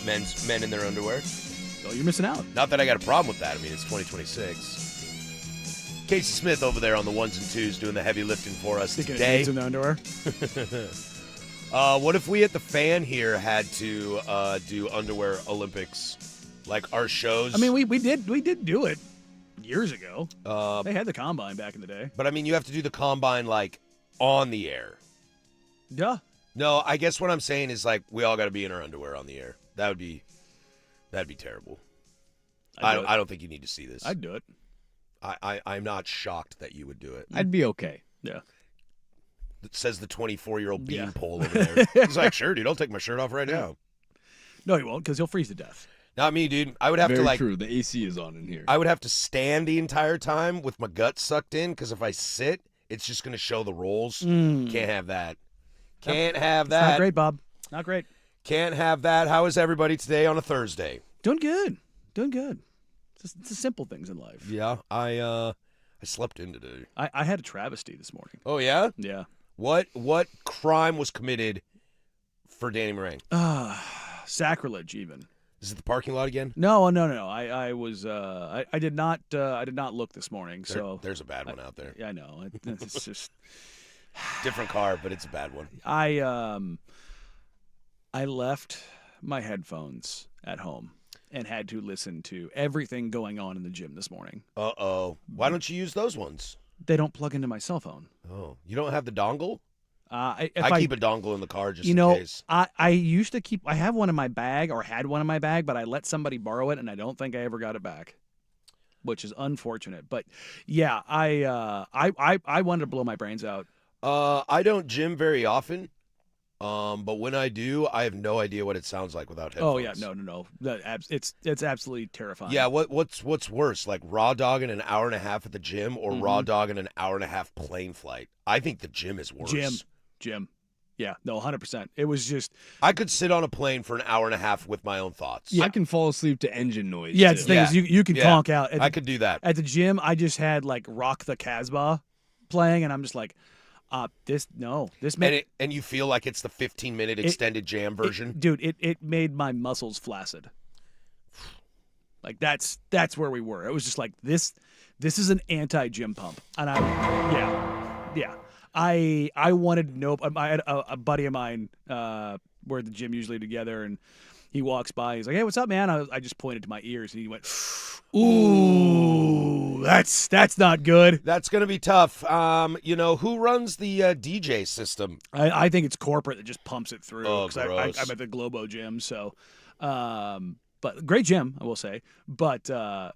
Men in their underwear. Oh, you're missing out. Not that I got a problem with that. I mean, it's 2026. Casey Smith over there on the ones and twos doing the heavy lifting for us Sticking today. in the underwear. What if we at the Fan here had to do underwear Olympics, like our shows? I mean, we did do it years ago. They had the combine back in the day. But I mean, you have to do the combine like on the air. Yeah. No, I guess what I'm saying is like we all got to be in our underwear on the air. That'd be terrible. I don't think you need to see this. I'd do it. I'm not shocked that you would do it. I'd be okay. Yeah. It says the 24-year-old Yeah. beanpole over there. He's like, sure, dude, I'll take my shirt off right now. No, he won't, because he'll freeze to death. Not me, dude. I would have Very to like. true. The AC is on in here. I would have to stand the entire time with my guts sucked in because if I sit, it's just going to show the rolls. Can't have that. Can't have that. Not great, Bob. Not great. Can't have that. How is everybody today on a Thursday? Doing good. Doing good. It's the simple things in life. Yeah, I slept in today. I had a travesty this morning. Oh yeah? Yeah. What crime was committed for Danny Moraine? Sacrilege, even. Is it the parking lot again? No. I was I did not look this morning. So There's a bad one out there. Yeah, I know. It's just Different car, but it's a bad one. I left my headphones at home and had to listen to everything going on in the gym this morning. Uh-oh. Why don't you use those ones? They don't plug into my cell phone. Oh, you don't have the dongle? I keep a dongle in the car just you in know, case. I used to keep. I have one in my bag, or had one in my bag, but I let somebody borrow it, and I don't think I ever got it back, which is unfortunate. But yeah, I wanted to blow my brains out. I don't gym very often, but when I do, I have no idea what it sounds like without headphones. Oh yeah, no. It's absolutely terrifying. Yeah, what's worse, like raw dogging an hour and a half at the gym or raw dogging an hour and a half plane flight? I think the gym is worse. Gym. Yeah, no, 100%. It was just. I could sit on a plane for an hour and a half with my own thoughts. Yeah. I can fall asleep to engine noise. Yeah, too. it's the thing is you can conk out. I could do that. At the gym, I just had like Rock the Casbah playing, and I'm just like, this And you feel like it's the 15-minute extended jam version? It made my muscles flaccid. Like that's where we were. It was just like this is an anti-gym pump. And I wanted no. I had a buddy of mine. We're at the gym usually together, and he walks by. He's like, "Hey, what's up, man?" I just pointed to my ears, and he went, "Ooh, that's not good." That's gonna be tough. Who runs the DJ system? I think it's corporate that just pumps it through. Oh, 'cause gross. I'm at the Globo gym, so. But great gym, I will say. But I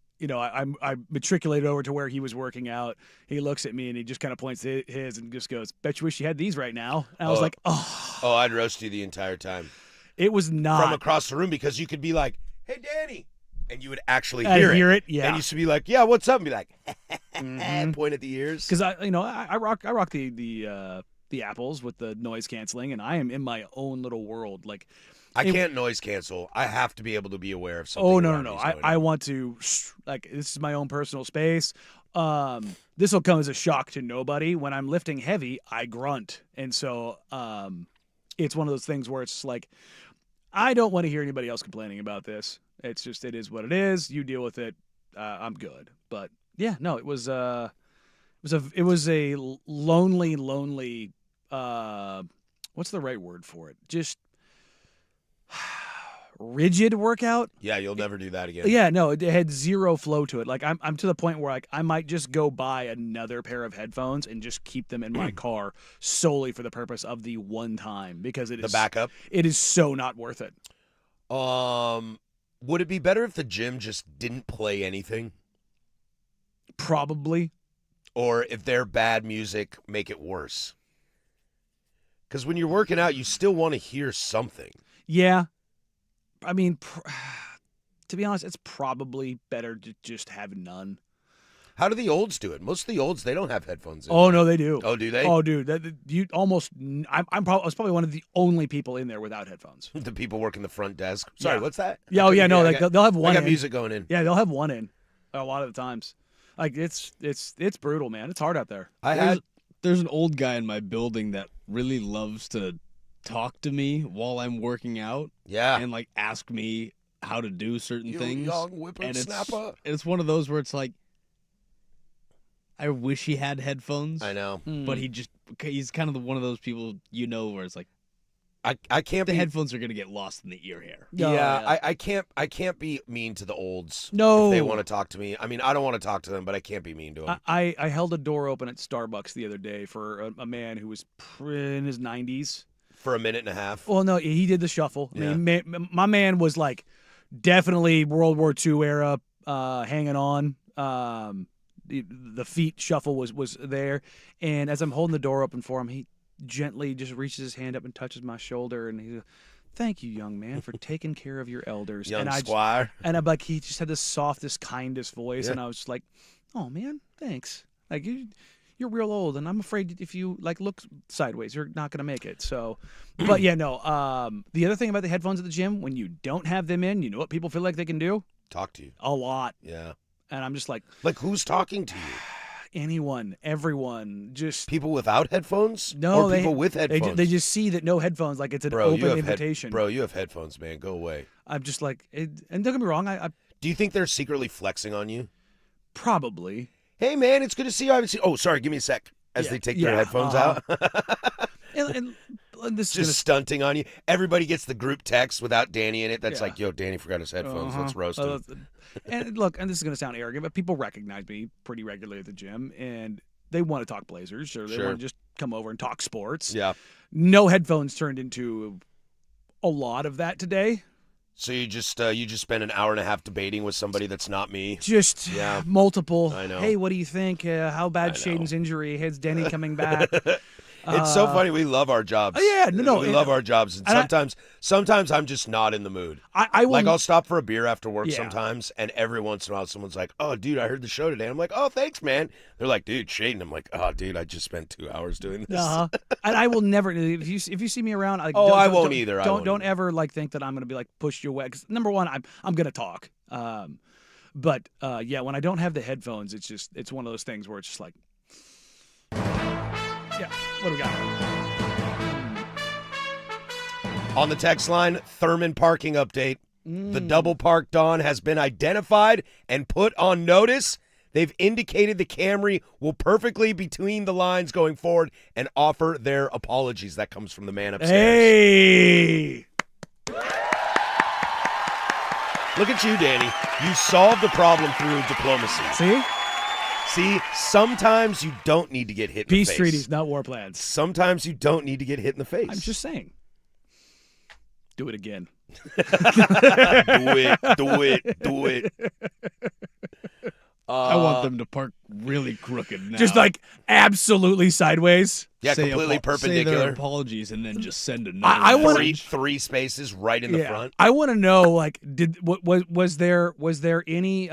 matriculated over to where he was working out. He looks at me and he just kind of points to his and just goes, "Bet you wish you had these right now." And I was like, "Oh." Oh, I'd roast you the entire time It was not from across the room because you could be like, "Hey, Danny," and you would actually hear it. Yeah. And you should be like, "Yeah, what's up?" And be like, point at the ears. Because I rock the apples with the noise canceling, and I am in my own little world. Like I can't noise cancel. I have to be able to be aware of something. Oh no. around me is going I on. want to like this is my own personal space. This will come as a shock to nobody. When I'm lifting heavy, I grunt, and so it's one of those things where it's like I don't want to hear anybody else complaining about this. It's just it is what it is. You deal with it. I'm good. But yeah, no, it was a lonely. What's the right word for it? Just rigid workout. Yeah, you'll never do that again. Yeah, no, it had zero flow to it. Like I'm to the point where like I might just go buy another pair of headphones and just keep them in my car solely for the purpose of the one time because it is The backup. It is so not worth it. Would it be better if the gym just didn't play anything? Probably. Or if their bad music make it worse? Because when you're working out, you still want to hear something. Yeah. I mean, to be honest, it's probably better to just have none. How do the olds do it? Most of the olds, they don't have headphones in. Oh no, they do. Oh, do they? Oh, dude, I was probably one of the only people in there without headphones. The people working the front desk. Sorry, Yeah. what's that? Yeah, oh yeah, no, they'll have one. I got in. music going in. Yeah, they'll have one in a lot of the times. Like it's brutal, man. It's hard out there. There's an old guy in my building that really loves to talk to me while I'm working out Yeah. and like ask me how to do certain You things. young And whippersnapper. it's one of those where it's like, I wish he had headphones. I know. But he's kind of one of those people, where it's like, I can't the be. headphones are going to get lost in the ear hair. Yeah, I can't be mean to the olds. No. If they want to talk to me. I mean, I don't want to talk to them, but I can't be mean to them. I held a door open at Starbucks the other day for a man who was in his 90s. For a minute and a half. Well, no, he did the shuffle. Yeah. I mean, my man was like definitely World War II era, hanging on. The feet shuffle was there, and as I'm holding the door open for him, he gently just reaches his hand up and touches my shoulder, and he's, "Thank you, young man, for taking care of your elders." Young and squire. And I'm like, he just had the softest, kindest voice, Yeah. and I was just like, "Oh man, thanks. Like you're real old, and I'm afraid if you like look sideways, you're not gonna make it." So, but yeah, no. The other thing about the headphones at the gym, when you don't have them in, you know what people feel like they can do? Talk to you. A lot. Yeah. And I'm just like, Who's talking to you? anyone, everyone, just People without headphones? no. Or people with headphones? They just see that no headphones, like it's an Bro, you open have invitation. Bro, you have headphones, man. Go away. I'm just like, and don't get me wrong, I Do you think they're secretly flexing on you? probably. Hey, man, it's good to see you. I haven't seen. Oh, sorry. Give me a sec. As Yeah, they take their yeah, headphones uh-huh. out. And this Just is stunting on you. Everybody gets the group text without Danny in it. That's Yeah. like, yo, Danny forgot his headphones. Uh-huh. Let's roast him. And look, and this is going to sound arrogant, but people recognize me pretty regularly at the gym, and they want to talk Blazers, or they Sure. want to just come over and talk sports. Yeah. No headphones turned into a lot of that today. So you just spend an hour and a half debating with somebody that's not me. Just Yeah. multiple. I know. Hey, what do you think? How bad I Shaden's injury? Has Denny coming back? It's so funny. We love our jobs. yeah, no, we love our jobs, and and sometimes I'm just not in the mood. I will. Like I'll stop for a beer after work Yeah. sometimes, and every once in a while someone's like, "Oh, dude, I heard the show today." I'm like, "Oh, thanks, man." They're like, "Dude, Shaden." I'm like, "Oh, dude, I just spent 2 hours doing this." And I will never. If you see me around, like, Oh, don't, I don't- won't don't- either. I Don't won't don't either. ever like think that I'm gonna be like push you away. 'Cause number one, I'm gonna talk. But yeah, when I don't have the headphones, it's one of those things where it's just like, yeah, what do we got? On the text line, Thurman parking update. The double park Dawn has been identified and put on notice. They've indicated the Camry will perfectly between the lines going forward and offer their apologies. That comes from the man upstairs. Hey, Look at you, Danny. You solved the problem through diplomacy. See, sometimes you don't need to get hit in peace the face. treaties, not war plans. Sometimes you don't need to get hit in the face. I'm just saying. Do it again. do it. I want them to park really crooked now. Just like absolutely sideways. Yeah, Say completely Say their perpendicular. apologies and then just send another. I wanna- message. Three spaces right in the front. I want to know, like, was there any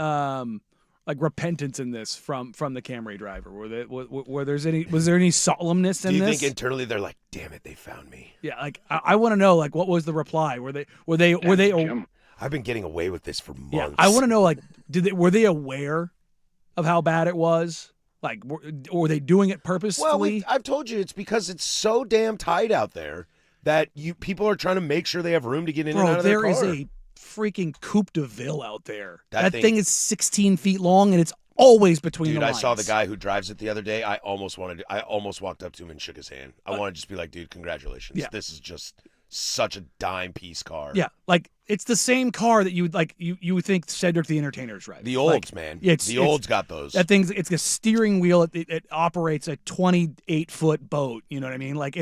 like repentance in this from the Camry driver? Was there any solemnness Do in you this? think internally they're like, "Damn it, they found me"? Yeah, like I want to know, like, what was the reply? Were they? I've been getting away with this for months. Yeah, I want to know, like, were they aware of how bad it was? Like, were they doing it purposefully? Well, I've told you it's because it's so damn tight out there that people are trying to make sure they have room to get in and out Bro, of their there car. is a freaking Coupe de Ville out there. That That thing- thing is 16 feet long, and it's always between Dude, the I lines. saw the guy who drives it the other day. I almost walked up to him and shook his hand. I wanted to just be like, "Dude, congratulations. Yeah. This is just such a dime piece car." Yeah, like it's the same car that you would like. You would think Cedric the Entertainer's driving. The Like, olds, man. it's- The it's- olds got those. That thing's it's a steering wheel. It operates a 28-foot boat. You know what I mean? Like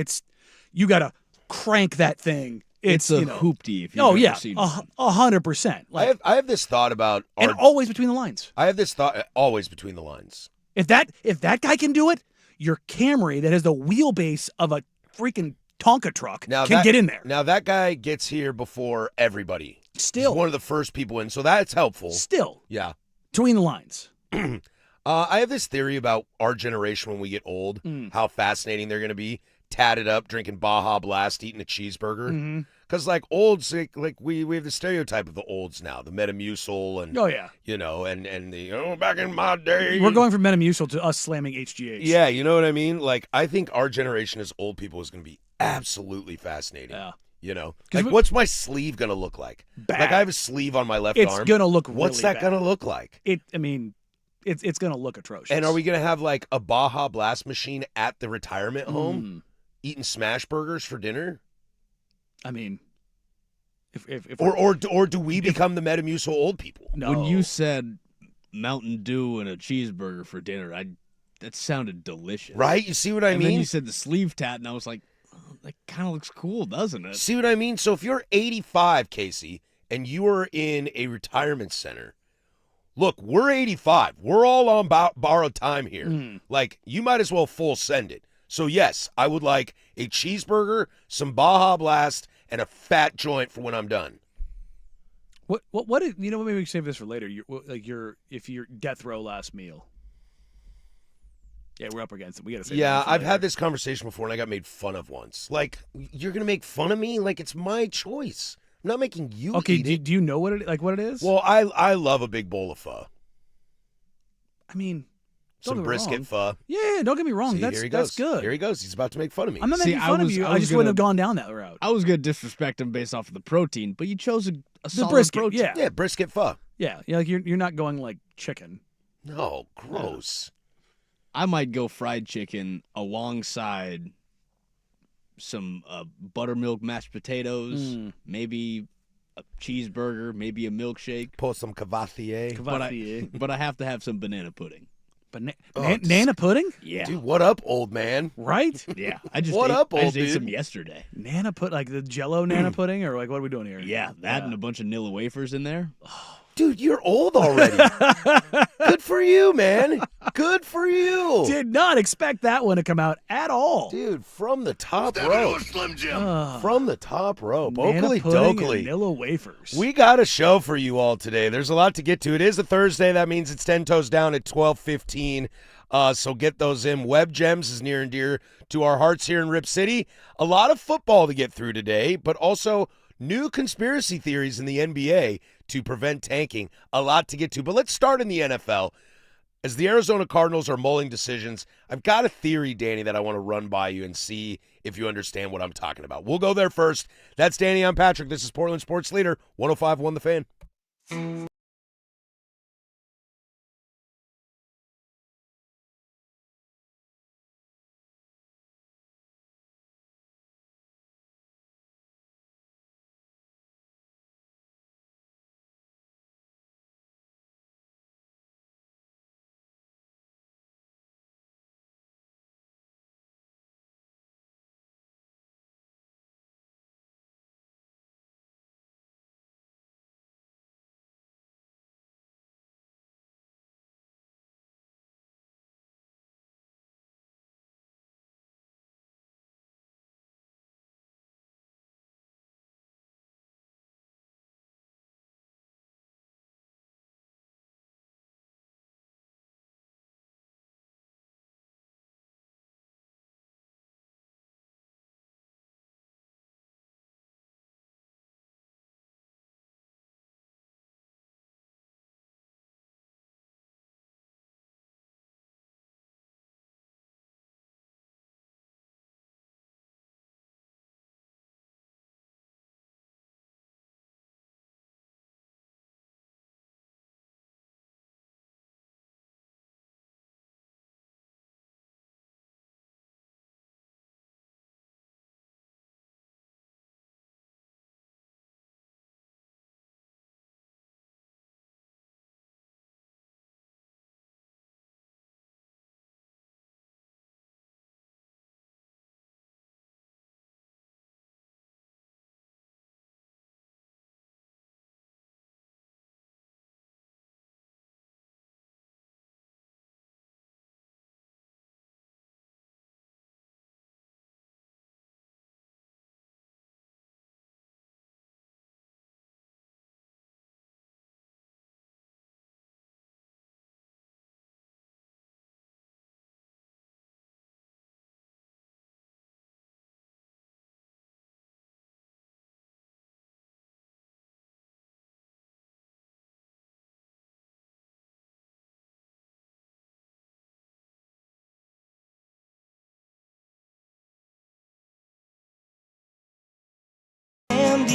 you got to crank that thing. It's a you know, hoopty. If you've Oh ever yeah, seen 100%. Like, I have this thought about and our, always between the lines. I have this thought always between the lines. If that guy can do it, your Camry that has the wheelbase of a freaking Tonka truck can get in there. Now that guy gets here before everybody. Still, He's one of the first people in, so that's helpful. still Yeah. between the lines. I have this theory about our generation when we get old, how fascinating they're going to be, tatted up, drinking Baja Blast, eating a cheeseburger. Mm-hmm. Because like olds, like we have the stereotype of the olds now, the Metamucil and Oh yeah, you know, and the back in my day. we're going from Metamucil to us slamming HGH. Yeah, you know what I mean? Like I think our generation as old people is going to be absolutely fascinating. Yeah. You know, 'Cause like what's my sleeve gonna look like? Bad. Like I have a sleeve on my left It's arm. gonna look What's really that bad. gonna look like? I mean, it's gonna look atrocious. And are we gonna have like a Baja Blast machine at the retirement home, eating smash burgers for dinner? I mean, if Or do we become the Metamucil old people? no. When you said Mountain Dew and a cheeseburger for dinner, that sounded delicious. Right? You see what I and mean? then you said the sleeve tat, and I was like, oh, that kind of looks cool, doesn't it? See what I mean? So if you're 85, Casey, and you are in a retirement center, look, we're 85. We're all on borrowed time here. Like, you might as well full send it. So, yes, I would like a cheeseburger, some Baja Blast, and a fat joint for when I'm done. What is, maybe we can save this for later. If your death row last meal. Yeah, we're up against it. We gotta save Yeah, that for I've later. had this conversation before, and I got made fun of once. Like, you're going to make fun of me? Like, it's my choice. I'm not making you Okay, eat it. do you know what it is? Well, I love a big bowl of pho. I mean, don't Some get me brisket wrong. pho. Yeah, don't get me wrong. See, that's here he goes. good. Here he goes. He's about to make fun of me. I'm not See, making fun of you. I I was just wouldn't have gonna- gone down that route. I was going to disrespect him based off of the protein, but you chose a solid brisket, protein. yeah. Yeah, brisket pho. Yeah, like you're not going like chicken. No, gross. I might go fried chicken alongside some buttermilk mashed potatoes, maybe a cheeseburger, maybe a milkshake. Pour some Cavatier. But I have to have some banana pudding. Nana pudding? Yeah. Dude, what up, old man? Right? Yeah. I just What ate, up, I old just ate dude? some yesterday. Nana like the Jello Nana pudding, or like what are we doing here? Yeah, that and a bunch of Nilla wafers in there. Dude, you're old already. Good for you, man. Good for you. Did not expect that one to come out at all. Dude, from the top row. From the top row. Nana Bokely pudding and dokely. Nilla wafers. We got a show for you all today. There's a lot to get to. It is a Thursday. That means it's 10 toes down at 12:15. So get those in. Web Gems is near and dear to our hearts here in Rip City. A lot of football to get through today, but also new conspiracy theories in the NBA to prevent tanking. A lot to get to. But let's start in the NFL. As the Arizona Cardinals are mulling decisions, I've got a theory, Danny, that I want to run by you and see if you understand what I'm talking about. We'll go there first. That's Danny. I'm Patrick. This is Portland Sports Leader, 105.1 The Fan.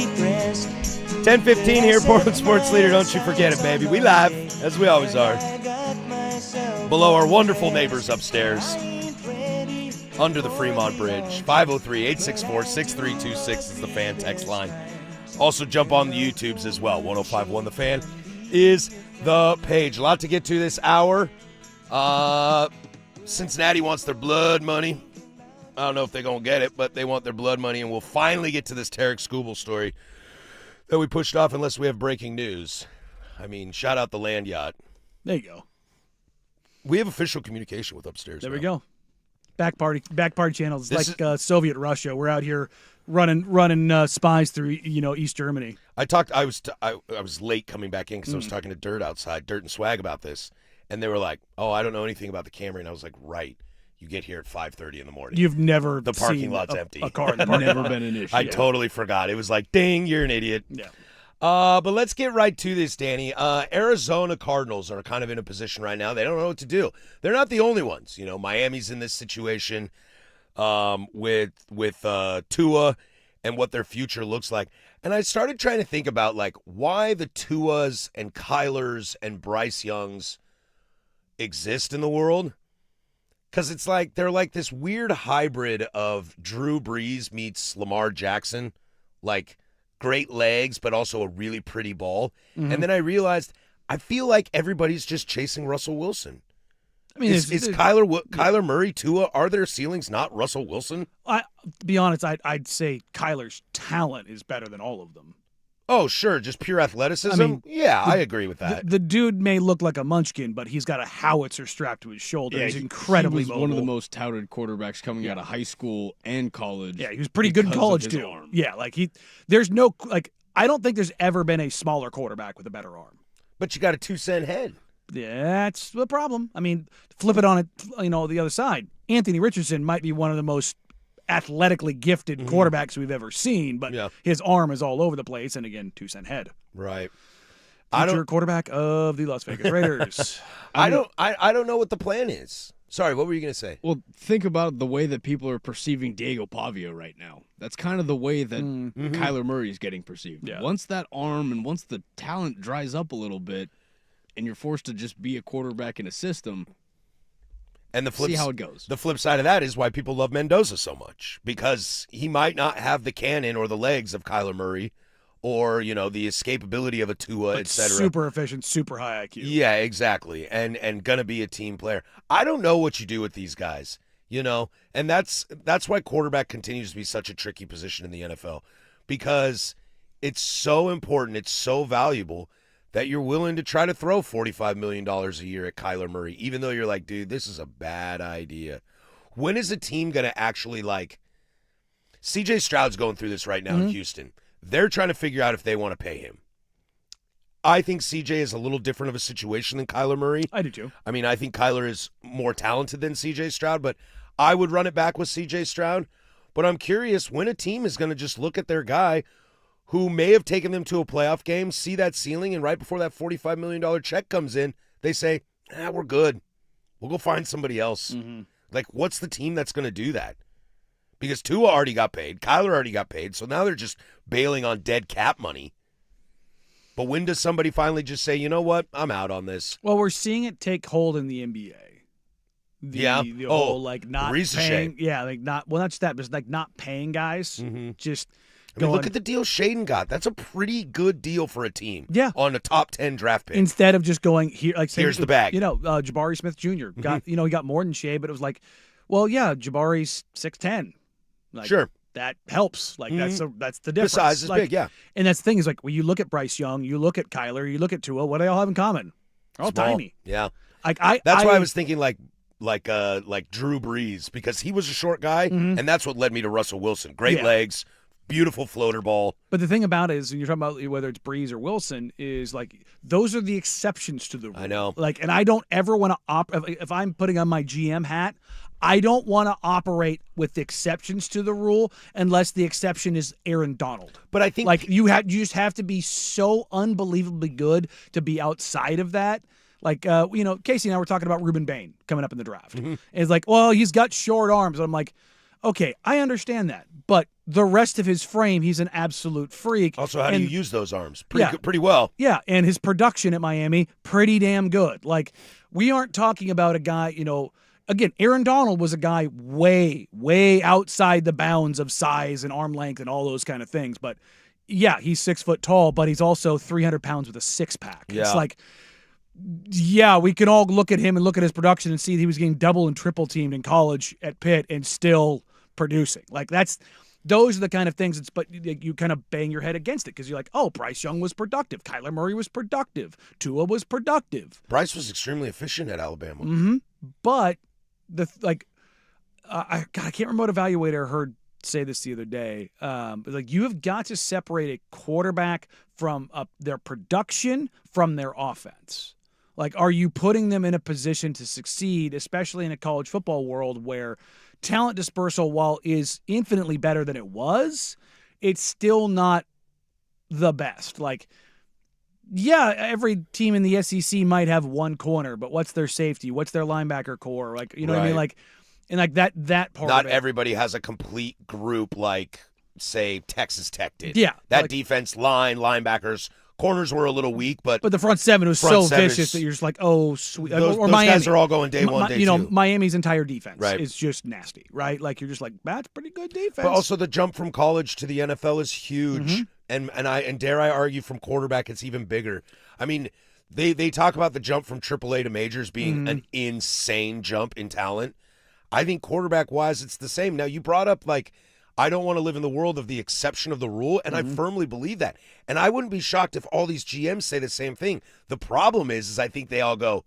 depressed. 10:15 here, Portland Sports Leader. Don't you forget it, baby. We live, as we always are. Below our wonderful neighbors upstairs. Under the Fremont Bridge. 503-864-6326 is the fan text line. Also jump on the YouTubes as well. 105.1 The Fan is the page. A lot to get to this hour. Cincinnati wants their blood money. I don't know if they're going to get it, but they want their blood money, and we'll finally get to this Tarek Skubal story that we pushed off unless we have breaking news. I mean, shout out the land yacht. There you go. We have official communication with upstairs. There now. we go. Back party channels This like Soviet Russia. We're out here running spies through East Germany. I was late coming back in because I was talking to Dirt outside, Dirt and Swag, about this, and they were like, "Oh, I don't know anything about the Camry," and I was like, "Right, you get here at 5:30 in the morning. You've never The parking seen lot's a, empty. a car in the parking Never lot. been an issue. I totally forgot. It was like, ding, you're an idiot." Yeah. But let's get right to this, Danny. Arizona Cardinals are kind of in a position right now. They don't know what to do. They're not the only ones. You know, Miami's in this situation with Tua and what their future looks like. And I started trying to think about, like, why the Tuas and Kylers and Bryce Youngs exist in the world. Because it's like they're like this weird hybrid of Drew Brees meets Lamar Jackson. Like, great legs, but also a really pretty ball. Mm-hmm. And then I realized I feel like everybody's just chasing Russell Wilson. I mean, Is Kyler Murray, Tua, are their ceilings not Russell Wilson? to be honest, I'd say Kyler's talent is better than all of them. Oh, sure, just pure athleticism? I mean, I agree with that. The dude may look like a munchkin, but he's got a howitzer strapped to his shoulder. He's incredibly he was one of the mobile. most touted quarterbacks coming out of high school and college. Yeah, he was pretty good in because college of his too. arm. Yeah, there's no I don't think there's ever been a smaller quarterback with a better arm. But you got a 2-cent head. Yeah, that's the problem. I mean, flip it on it, the other side. Anthony Richardson might be one of the most athletically gifted quarterbacks we've ever seen, but his arm is all over the place, and again, 2-cent head. Right. Future quarterback of the Las Vegas Raiders. I don't know what the plan is. Sorry, what were you going to say? Well, think about the way that people are perceiving Diego Pavia right now. That's kind of the way that Kyler Murray is getting perceived. Yeah. Once that arm and once the talent dries up a little bit and you're forced to just be a quarterback in a system, And the see how it goes. The flip side of that is why people love Mendoza so much, because he might not have the cannon or the legs of Kyler Murray or, the escapability of a Tua, But et cetera. super efficient, super high IQ. Yeah, exactly. And gonna be a team player. I don't know what you do with these guys, and that's why quarterback continues to be such a tricky position in the NFL, because it's so important, it's so valuable that you're willing to try to throw $45 million a year at Kyler Murray, even though you're like, dude, this is a bad idea. When is a team gonna actually CJ Stroud's going through this right now in Houston. They're trying to figure out if they want to pay him. I think CJ is a little different of a situation than Kyler Murray. I do too. I mean, I think Kyler is more talented than CJ Stroud, but I would run it back with CJ Stroud. But I'm curious when a team is going to just look at their guy who may have taken them to a playoff game, see that ceiling, and right before that $45 million check comes in, they say, we're good. We'll go find somebody else. Like, what's the team that's going to do that? Because Tua already got paid. Kyler already got paid. So now they're just bailing on dead cap money. But when does somebody finally just say, you know what? I'm out on this. Well, we're seeing it take hold in the NBA. The whole not Ricochet. paying. Yeah, not just that, but not paying guys. Just I mean, going, look at the deal Shaden got. That's a pretty good deal for a team. Yeah. On a top 10 draft pick. instead of just going here, Here's the bag. Jabari Smith Jr. got he got more than Shea, but it was like, well, yeah, Jabari's 6'10". Sure. That helps. That's the difference. The size is big, yeah. And that's the thing is when you look at Bryce Young, you look at Kyler, you look at Tua, what do they all have in common? They're all Small. tiny. Yeah. That's why I was thinking like Drew Brees, because he was a short guy, and that's what led me to Russell Wilson. Great legs, beautiful floater ball. But the thing about it is, when you're talking about whether it's Brees or Wilson, is those are the exceptions to the rule. I know. And I don't ever want to if I'm putting on my GM hat, I don't want to operate with the exceptions to the rule unless the exception is Aaron Donald. But I think you just have to be so unbelievably good to be outside of that. Casey and I were talking about Ruben Bain coming up in the draft. It's like, well, he's got short arms. And I'm like, Okay, I understand that, but the rest of his frame, he's an absolute freak. Also, how do And- you use those arms? Yeah. Pretty well. Yeah, and his production at Miami, pretty damn good. Like, we aren't talking about a guy, again, Aaron Donald was a guy way, way outside the bounds of size and arm length and all those kind of things. But yeah, he's 6 foot tall, but he's also 300 pounds with a six pack. Yeah. It's like, yeah, we can all look at him and look at his production and see that he was getting double and triple teamed in college at Pitt and still producing. Like, those are the kind of things. But you kind of bang your head against it because you're like, oh, Bryce Young was productive, Kyler Murray was productive, Tua was productive. Bryce was extremely efficient at Alabama. Mm-hmm. But I can't remember what evaluator I heard say this the other day. But like, you have got to separate a quarterback from their production from their offense. Like, are you putting them in a position to succeed, especially in a college football world where talent dispersal, while is infinitely better than it was, it's still not the best. Like, yeah, every team in the SEC might have one corner, but what's their safety? What's their linebacker core? Like, you know what I mean? Right. Like, and like that part Not of it. everybody has a complete group like, say, Texas Tech did. Yeah, That like- defense, linebackers, corners were a little weak, but But the front seven was Front so seven vicious is- that you're just like, oh, sweet. those, or those Miami. guys are all going day one, day two. Miami's entire defense Right. is just nasty, right? Like, you're just like, that's pretty good defense. But also the jump from college to the NFL is huge, Mm-hmm. and dare I argue from quarterback it's even bigger. I mean, they talk about the jump from AAA to majors being Mm-hmm. an insane jump in talent. I think quarterback wise it's the same. Now you brought up like I don't want to live in the world of the exception of the rule, and Mm-hmm. I firmly believe that. And I wouldn't be shocked if all these GMs say the same thing. The problem is I think they all go,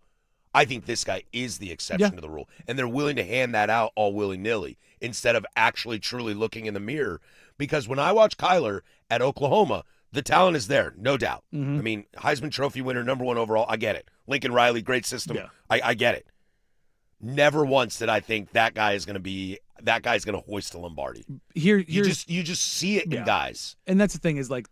I think this guy is the exception Yeah. to the rule. And they're willing to hand that out all willy-nilly instead of actually truly looking in the mirror. Because when I watch Kyler at Oklahoma, the talent is there, no doubt. Mm-hmm. I mean, Heisman Trophy winner, #1 overall, I get it. Lincoln Riley, great system. Yeah. I get it. Never once did I think that guy's going to hoist a Lombardi. You Here's just see it Yeah. in guys. and that's the thing is like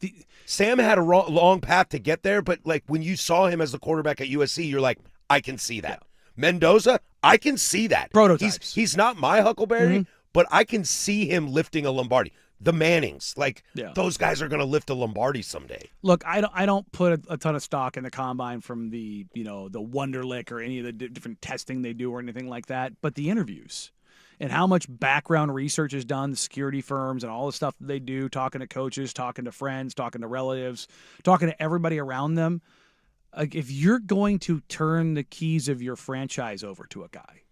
Sam had a long path to get there, but like when you saw him as the quarterback at USC, you're like, I can see that. Mendoza, I can see that. Prototypes. He's not my Huckleberry, Mm-hmm. but I can see him lifting a Lombardi. The Mannings, like Yeah. those guys are going to lift a Lombardi someday. look, I don't put a ton of stock in the combine from the the Wonderlic or any of the different testing they do or anything like that, but the interviews and how much background research is done, the security firms and all the stuff that they do, talking to coaches, talking to friends, talking to relatives, talking to everybody around them. Like, if you're going to turn the keys of your franchise over to a guy,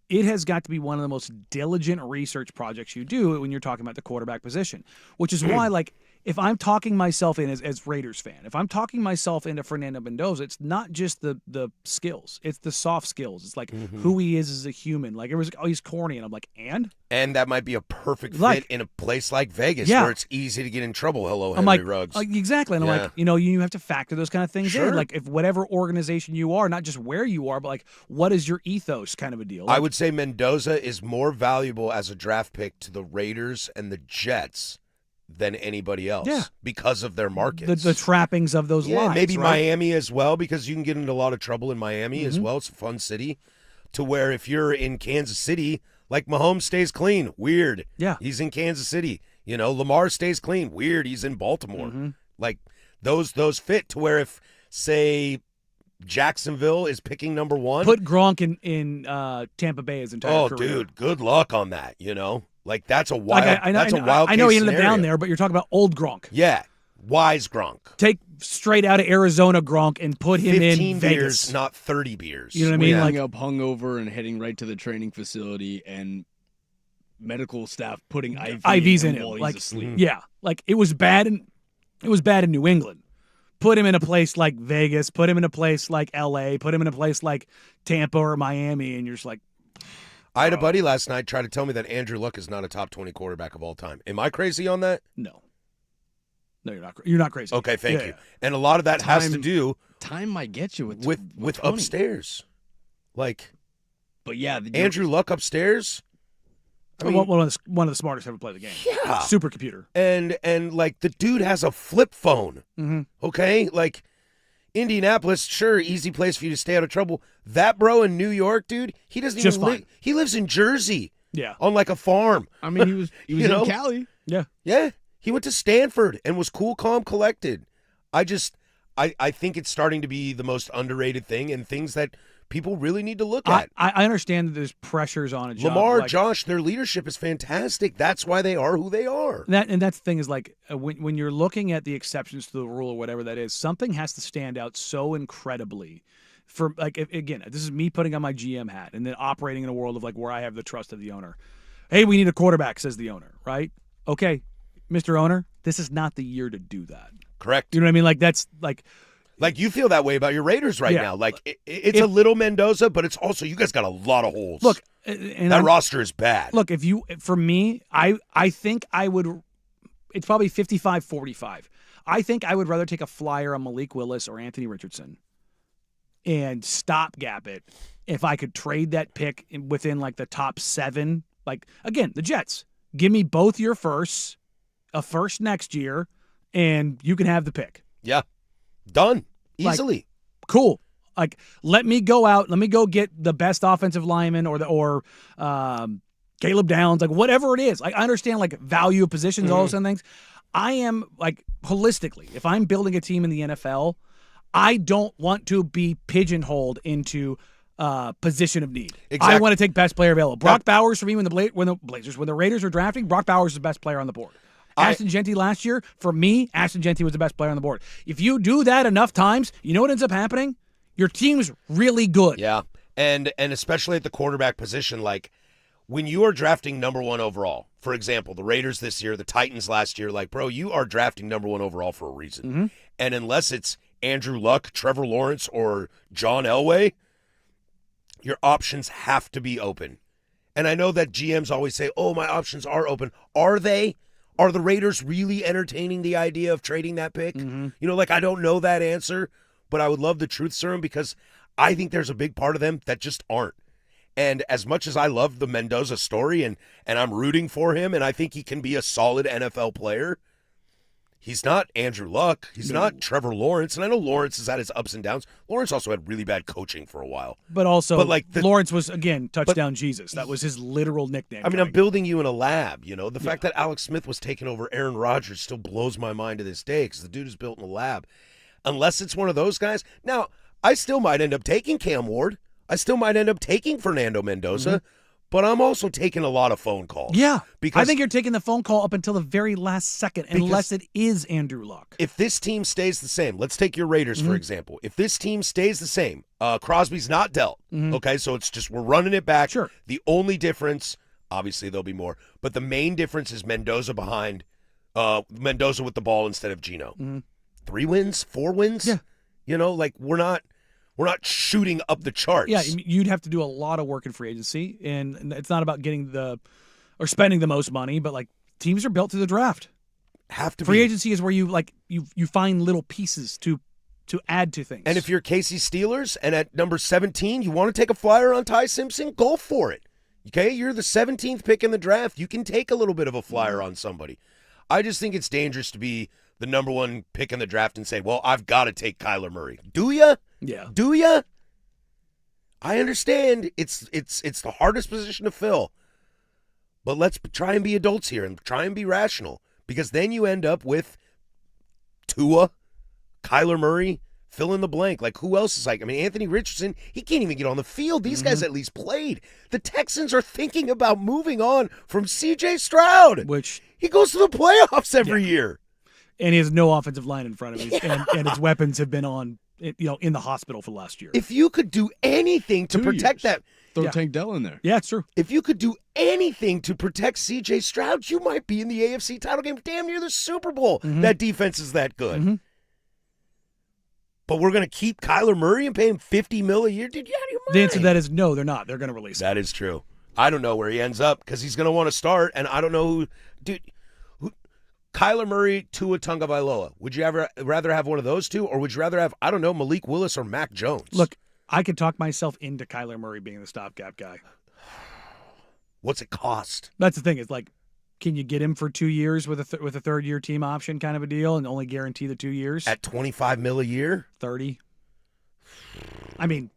it has got to be one of the most diligent research projects you do when you're talking about the quarterback position, which is why, like, if I'm talking myself in as Raiders fan, if I'm talking myself into Fernando Mendoza, it's not just the skills, it's the soft skills. It's like who he is as a human. Like, it was, oh, he's corny, and I'm like, And that might be a perfect Like- fit in a place like Vegas Yeah. where it's easy to get in trouble. Hello, I'm Henry like, Ruggs. exactly. And I'm Yeah. like, you have to factor those kind of things Sure. in. Like, if whatever organization you are, not just where you are, but like, what is your ethos kind of a deal? I Like, would say Mendoza is more valuable as a draft pick to the Raiders and the Jets than anybody else Yeah. because of their markets. the trappings of those Yeah, lines. maybe right? Miami as well, because you can get into a lot of trouble in Miami as well. It's a fun city. To where if you're in Kansas City, like Mahomes stays clean, weird. Yeah. He's in Kansas City. Lamar stays clean, weird. He's in Baltimore. Like those fit to where if say Jacksonville is picking #1. Put Gronk in Tampa Bay his entire oh, career. dude, good luck on that. Like that's a Like, wild. I know, that's a wild. I know case he ended up scenario. down there, but you're talking about old Gronk. Yeah, wise Gronk. Take straight out of Arizona Gronk and put him 15 in beers, Vegas. not 30 beers. You know what I mean? Waking Like, up hungover and heading right to the training facility and medical staff putting IVs in him, while he's like, asleep. yeah, like it was bad in New England. Put him in a place like Vegas. Put him in a place like L.A. Put him in a place like Tampa or Miami, and you're just like, I had a buddy last night try to tell me that Andrew Luck is not a top 20 quarterback of all time. Am I crazy on that? no, you're not. You're not crazy. Okay, thank Yeah, you. And a lot of that has to Time- do Time might get you with with 20. upstairs. Like But yeah, Andrew Luck upstairs. I mean, one of the smartest ever played the game. yeah. Supercomputer. And like the dude has a flip phone. Mhm. Okay? Like Indianapolis, sure, easy place for you to stay out of trouble. That bro in New York, dude, he doesn't Just even live. fine. He lives in Jersey. Yeah. on like a farm. I mean, he was You know? in Cali. Yeah. Yeah, he went to Stanford and was cool, calm, collected. I think it's starting to be the most underrated thing and things that people really need to look at. I understand that there's pressures on a job. Lamar, like, Josh, their leadership is fantastic. That's why they are who they are. that's the thing is like when you're looking at the exceptions to the rule or whatever that is, something has to stand out so incredibly. For like again, this is me putting on my GM hat and then operating in a world of like where I have the trust of the owner. Hey, we need a quarterback, says the owner, right? Okay, Mr. Owner, this is not the year to do that. Correct. You know what I mean? Like that's like you feel that way about your Raiders right Yeah. now. Like it's a little Mendoza, but it's also you guys got a lot of holes. look, and that roster is bad. Look, for me, I think I would. It's probably 55-45. I think I would rather take a flyer on Malik Willis or Anthony Richardson and stopgap it if I could trade that pick within like the top 7. Like again, the Jets, give me both your firsts, a first next year, and you can have the pick. Yeah, done Like, easily. Cool. Like, let me go out. Let me go get the best offensive lineman or Caleb Downs, like whatever it is. Like, I understand like value of positions, all those kind of things. I am like holistically, if I'm building a team in the NFL, I don't want to be pigeonholed into position of need. Exactly. I want to take best player available. Brock Bowers for me when the Raiders were drafting, Brock Bowers is the best player on the board. Ashton Jeanty last year, for me, Ashton Jeanty was the best player on the board. If you do that enough times, you know what ends up happening? Your team's really good. Yeah, and especially at the quarterback position, like when you are drafting number 1 overall, for example, the Raiders this year, the Titans last year, like, bro, you are drafting number 1 overall for a reason. Mm-hmm. And unless it's Andrew Luck, Trevor Lawrence, or John Elway, your options have to be open. And I know that GMs always say, oh, my options are open. Are they? Are the Raiders really entertaining the idea of trading that pick? Mm-hmm. You know, like I don't know that answer, but I would love the truth serum because I think there's a big part of them that just aren't. And as much as I love the Mendoza story and I'm rooting for him and I think he can be a solid NFL player, he's not Andrew Luck. He's not Trevor Lawrence. And I know Lawrence has had his ups and downs. Lawrence also had really bad coaching for a while. But also, But Lawrence was, again, touchdown Jesus. That was his literal nickname. I mean, I'm building you in a lab, you know. The fact that Alex Smith was taking over Aaron Rodgers still blows my mind to this day because the dude is built in a lab. Unless it's one of those guys. Now, I still might end up taking Cam Ward. I still might end up taking Fernando Mendoza. But I'm also taking a lot of phone calls. Yeah. Because I think you're taking the phone call up until the very last second, unless it is Andrew Luck. If this team stays the same, let's take your Raiders, for example. If this team stays the same, Crosby's not dealt. Okay, so it's just we're running it back. Sure. The only difference, obviously there'll be more, but the main difference is Mendoza behind, Mendoza with the ball instead of Geno. 3 wins, 4 wins? Yeah. You know, like we're not shooting up the charts. Yeah, you'd have to do a lot of work in free agency, and it's not about getting or spending the most money, but like teams are built to the draft. Have to Free be. agency is where you find little pieces to add to things. And if you're Casey Steelers and at number 17, you want to take a flyer on Ty Simpson, go for it. Okay, you're the 17th pick in the draft. You can take a little bit of a flyer on somebody. I just think it's dangerous to be the number 1 pick in the draft and say, well, I've got to take Kyler Murray. Do ya? Yeah. Do ya? I understand it's the hardest position to fill. But let's try and be adults here and try and be rational. Because then you end up with Tua, Kyler Murray, fill in the blank. Like, who else is like? I mean, Anthony Richardson, he can't even get on the field. These guys at least played. The Texans are thinking about moving on from C.J. Stroud. Which He goes to the playoffs every year. and he has no offensive line in front of him, and his weapons have been in the hospital for the last year. If you could do anything to 2 protect years. that, Throw Yeah. Tank Dell in there. Yeah, it's true. if you could do anything to protect C.J. Stroud, you might be in the AFC title game, damn near the Super Bowl. That defense is that good. But we're going to keep Kyler Murray and pay him $50 million a year? Dude, you out of your mind. The answer to that is no, they're not. They're going to release him. That is true. I don't know where he ends up because he's going to want to start, and I don't know who. Dude, Kyler Murray, Tua Tagovailoa. Would you rather have one of those two, or would you rather have, I don't know, Malik Willis or Mac Jones? Look, I could talk myself into Kyler Murray being the stopgap guy. What's it cost? That's the thing. Is like, can you get him for 2 years with a third-year team option kind of a deal and only guarantee the 2 years? At $25 million a year? 30. I mean,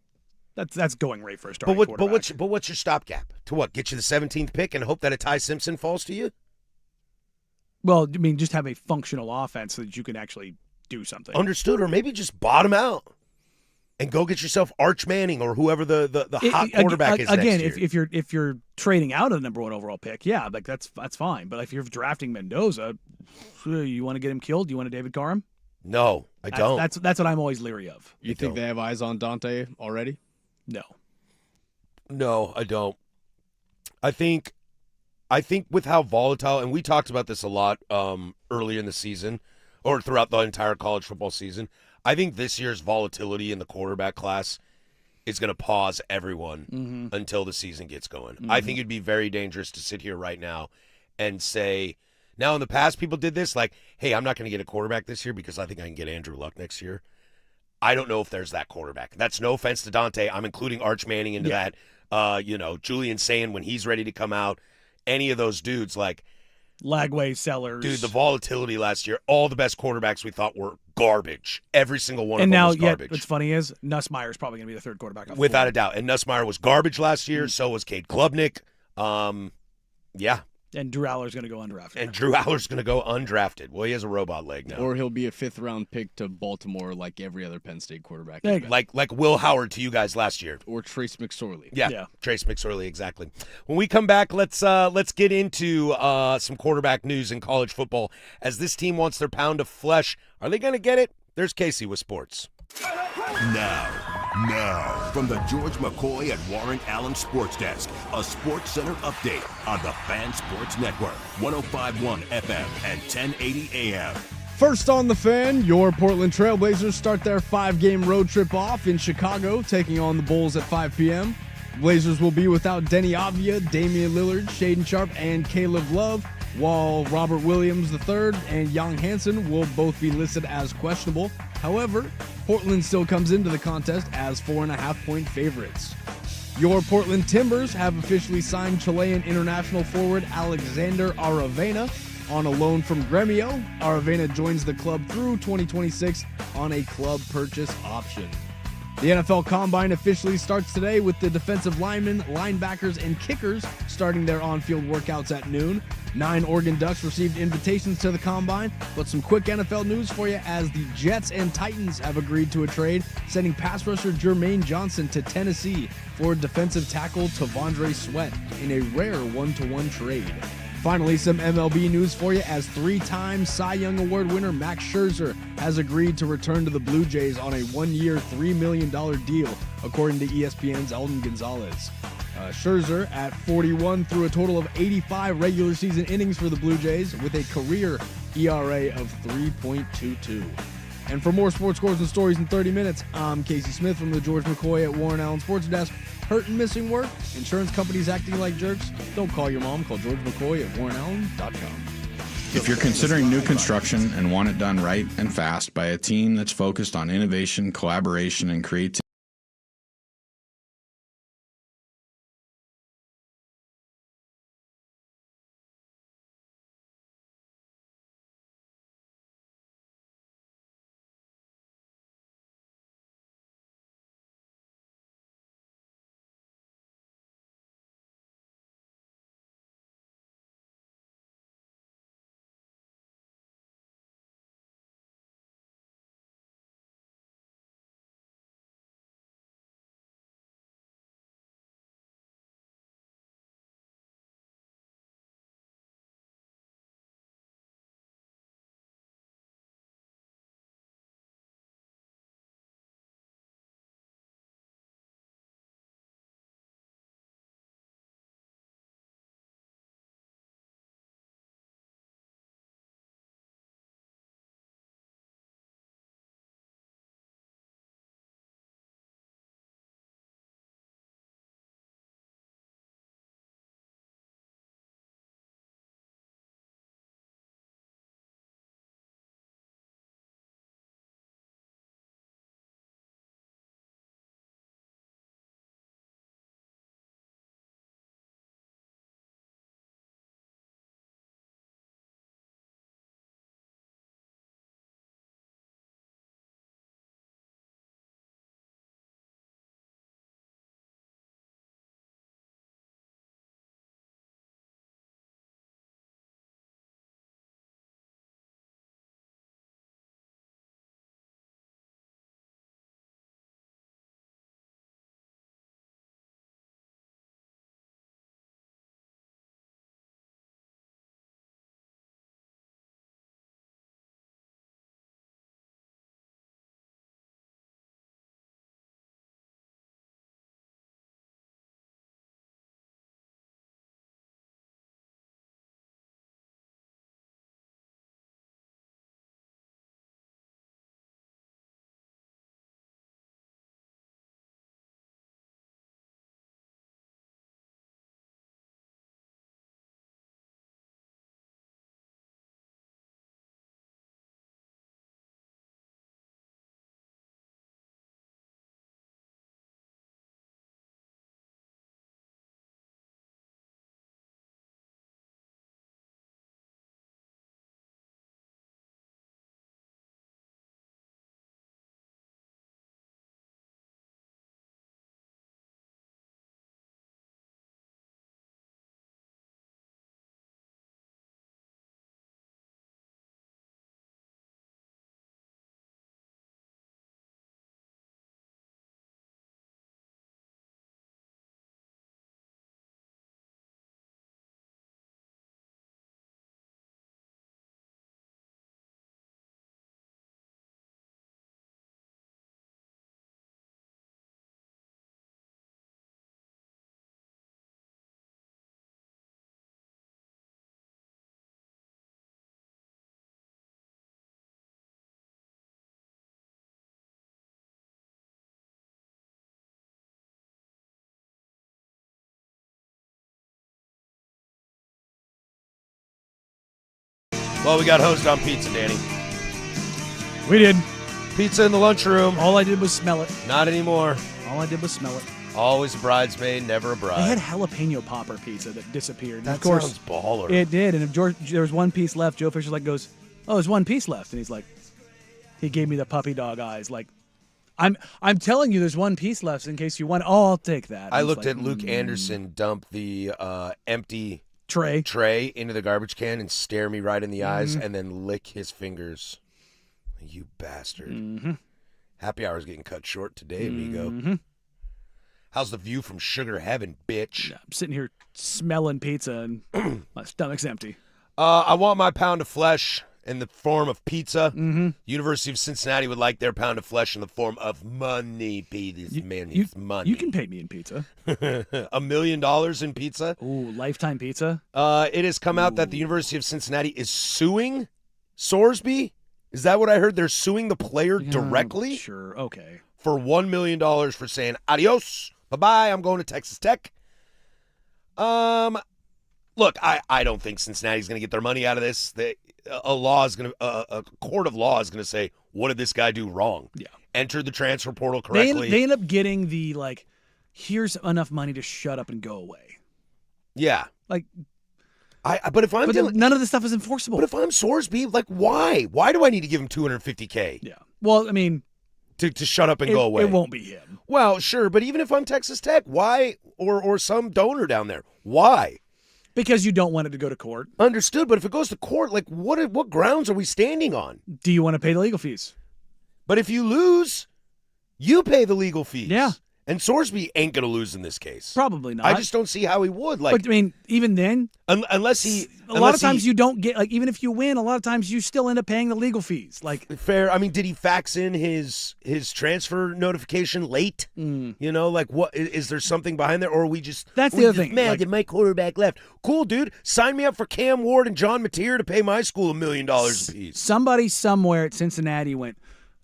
That's going rate for a starting quarterback. But what's your stopgap? To what? Get you the 17th pick and hope that a Ty Simpson falls to you? Well, I mean, just have a functional offense so that you can actually do something. Understood, or maybe just bottom out and go get yourself Arch Manning or whoever the hot quarterback is again, next year. if you're trading out of the number 1 overall pick, yeah, like that's fine. But if you're drafting Mendoza, you want to get him killed? You want a David Carr him? No, I don't. That's what I'm always leery of. You think they have eyes on Dante already? No, I don't. I think with how volatile, and we talked about this a lot earlier in the season or throughout the entire college football season, I think this year's volatility in the quarterback class is going to pause everyone until the season gets going. I think it'd be very dangerous to sit here right now and say, now in the past people did this, like, hey, I'm not going to get a quarterback this year because I think I can get Andrew Luck next year. I don't know if there's that quarterback. That's no offense to Dante. I'm including Arch Manning into that. Julian Sayin when he's ready to come out. Any of those dudes, like Lagway, Sellers. Dude, the volatility last year, all the best quarterbacks we thought were garbage. Every single one of them was garbage. What's funny is Nussmeier's probably going to be the third quarterback. Without a doubt. And Nussmeier was garbage last year. So was Cade Klubnik. Yeah. And Drew Aller's going to go undrafted. Well, he has a robot leg now. Or he'll be a 5th-round pick to Baltimore like every other Penn State quarterback. Like Will Howard to you guys last year. Or Trace McSorley. Yeah, Trace McSorley, exactly. When we come back, let's get into some quarterback news in college football. As this team wants their pound of flesh, are they going to get it? There's Casey with sports. Now, from the George McCoy and Warren Allen Sports Desk, a Sports Center update on the Fan Sports Network, 105.1 FM and 1080 AM. First on the Fan, your Portland Trailblazers start their 5-game road trip off in Chicago, taking on the Bulls at 5 p.m. Blazers will be without Denny Avdia, Damian Lillard, Shaedon Sharpe, and Caleb Love, while Robert Williams III and Young Hansen will both be listed as questionable. However, Portland still comes into the contest as 4.5-point favorites. Your Portland Timbers have officially signed Chilean international forward Alexander Aravena on a loan from Gremio. Aravena joins the club through 2026 on a club purchase option. The NFL Combine officially starts today with the defensive linemen, linebackers, and kickers starting their on-field workouts at noon. 9 Oregon Ducks received invitations to the Combine, but some quick NFL news for you as the Jets and Titans have agreed to a trade, sending pass rusher Jermaine Johnson to Tennessee for defensive tackle T'Vondre Sweat in a rare 1-to-1 trade. Finally, some MLB news for you as 3-time Cy Young Award winner Max Scherzer has agreed to return to the Blue Jays on a 1-year, $3 million deal, according to ESPN's Elton Gonzalez. Scherzer, at 41, threw a total of 85 regular season innings for the Blue Jays with a career ERA of 3.22. And for more sports scores and stories in 30 minutes, I'm Casey Smith from the George McCoy at Warren Allen Sports Desk. Hurt and missing work? Insurance companies acting like jerks? Don't call your mom. Call George McCoy at warrenallen.com. If you're considering new construction and want it done right and fast by a team that's focused on innovation, collaboration, and creativity, Well, we got hosed on pizza, Danny. We did. Pizza in the lunchroom. All I did was smell it. Not anymore. All I did was smell it. Always a bridesmaid, never a bride. They had jalapeno popper pizza that disappeared. And That of course, sounds baller. it did. And if there was one piece left, Joe Fisher goes, "Oh, there's one piece left," and he's like, he gave me the puppy dog eyes, like, I'm telling you, there's one piece left in case you want. Oh, I'll take that. I was looked like, at Luke Anderson dump the empty tray. into the garbage can and stare me right in the eyes Mm-hmm. and then lick his fingers. You bastard. Mm-hmm. Happy hour's getting cut short today, amigo. How's the view from Sugar Heaven, bitch? I'm sitting here smelling pizza and my stomach's empty. I want my pound of flesh in the form of pizza. University of Cincinnati would like their pound of flesh in the form of money. This man needs money. You can pay me in pizza. $1 million in pizza. Ooh, lifetime pizza. It has come out that the University of Cincinnati is suing Sorsby. Is that what I heard? They're suing the player directly Sure. Okay. for $1 million for saying, adios, bye-bye, I'm going to Texas Tech. Look, I don't think Cincinnati's going to get their money out of this. A court of law is going to say, what did this guy do wrong? Yeah. Enter the transfer portal correctly. They end up getting the, like, here's enough money to shut up and go away. Yeah. Like, But if I'm but none of this stuff is enforceable. but if I'm Sorsby, like, why? Why do I need to give him $250K yeah. Well, I mean, to shut up and go away? It won't be him. Well, sure, but even if I'm Texas Tech, why? Or some donor down there, why? Because you don't want it to go to court. Understood, but if it goes to court, like, what grounds are we standing on? Do you want to pay the legal fees? But if you lose, you pay the legal fees. Yeah. And Sorsby ain't going to lose in this case. Probably not. I just don't see how he would. Like, but I mean, even then, unless he. a lot of times you don't get, like, even if you win, a lot of times you still end up paying the legal fees. Like, fair. I mean, did he fax in his transfer notification late? You know, like, what is there something behind there, or are we just? That's we the other just thing, Mad like- that my quarterback left. Cool, dude. Sign me up for Cam Ward and John Mateer to pay my school $1 million apiece. somebody somewhere at Cincinnati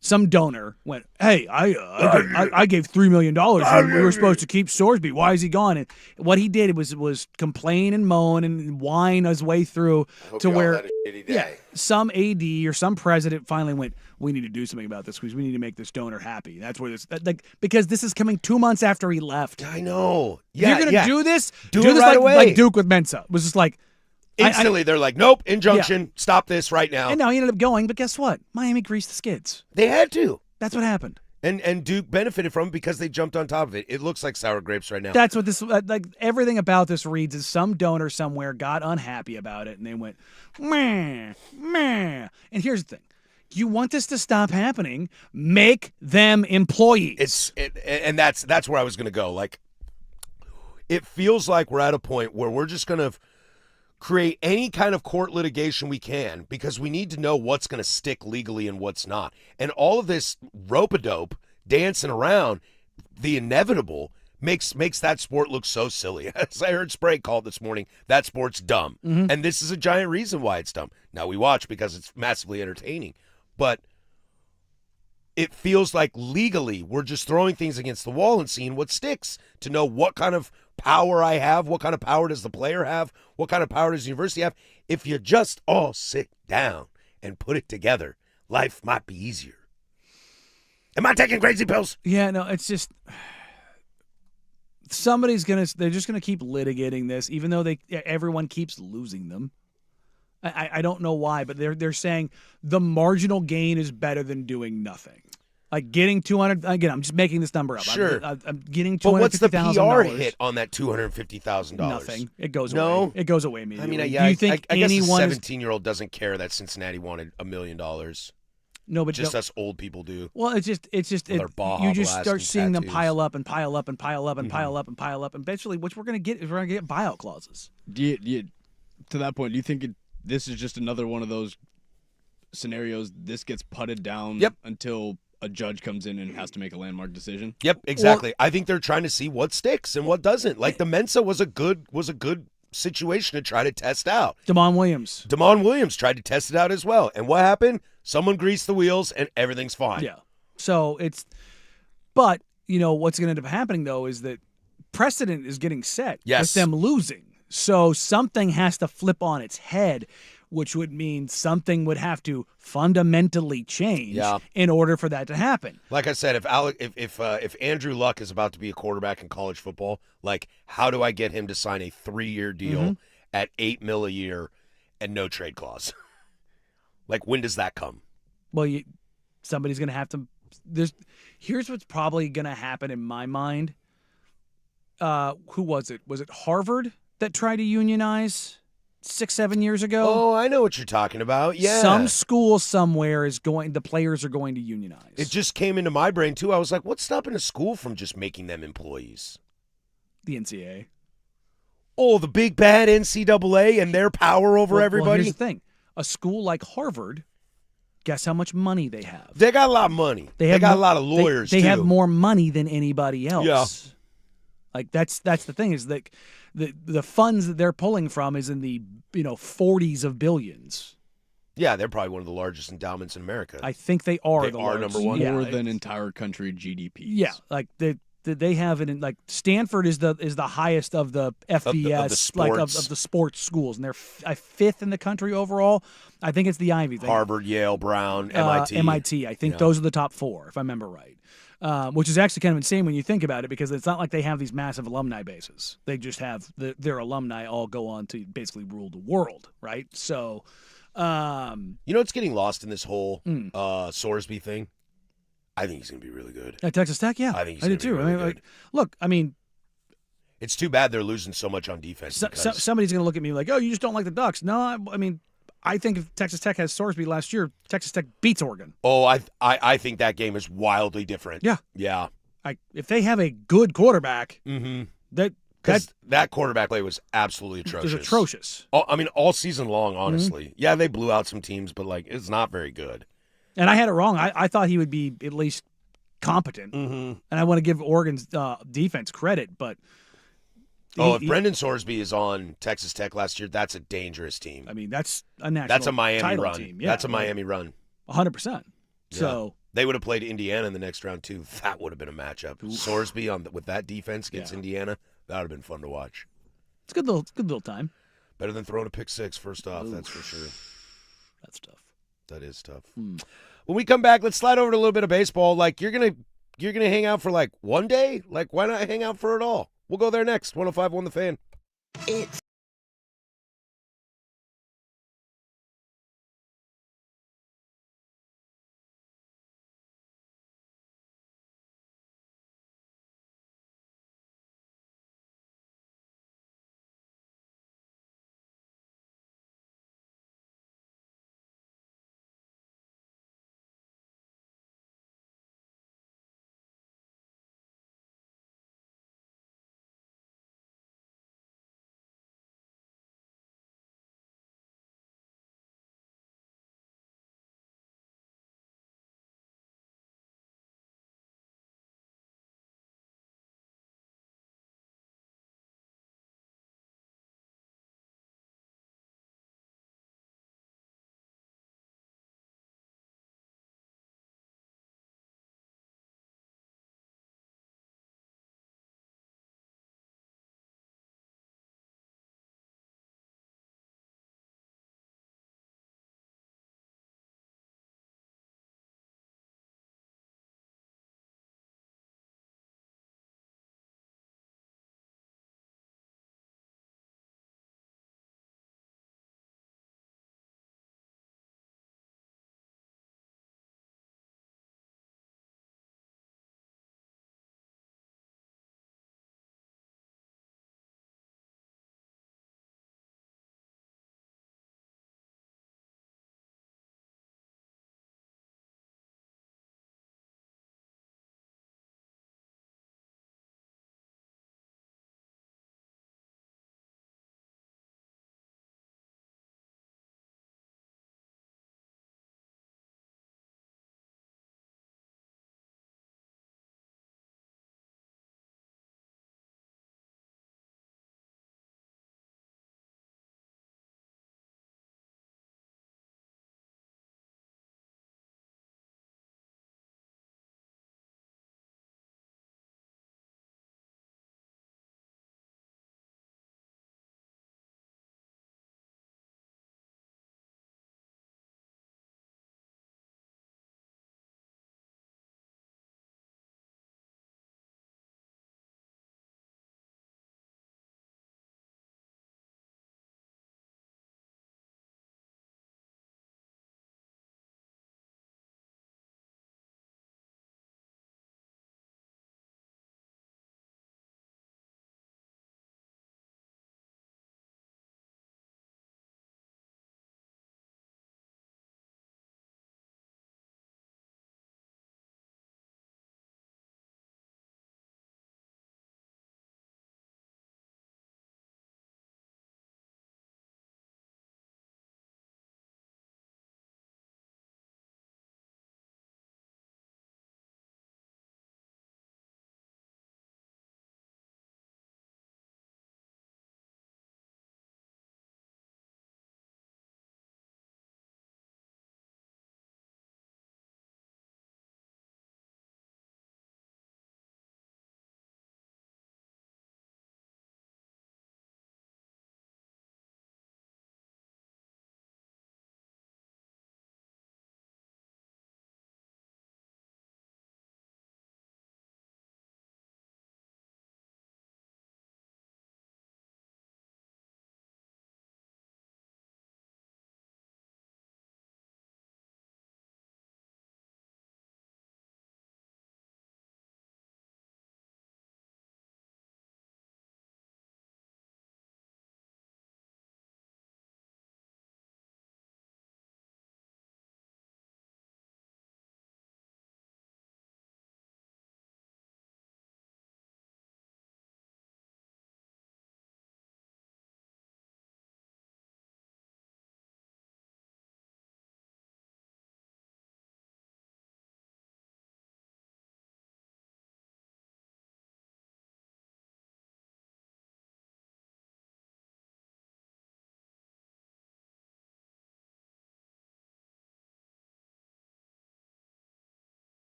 some donor went, hey, I gave $3 million. And we were supposed to keep Sorsby. Why is he gone? And what he did was complain and moan and whine his way through to where some AD or some president finally went, we need to do something about this because we need to make this donor happy. That's where because this is coming 2 months after he left. I know. Yeah, You're going to do this? Do it this right away. Like Duke with Mensa. It was just like, Instantly, they're like, nope, injunction, stop this right now. and now he ended up going, but guess what? Miami greased the skids. They had to. That's what happened. And Duke benefited from it because they jumped on top of it. It looks like sour grapes right now. That's what this, like, everything about this reads is some donor somewhere got unhappy about it and they went, meh, meh. And here's the thing. You want this to stop happening, make them employees. And that's where I was going to go. Like, it feels like we're at a point where we're just going to create any kind of court litigation we can because we need to know what's going to stick legally and what's not. And all of this rope-a-dope dancing around the inevitable makes that sport look so silly. As I heard Sprague call it this morning, that sport's dumb. And this is a giant reason why it's dumb. Now, we watch because it's massively entertaining. But it feels like legally we're just throwing things against the wall and seeing what sticks to know what kind of power I have, what kind of power does the player have, what kind of power does the university have. If you just all sit down and put it together, life might be easier. Am I taking crazy pills? Yeah, no, it's just they're just gonna keep litigating this, even though everyone keeps losing them. I don't know why, but they're saying the marginal gain is better than doing nothing. Like getting 200 again, I'm just making this number up. Sure. I'm getting $250,000. But what's the PR hit on that $250,000? Nothing. It goes No? away. It goes away immediately. I mean, Do you think I guess a anyone 17-year-old doesn't care that Cincinnati wanted $1 million. No, but Just us old people do. well, it's just With our Baja you just Blast start and seeing them tattoos. pile up and pile up and pile up and pile up and pile up. And eventually, what we're gonna get is we're gonna get buyout clauses. To that point, do you think this is just another one of those scenarios? This gets putted down until a judge comes in and has to make a landmark decision. Yep, exactly. I think they're trying to see what sticks and what doesn't. Like the Mensa was a good situation to try to test out. Damon Williams. Damon Williams tried to test it out as well. And what happened? Someone greased the wheels and everything's fine. Yeah. So but what's going to end up happening though is that precedent is getting set with them losing. So something has to flip on its head which would mean something would have to fundamentally change Yeah. in order for that to happen. Like I said, if Andrew Luck is about to be a quarterback in college football, like how do I get him to sign a 3-year deal at $8 million a year and no trade clause? Like when does that come? Well, somebody's going to have to. Here's what's probably going to happen in my mind. Who was it? Was it Harvard that tried to unionize 6-7 years ago? Oh, I know what you're talking about. Yeah. Some school somewhere is going. The players are going to unionize. It just came into my brain too. I was like, what's stopping a school from just making them employees? The NCAA. Oh, the big bad NCAA and their power over Well, everybody. here's the thing: a school like Harvard, guess how much money they have? They got a lot of money. They got a lot of lawyers. They too. have more money than anybody else. Yeah. Like that's the thing is that the funds that they're pulling from is in the 40s of billions. Yeah, they're probably one of the largest endowments in America. I think they are. They the are largest. number one? Yeah, More than entire country GDP. Yeah, like they have it in like Stanford is the highest of the FBS of the sports schools, and they're fifth in the country overall. I think it's the Ivies. Harvard, Yale, Brown, MIT. MIT. I think those are the top 4, if I remember right. Which is actually kind of insane when you think about it, because it's not like they have these massive alumni bases. They just have their alumni all go on to basically rule the world, right? So, You know what's getting lost in this whole Sorsby thing? I think he's going to be really good. at Texas Tech, yeah, I think he's I gonna did be too. really I mean, good. like, look, I mean, It's too bad they're losing so much on defense. because- somebody's going to look at me like, oh, you just don't like the Ducks. No, I mean, I think if Texas Tech has Sorsby last year, Texas Tech beats Oregon. Oh, I think that game is wildly different. Yeah. Yeah. If they have a good quarterback, Mm-hmm. that Because that quarterback play was absolutely atrocious. is atrocious. I mean, all season long, honestly. Mm-hmm. Yeah, they blew out some teams, but, like, it's not very good. And I had it wrong. I thought he would be at least competent. Mm-hmm. And I want to give Oregon's defense credit, but If Brendan Sorsby is on Texas Tech last year, that's a dangerous team. I mean, that's a national That's a Miami title run. team. Yeah, That's a Miami run. 100%. So They would have played Indiana in the next round, too. That would have been a matchup. Sorsby with that defense against Indiana, that would have been fun to watch. it's a good little time. Better than throwing a pick six, first off, that's for sure. That's tough. That is tough. When we come back, let's slide over to a little bit of baseball. Like, you're gonna hang out for, like, one day? Like, why not hang out for it all? We'll go there next. 105.1 The Fan. It's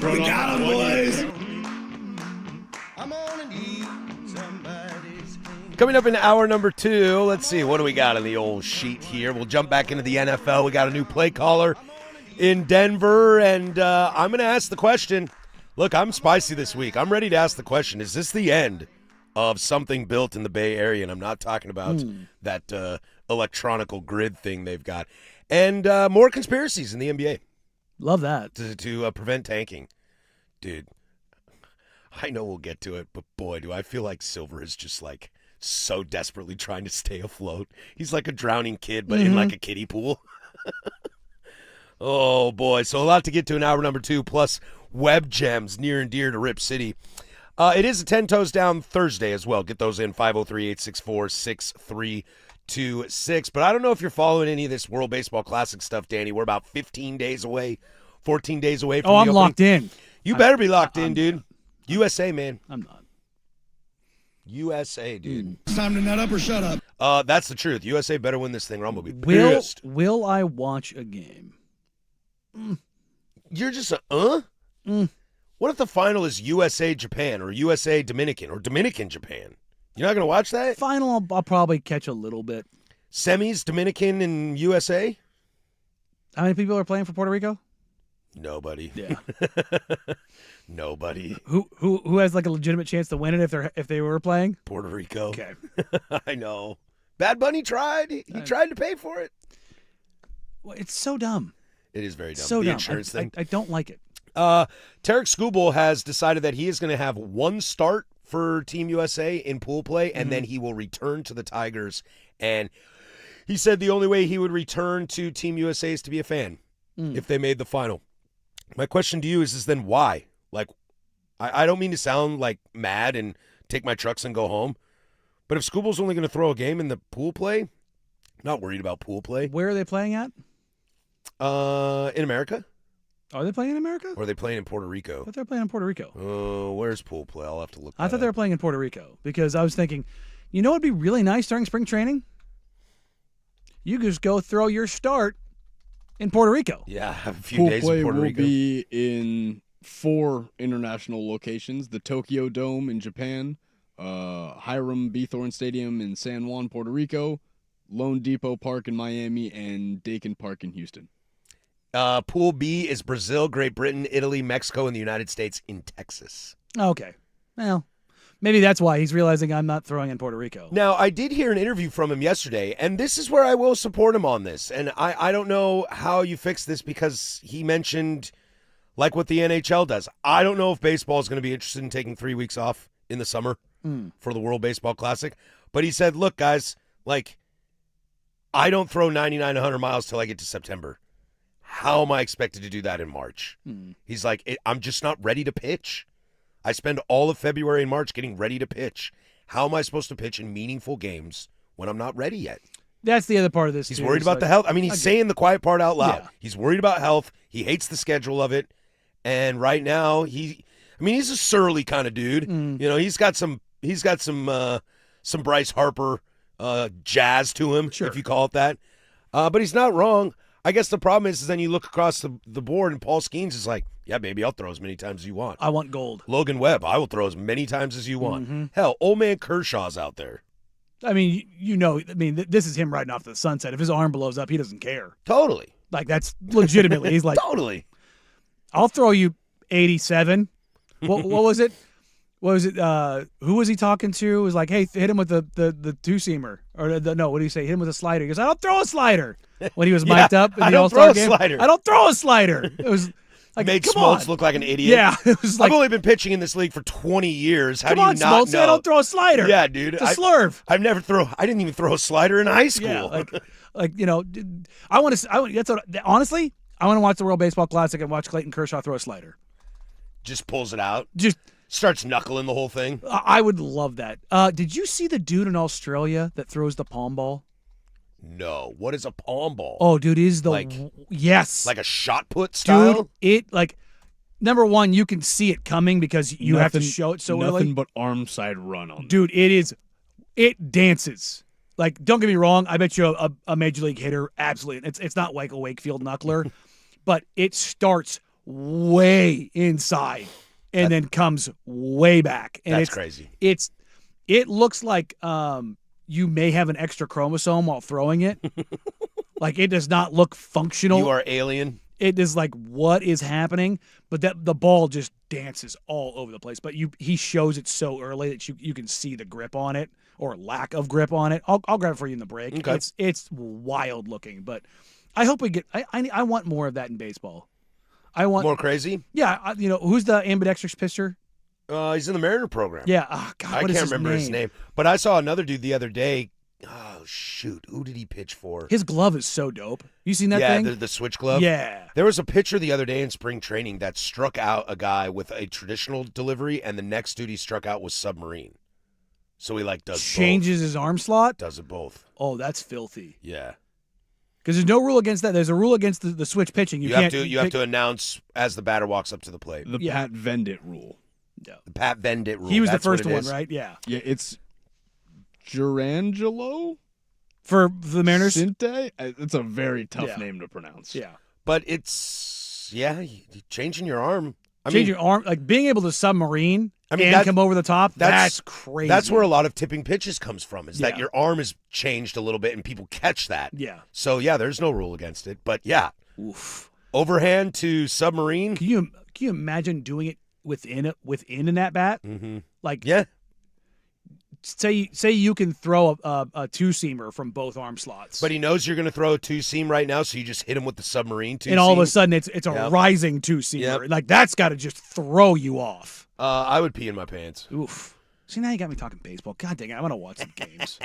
We got him, boys. Coming up in hour number 2, let's see, what do we got on the old sheet here? We'll jump back into the NFL. We got a new play caller in Denver, and I'm going to ask the question. Look, I'm spicy this week. I'm ready to ask the question, is this the end of something built in the Bay Area? And I'm not talking about that electronical grid thing they've got. And more conspiracies in the NBA. Love that. To prevent tanking. Dude, I know we'll get to it, but boy, do I feel like Silver is just like so desperately trying to stay afloat. He's like a drowning kid, but in like a kiddie pool. Oh, boy. So a lot to get to in hour number 2, plus web gems near and dear to Rip City. It is a 10 Toes Down Thursday as well. Get those in 503-864-6326. But I don't know if you're following any of this World Baseball Classic stuff, Danny. We're about 15 days away, 14 days away from the I'm opening. locked in. You better be locked in, dude. USA, man. I'm not. USA, dude. It's time to nut up or shut up. That's the truth. USA better win this thing, or I'm going to be pissed. Will I watch a game? You're just What if the final is USA-Japan or USA-Dominican or Dominican-Japan? You're not going to watch that? Final, I'll probably catch a little bit. Semis, Dominican and USA? How many people are playing for Puerto Rico? Nobody. Yeah. Nobody. Who has like a legitimate chance to win it if they were playing? Puerto Rico. Okay. I know. Bad Bunny tried. He tried to pay for it. Well, it's so dumb. It is very dumb. So the dumb. insurance thing. I don't like it. Tarek Skubal has decided that he is going to have one start for Team USA in pool play, and then he will return to the Tigers. And he said the only way he would return to Team USA is to be a fan if they made the final. My question to you is then why? Like, I don't mean to sound like mad and take my trucks and go home, but if Skubal's only going to throw a game in the pool play, not worried about pool play. Where are they playing at? In America? Are they playing in America? Or are they playing in Puerto I Rico? thought they were playing in Puerto Rico. Where's pool play? I'll have to look. I thought they were playing in Puerto Rico because I was thinking, you know what would be really nice during spring training? You just go throw your start in Puerto Rico. Yeah, have a few Pool days play in Puerto will Rico. be in 4 international locations: the Tokyo Dome in Japan, Hiram B. Thorne Stadium in San Juan, Puerto Rico, Lone Depot Park in Miami, and Dakin Park in Houston. Pool B is Brazil, Great Britain, Italy, Mexico, and the United States in Texas. Okay. Well, maybe that's why he's realizing I'm not throwing in Puerto Rico. Now, I did hear an interview from him yesterday, and this is where I will support him on this. And I don't know how you fix this because he mentioned, like what the NHL does. I don't know if baseball is going to be interested in taking 3 weeks off in the summer for the World Baseball Classic. But he said, look, guys, like, I don't throw 99, 100 miles till I get to September. How am I expected to do that in March? He's like, I'm just not ready to pitch. I spend all of February and March getting ready to pitch. How am I supposed to pitch in meaningful games when I'm not ready yet? That's the other part of this. He's too, worried is about like- the health. I mean, he's saying the quiet part out loud. Yeah. He's worried about health. He hates the schedule of it. And right now, he's a surly kind of dude. You know, he's got some Bryce Harper jazz to him, if you call it that. But he's not wrong. I guess the problem is then you look across the board and Paul Skeens is like, yeah, baby, I'll throw as many times as you want. I want gold. Logan Webb, I will throw as many times as you want. Hell, old man Kershaw's out there. I mean, this is him riding off to the sunset. If his arm blows up, he doesn't care. Totally. Like, that's legitimately. He's like, Totally. I'll throw you 87. What was it? What was it? Who was he talking to? It was like, hey, hit him with the two-seamer. Or, what do you say? Hit him with a slider. He goes, I don't throw a slider. When he was mic'd up in I the don't All-Star throw a game. slider. I don't throw a slider. It was like, Made come Smoltz on. look like an idiot. Yeah. It was like, I've only been pitching in this league for 20 years. How come do you on, not Smoltz, know? I don't throw a slider. Yeah, dude. It's a slurve. I didn't even throw a slider in high school. Yeah, I want to. Honestly, I want to watch the World Baseball Classic and watch Clayton Kershaw throw a slider. Just pulls it out. Just Starts knuckling the whole thing. I would love that. Did you see the dude in Australia that throws the palm ball? No. What is a palm ball? Oh, dude, is the Like- yes, Like a shot put style? Dude, number one, you can see it coming because you have to show it so nothing early. but arm side run on. Dude, it dances. Like, don't get me wrong. I bet you a major league hitter absolutely. It's not like a Wakefield knuckler, but it starts way inside and then comes way back. And That's it's crazy. It looks like you may have an extra chromosome while throwing it. Like, it does not look functional. You are alien. It is like, what is happening? But the ball just dances all over the place. But he shows it so early that you can see the grip on it or lack of grip on it. I'll grab it for you in the break. Okay. It's wild looking, but I hope we get. I want more of that in baseball. I want More crazy? Yeah, who's the ambidextrous pitcher? He's in the Mariner program. Yeah. Oh, God, I what is can't remember his name? name. But I saw another dude the other day. Oh, shoot. Who did he pitch for? His glove is so dope. You seen that yeah, thing? the switch glove. Yeah. There was a pitcher the other day in spring training that struck out a guy with a traditional delivery, and the next dude he struck out was submarine. So he does Changes his arm slot. both. Does it both. Oh, that's filthy. Yeah. Because there's no rule against that. There's a rule against the switch pitching. You have to announce as the batter walks up to the plate. The Yeah. Pat Vendit rule. The Pat Vendit rule. He was That's the what first it one, is. right? Yeah. Yeah, it's Jurangelo For the Mariners. Sinte. It's a very tough Yeah. name to pronounce. Yeah. But it's changing your arm. Change your arm, like being able to submarine and that- come over the top. that's- That's crazy. That's where a lot of tipping pitches comes from, is that Yeah. your arm is changed a little bit and people catch that. Yeah. So, yeah, there's no rule against it. But, yeah, Oof. overhand to submarine. Can you imagine doing it within an at bat? Mm-hmm. Like, Yeah. say you can throw a two seamer from both arm slots, But he knows you're going to throw a two-seam right now, so you just hit him with the submarine two-seam. and all of a sudden it's a Yep. rising two seamer. Yep. Like, that's got to just throw you off. I would pee in my pants. Oof. See, now you got me talking baseball. God dang it, I want to watch some games.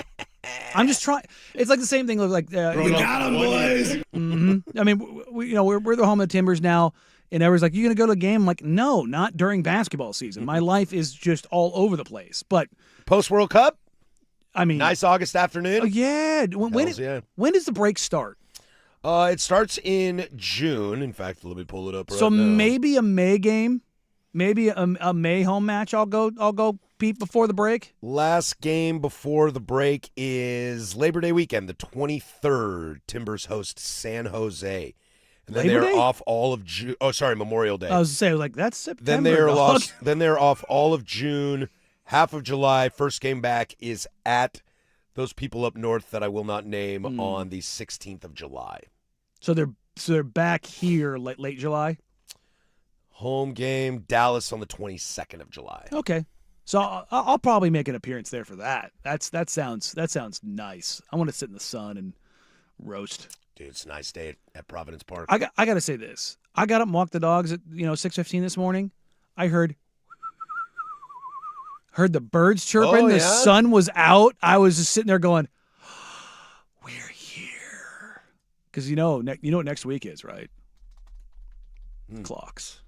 I'm just trying. It's like the same thing with We got him, boys. I mean, we're the home of the Timbers now, and everyone's like, "You gonna go to a game?" I'm like, no, not during basketball season. My life is just all over the place. But Post-World Cup, I mean, nice August afternoon. Oh, yeah. When does the break start? It starts in June. In fact, let me pull it up right So now. maybe a May game, maybe a May home match. I'll go peep before the break. Last game before the break is Labor Day weekend, the 23rd. Timbers host San Jose. And then Labor they're Day? off all of June. Oh, sorry, Memorial Day. I was saying, like, that's September. Then they're dog. Then they're off all of June, half of July. First game back is at those people up north that I will not name on the 16th of July. So they're back here late July. Home game Dallas on the 22nd of July. Okay. So I'll probably make an appearance there for that. That sounds nice. I want to sit in the sun and roast. Dude, it's a nice day at Providence Park. I got to say this. I got up and walked the dogs at 6:15 this morning. I heard the birds chirping. Oh, The yeah? sun was out. I was just sitting there going, "We're here," because you know what next week is, right? Clocks,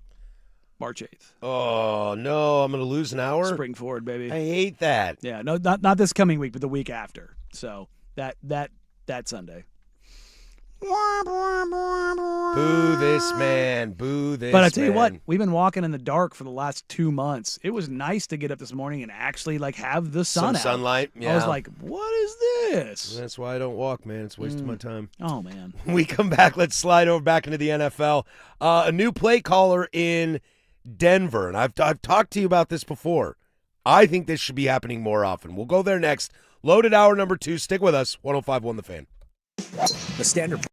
March 8th. Oh, no, I'm going to lose an hour? Spring forward, baby. I hate that. Yeah, no, not this coming week, but the week after. So that Sunday. Boo this man. Boo this But I tell you what, man. we've been walking in the dark for the last 2 months. It was nice to get up this morning and actually have the sun Some out. sunlight. Yeah. I was like, what is this? That's why I don't walk, man. It's wasting my time. Oh man. When we come back, let's slide over back into the NFL. A new play caller in Denver, and I've talked to you about this before. I think this should be happening more often. We'll go there next. Loaded hour number 2. Stick with us. 105.1 The Fan. The Standard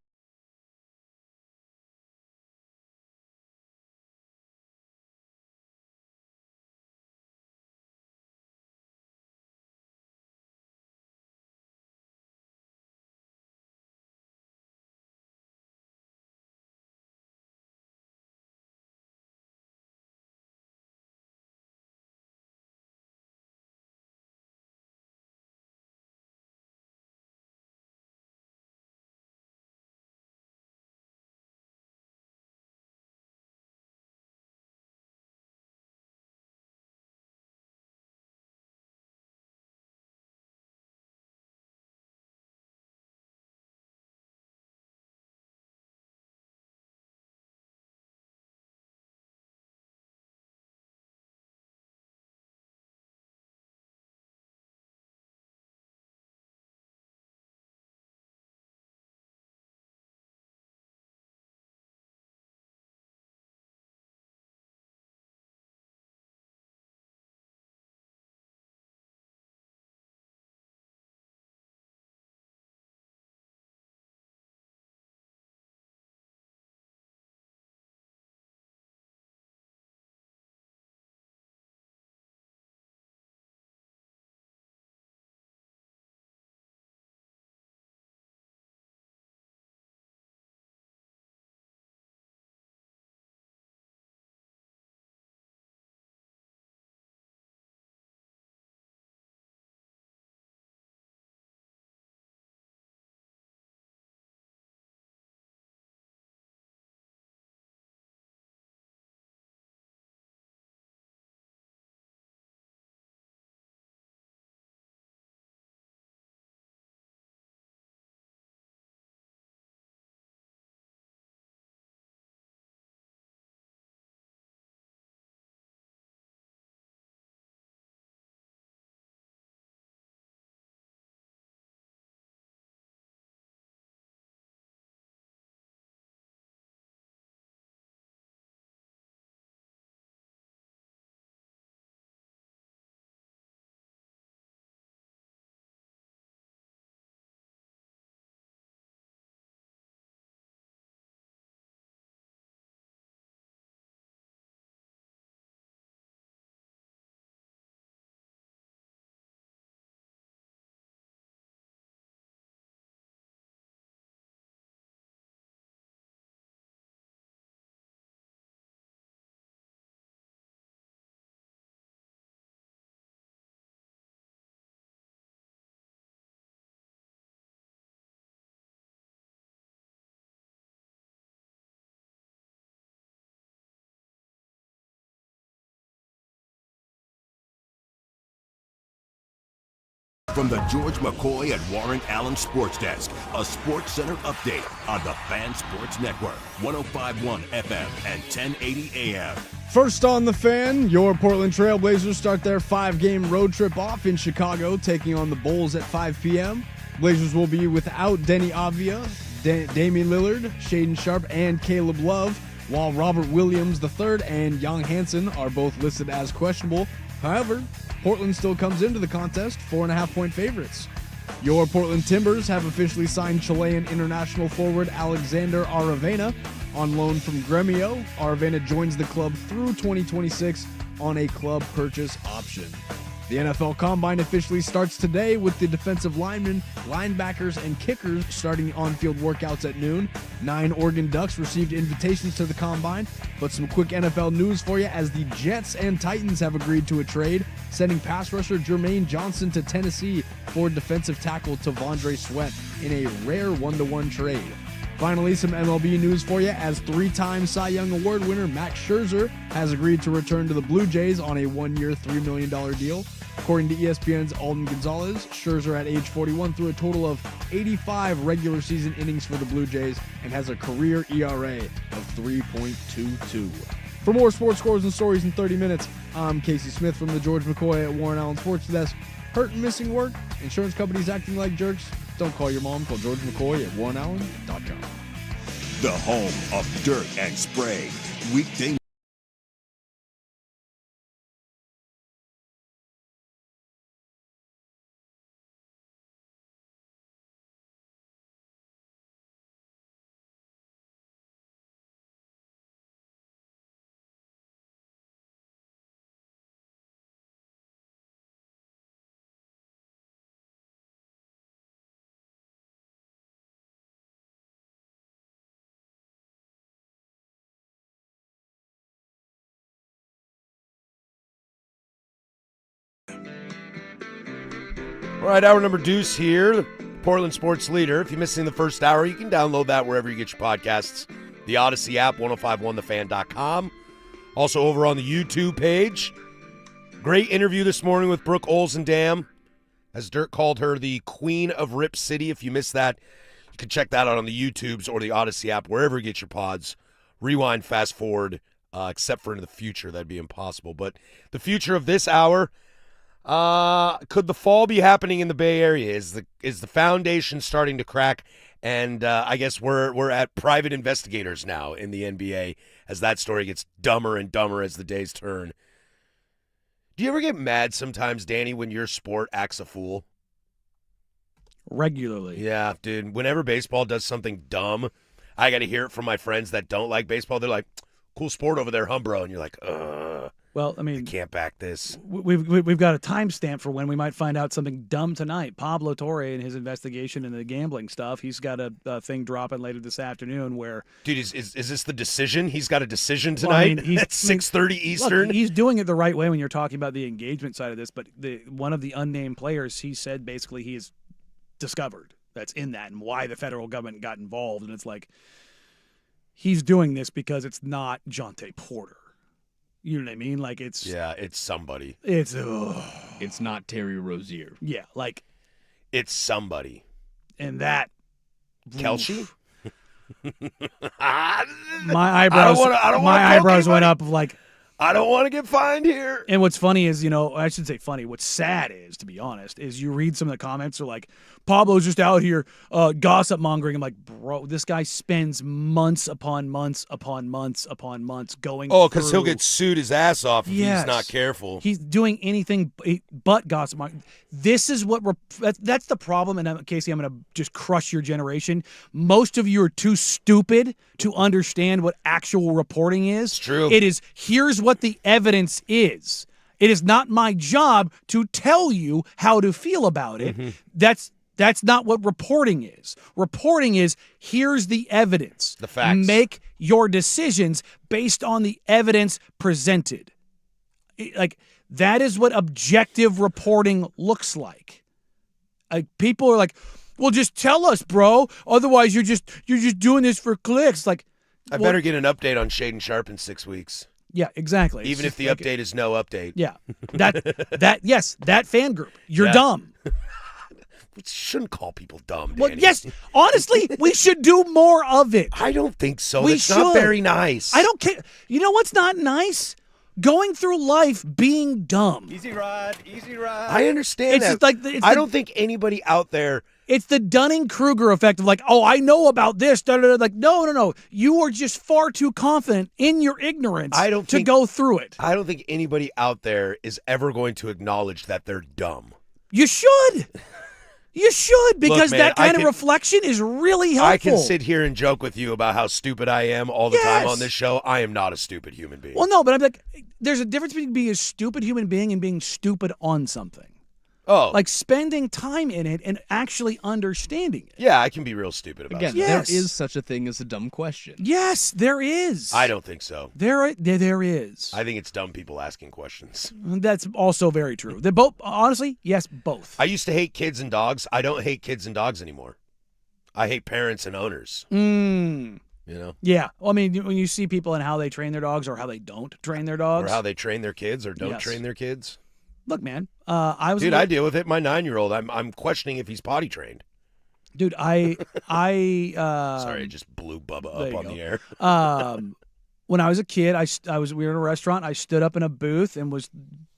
From the George McCoy and Warren Allen Sports Desk, a Sports Center update on the Fan Sports Network, 105.1 FM and 1080 AM. First on the Fan, your Portland Trailblazers start their 5-game road trip off in Chicago, taking on the Bulls at 5 p.m. Blazers will be without Denny Avdia, Damian Lillard, Shaedon Sharpe, and Caleb Love, while Robert Williams III and Young Hansen are both listed as questionable. However, Portland still comes into the contest 4.5-point favorites. Your Portland Timbers have officially signed Chilean international forward Alexander Aravena on loan from Gremio. Aravena joins the club through 2026 on a club purchase option. The NFL Combine officially starts today with the defensive linemen, linebackers, and kickers starting on-field workouts at noon. 9 Oregon Ducks received invitations to the Combine, but some quick NFL news for you as the Jets and Titans have agreed to a trade, sending pass rusher Jermaine Johnson to Tennessee for defensive tackle T'Vondre Sweat in a rare 1-to-1 trade. Finally, some MLB news for you as 3-time Cy Young Award winner Max Scherzer has agreed to return to the Blue Jays on a 1-year, $3 million deal. According to ESPN's Alden Gonzalez, Scherzer at age 41 threw a total of 85 regular season innings for the Blue Jays and has a career ERA of 3.22. For more sports scores and stories in 30 minutes, I'm Casey Smith from the George McCoy at Warren Allen Sports Desk. Hurt and missing work? Insurance companies acting like jerks? Don't call your mom. Call George McCoy at WarrenAllen.com. The home of dirt and spray. Weekday. All right, hour number deuce here, the Portland Sports Leader. If you're missing the first hour, you can download that wherever you get your podcasts. The Odyssey app, 1051thefan.com. Also over on the YouTube page. Great interview this morning with Brooke Olzendam, as Dirk called her the Queen of Rip City. If you missed that, you can check that out on the YouTubes or the Odyssey app, wherever you get your pods. Rewind, fast forward, except for in the future. That'd be impossible. But the future of this hour, could the fall be happening in the Bay Area? Is the foundation starting to crack? And I guess we're at private investigators now in the NBA as that story gets dumber and dumber as the days turn. Do you ever get mad sometimes, Danny, when your sport acts a fool? Regularly. Yeah, dude. Whenever baseball does something dumb, I got to hear it from my friends that don't like baseball. They're like, cool sport over there, huh, bro? And you're like, well, I mean, I can't back this. We've got a timestamp for when we might find out something dumb tonight. Pablo Torre and his investigation into the gambling stuff. He's got a thing dropping later this afternoon where. Dude, is this the decision? He's got a decision tonight at 6:30 Eastern. Look, he's doing it the right way when you're talking about the engagement side of this. But one of the unnamed players, he said basically he is discovered that's in that and why the federal government got involved. And it's like he's doing this because it's not Jonte Porter. You know what I mean? Like it's somebody. It's not Terry Rozier. Yeah, like it's somebody. And that Kelce? my eyebrows went up like I don't want to get fined here. And what's funny is, I should say funny. What's sad is, to be honest, is you read some of the comments are like, Pablo's just out here gossip mongering. I'm like, bro, this guy spends months upon months upon months upon months going Oh, because he'll get sued his ass off if Yes. he's not careful. He's doing anything but gossip mongering. This is what that's the problem. And Casey, I'm going to just crush your generation. Most of you are too stupid to understand what actual reporting is. It's true. It is, here's what the evidence is. It is not my job to tell you how to feel about it. Mm-hmm. That's not what reporting is. Reporting is, here's the evidence. The facts. Make your decisions based on the evidence presented. That is what objective reporting looks like. People are like, well, just tell us, bro. Otherwise, you're just doing this for clicks. I better get an update on Shaedon Sharpe in 6 weeks. Yeah, exactly. Even if the update is no update. Yeah. That fan group. You're dumb. We shouldn't call people dumb, Well, Danny. yes, honestly, we should do more of it. I don't think so. We That's not should. very nice. I don't care. You know what's not nice? Going through life being dumb. Easy ride, easy ride. I understand It's that. just like I don't think anybody out there. It's the Dunning-Kruger effect of like, oh, I know about this. Da, da, da. Like, no. You are just far too confident in your ignorance to go through it. I don't think anybody out there is ever going to acknowledge that they're dumb. You should. You should, because man, that kind I of can- reflection is really helpful. I can sit here and joke with you about how stupid I am all the time Yes. on this show. I am not a stupid human being. Well, no, but I'm like, there's a difference between being a stupid human being and being stupid on something. Oh, Like spending time in it and actually understanding it. yeah, I can be real stupid about Again, it. Yes. there is such a thing as a dumb question. Yes, there is. I don't think so. There is. I think it's dumb people asking questions. That's also very true. They're both, honestly, yes, both. I used to hate kids and dogs. I don't hate kids and dogs anymore. I hate parents and owners. Mm. You know, Yeah. Well, I mean, when you see people and how they train their dogs or how they don't train their dogs. or how they train their kids or don't Yes. train their kids. Look, man, I was. Dude, I deal with it. My 9-year-old, I'm questioning if he's potty trained. Dude, I. Sorry, I just blew Bubba there up you on go. the air. When I was a kid, we were in a restaurant. I stood up in a booth and was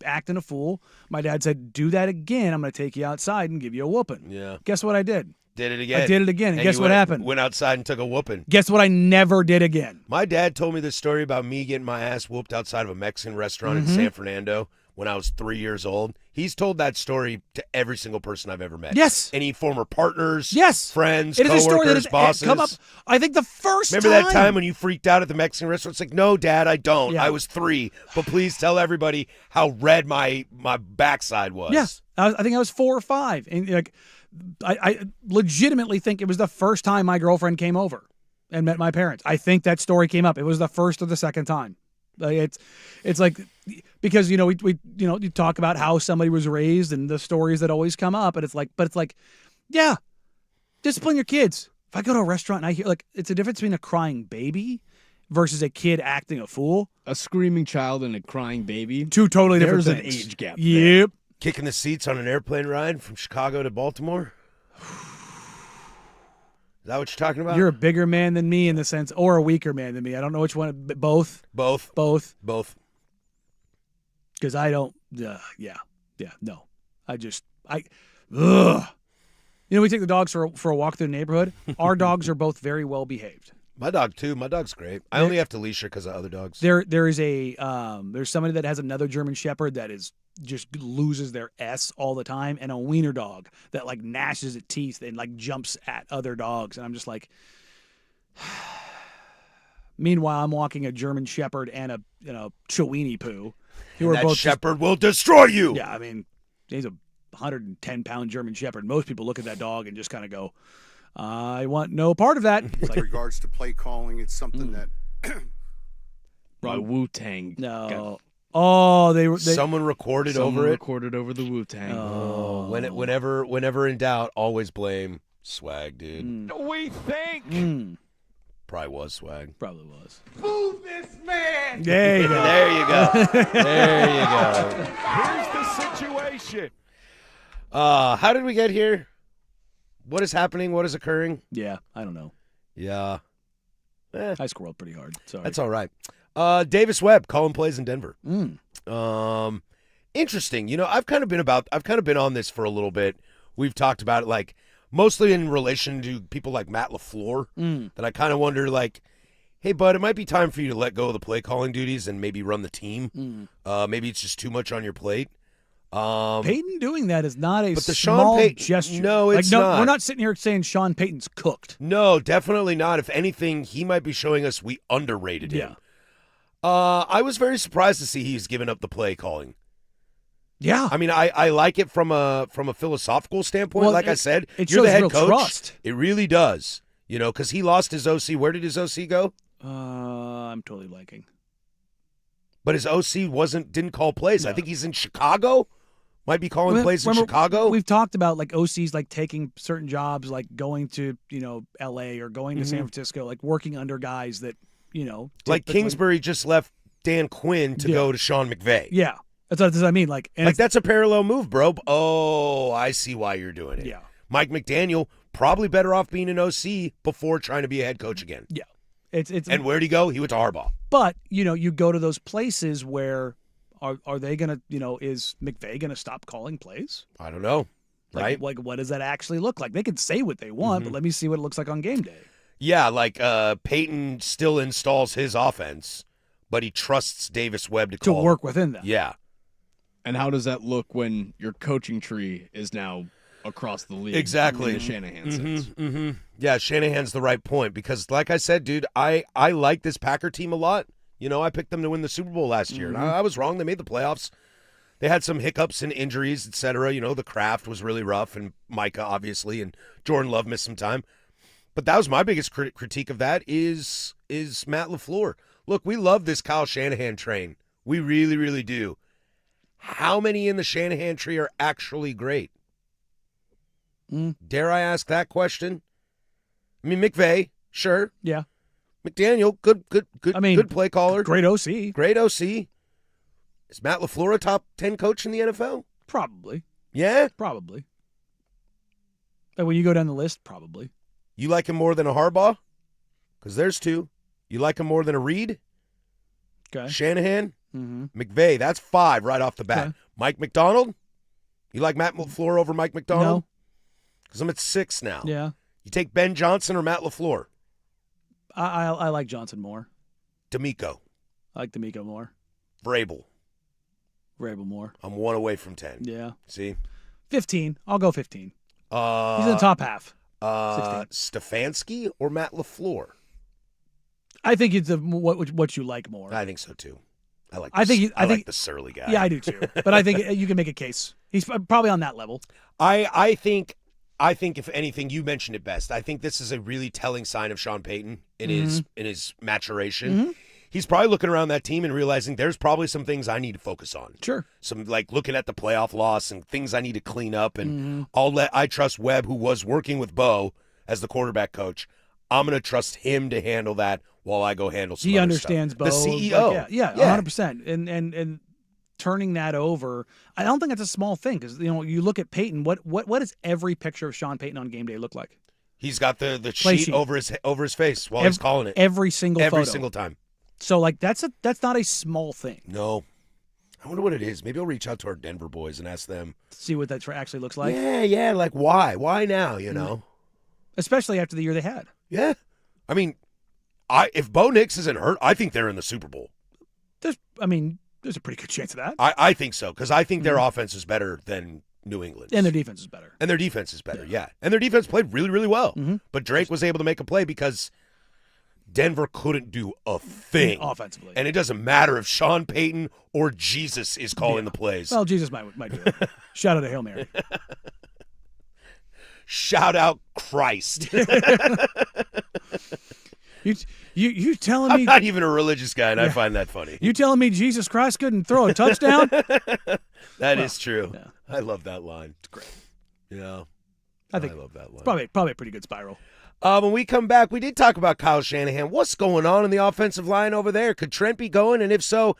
acting a fool. My dad said, "Do that again. I'm going to take you outside and give you a whooping." Yeah, Guess what I did? did it again. I did it again, and guess you what went- happened? Went outside and took a whooping. Guess what I never did again? My dad told me this story about me getting my ass whooped outside of a Mexican restaurant Mm-hmm. in San Fernando when I was 3 years old. He's told that story to every single person I've ever met. Yes. Any former partners, Yes. friends, It is a story that coworkers, has bosses. come up. I think the first Remember that time when you freaked out at the Mexican restaurant? It's like, no, Dad, I don't. Yeah. I was 3. But please tell everybody how red my backside was. Yes, I think I was 4 or 5, and like, I legitimately think it was the first time my girlfriend came over and met my parents. I think that story came up. It was the first or the second time. Like, it's like, because we you talk about how somebody was raised and the stories that always come up, and it's like, yeah, discipline your kids. If I go to a restaurant and I hear, like, it's a difference between a crying baby versus a kid acting a fool. A screaming child and a crying baby. Two totally different There's an things. age gap there. Yep. Kicking the seats on an airplane ride from Chicago to Baltimore? Is that what you're talking about? You're a bigger man than me in the sense, or a weaker man than me. I don't know which one. Both. Both. Both. Both. Because I don't. No. Ugh. We take the dogs for a walk through the neighborhood. Our dogs are both very well behaved. My dog, too. My dog's great. I only have to leash her because of other dogs. There is there's somebody that has another German Shepherd that is just loses their S all the time, and a wiener dog that like gnashes its teeth and like jumps at other dogs, and I'm just like. Meanwhile, I'm walking a German Shepherd and a Chiweenie Poo, who And are that both shepherd will destroy you. Yeah, I mean, he's a 110-pound German Shepherd. Most people look at that dog and just kind of go, I want no part of that. It's With like, regards to play calling, it's something that Right, Wu-Tang. no. Oh, they Someone recorded Someone over it. recorded over the Wu-Tang. Oh, whenever in doubt, always blame Swag, dude. We think. Probably was Swag. probably was. Move this man. There you go. There you go. There you go. Here's the situation. How did we get here? What is happening? What is occurring? Yeah, I don't know. Yeah. I squirreled pretty hard. Sorry. That's all right. Davis Webb calling plays in Denver. Mm. Interesting. I've kind of been on this for a little bit. We've talked about it, like, mostly in relation to people like Matt LaFleur, that I kind of wonder, like, hey, bud, it might be time for you to let go of the play calling duties and maybe run the team. Maybe it's just too much on your plate. Peyton doing that is not a But the Sean small Payton- gesture. No, it's no, not. We're not sitting here saying Sean Payton's cooked. No, definitely not. If anything, he might be showing us we underrated him. I was very surprised to see he's given up the play calling. Yeah. I mean, I like it from a philosophical standpoint. Well, like I it- said, it you're the shows head real coach. trust. It really does. Because he lost his OC. Where did his OC go? I'm totally blanking. But his OC didn't call plays. I think he's in Chicago. Might be calling plays in Remember, Chicago. We've talked about like OCs like taking certain jobs, like going to LA or going to San Francisco, like working under guys that like typically- Kingsbury just left Dan Quinn to go to Sean McVay. Yeah, that's what I mean. Like, and Like that's a parallel move, bro. Oh, I see why you're doing it. Yeah. Mike McDaniel probably better off being an OC before trying to be a head coach again. Yeah. It's And where'd he go? He went to Harbaugh. But, you go to those places where are they going to, is McVay going to stop calling plays? I don't know, right? Like, what does that actually look like? They can say what they want, but let me see what it looks like on game day. Yeah, like Peyton still installs his offense, but he trusts Davis Webb to To call. work within them. Yeah. And how does that look when your coaching tree is now across the league? Exactly. In the Shanahan sense. Yeah, Shanahan's the right point because, like I said, dude, I like this Packer team a lot. I picked them to win the Super Bowl last year, and I was wrong. They made the playoffs. They had some hiccups and injuries, et cetera. The Kraft was really rough, and Micah, obviously, and Jordan Love missed some time. But that was my biggest critique of that is Matt LaFleur. Look, we love this Kyle Shanahan train. We really, really do. How many in the Shanahan tree are actually great? Dare I ask that question? I mean, McVay, sure. Yeah. McDaniel, good good play caller. Great OC. Great OC. Is Matt LaFleur a top 10 coach in the NFL? Probably. Yeah? Probably. And when you go down the list, probably. You like him more than a Harbaugh? Because there's two. You like him more than a Reed? Okay. Shanahan? Mm-hmm. McVay, that's 5 right off the bat. Okay. Mike McDonald? You like Matt LaFleur over Mike McDonald? No. Because I'm at 6 now. Yeah. You take Ben Johnson or Matt LaFleur? I like Johnson more. D'Amico. I like D'Amico more. Vrabel. Vrabel more. I'm 1 away from 10. Yeah. See? 15. I'll go 15. He's Uh, in the top half. 16. Stefanski or Matt LaFleur? I think it's what you like more. I think so too. I like the surly guy. Yeah, I do too. But I think you can make a case. He's probably on that level. I think if anything, you mentioned it best. I think this is a really telling sign of Sean Payton in his maturation. He's probably looking around that team and realizing there's probably some things I need to focus on. Sure. Some like looking at the playoff loss and things I need to clean up. And I trust Webb, who was working with Bo as the quarterback coach. I'm going to trust him to handle that while I go handle some He other understands stuff. Bo. The CEO. Like, yeah, 100%. And turning that over, I don't think that's a small thing because you look at Peyton. What does every picture of Sean Payton on game day look like? He's got the Play sheet sheet. over his face while he's calling it every single every photo. single time. So like that's not a small thing. No. I wonder what it is. Maybe I'll reach out to our Denver boys and ask them. See what that actually looks like. Yeah, like why? Why now, Especially after the year they had. Yeah. I mean, if Bo Nix isn't hurt, I think they're in the Super Bowl. There's a pretty good chance of that. I think so, because I think their offense is better than New England's. And their defense is better. And their defense is better, yeah. And their defense played really, really well. But Drake was able to make a play because Denver couldn't do a thing Offensively. And it doesn't matter if Sean Payton or Jesus is calling the plays. Well, Jesus might do it. Shout out to Hail Mary. Shout out Christ. You telling I'm me not even a religious guy, and I find that funny. you telling me Jesus Christ couldn't throw a touchdown? That is true. yeah. I love that line. It's great. Yeah. I think love that line. probably a pretty good spiral. When we come back, we did talk about Kyle Shanahan. What's going on in the offensive line over there? Could Trent be going? And if so,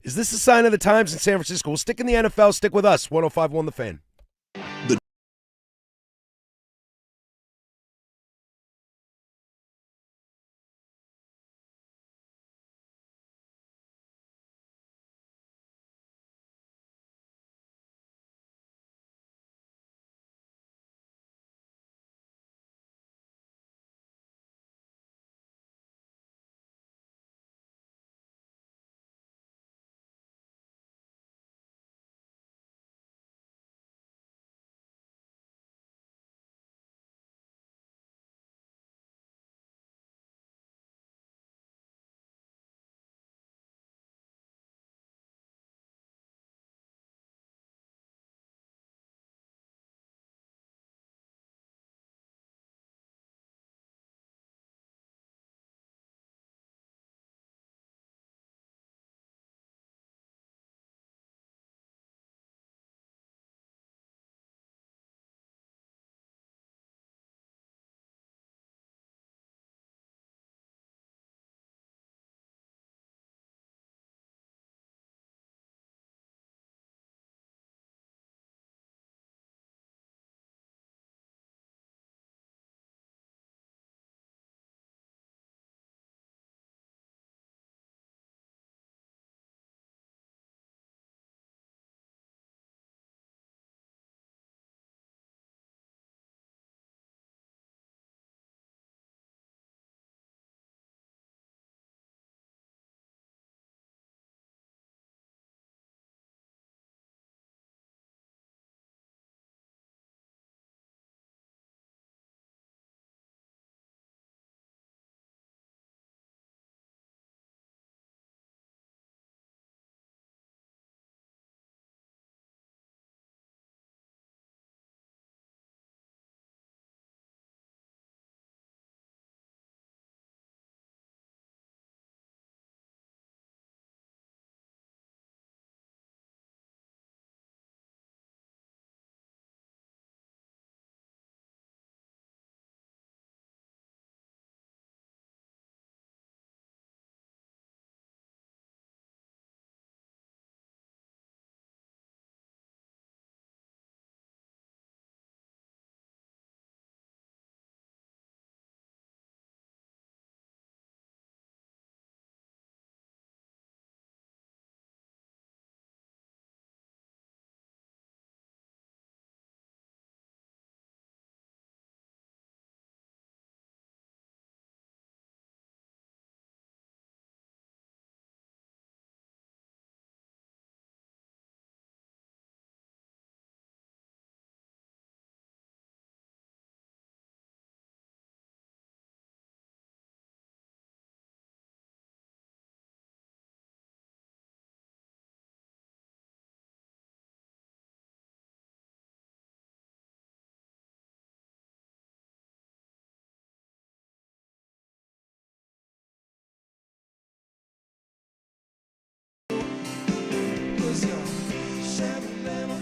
is this a sign of the times in San Francisco? We'll stick in the NFL. Stick with us. 105.1 The Fan.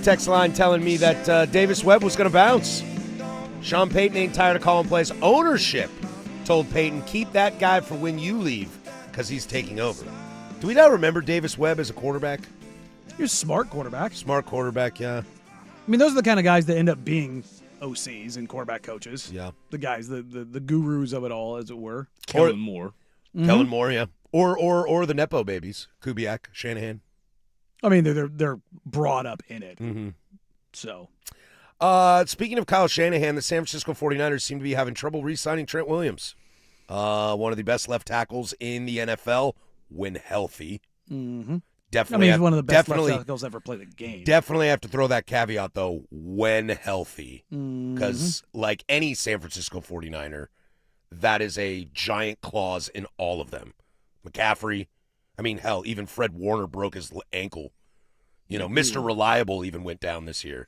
text line telling me that Davis Webb was going to bounce. Sean Payton ain't tired of calling plays. Ownership told Payton, keep that guy for when you leave because he's taking over. Do we not remember Davis Webb as a quarterback? You're a smart quarterback. Smart quarterback, yeah. I mean, those are the kind of guys that end up being OCs and quarterback coaches. Yeah. The guys, the gurus of it all, as it were. Kellen Moore. Kellen Moore, yeah. Or the Nepo babies, Kubiak, Shanahan. I mean, they're brought up in it. Mm-hmm. So. Speaking of Kyle Shanahan, the San Francisco 49ers seem to be having trouble re-signing Trent Williams. One of the best left tackles in the NFL when healthy. Mm-hmm. Definitely. I mean, he's one of the best left tackles ever played the game. Definitely have to throw that caveat, though, when healthy. Mm-hmm. Because, like any San Francisco 49er, that is a giant clause in all of them. McCaffrey, I mean, hell, even Fred Warner broke his ankle. You know, Mr. Reliable even went down this year.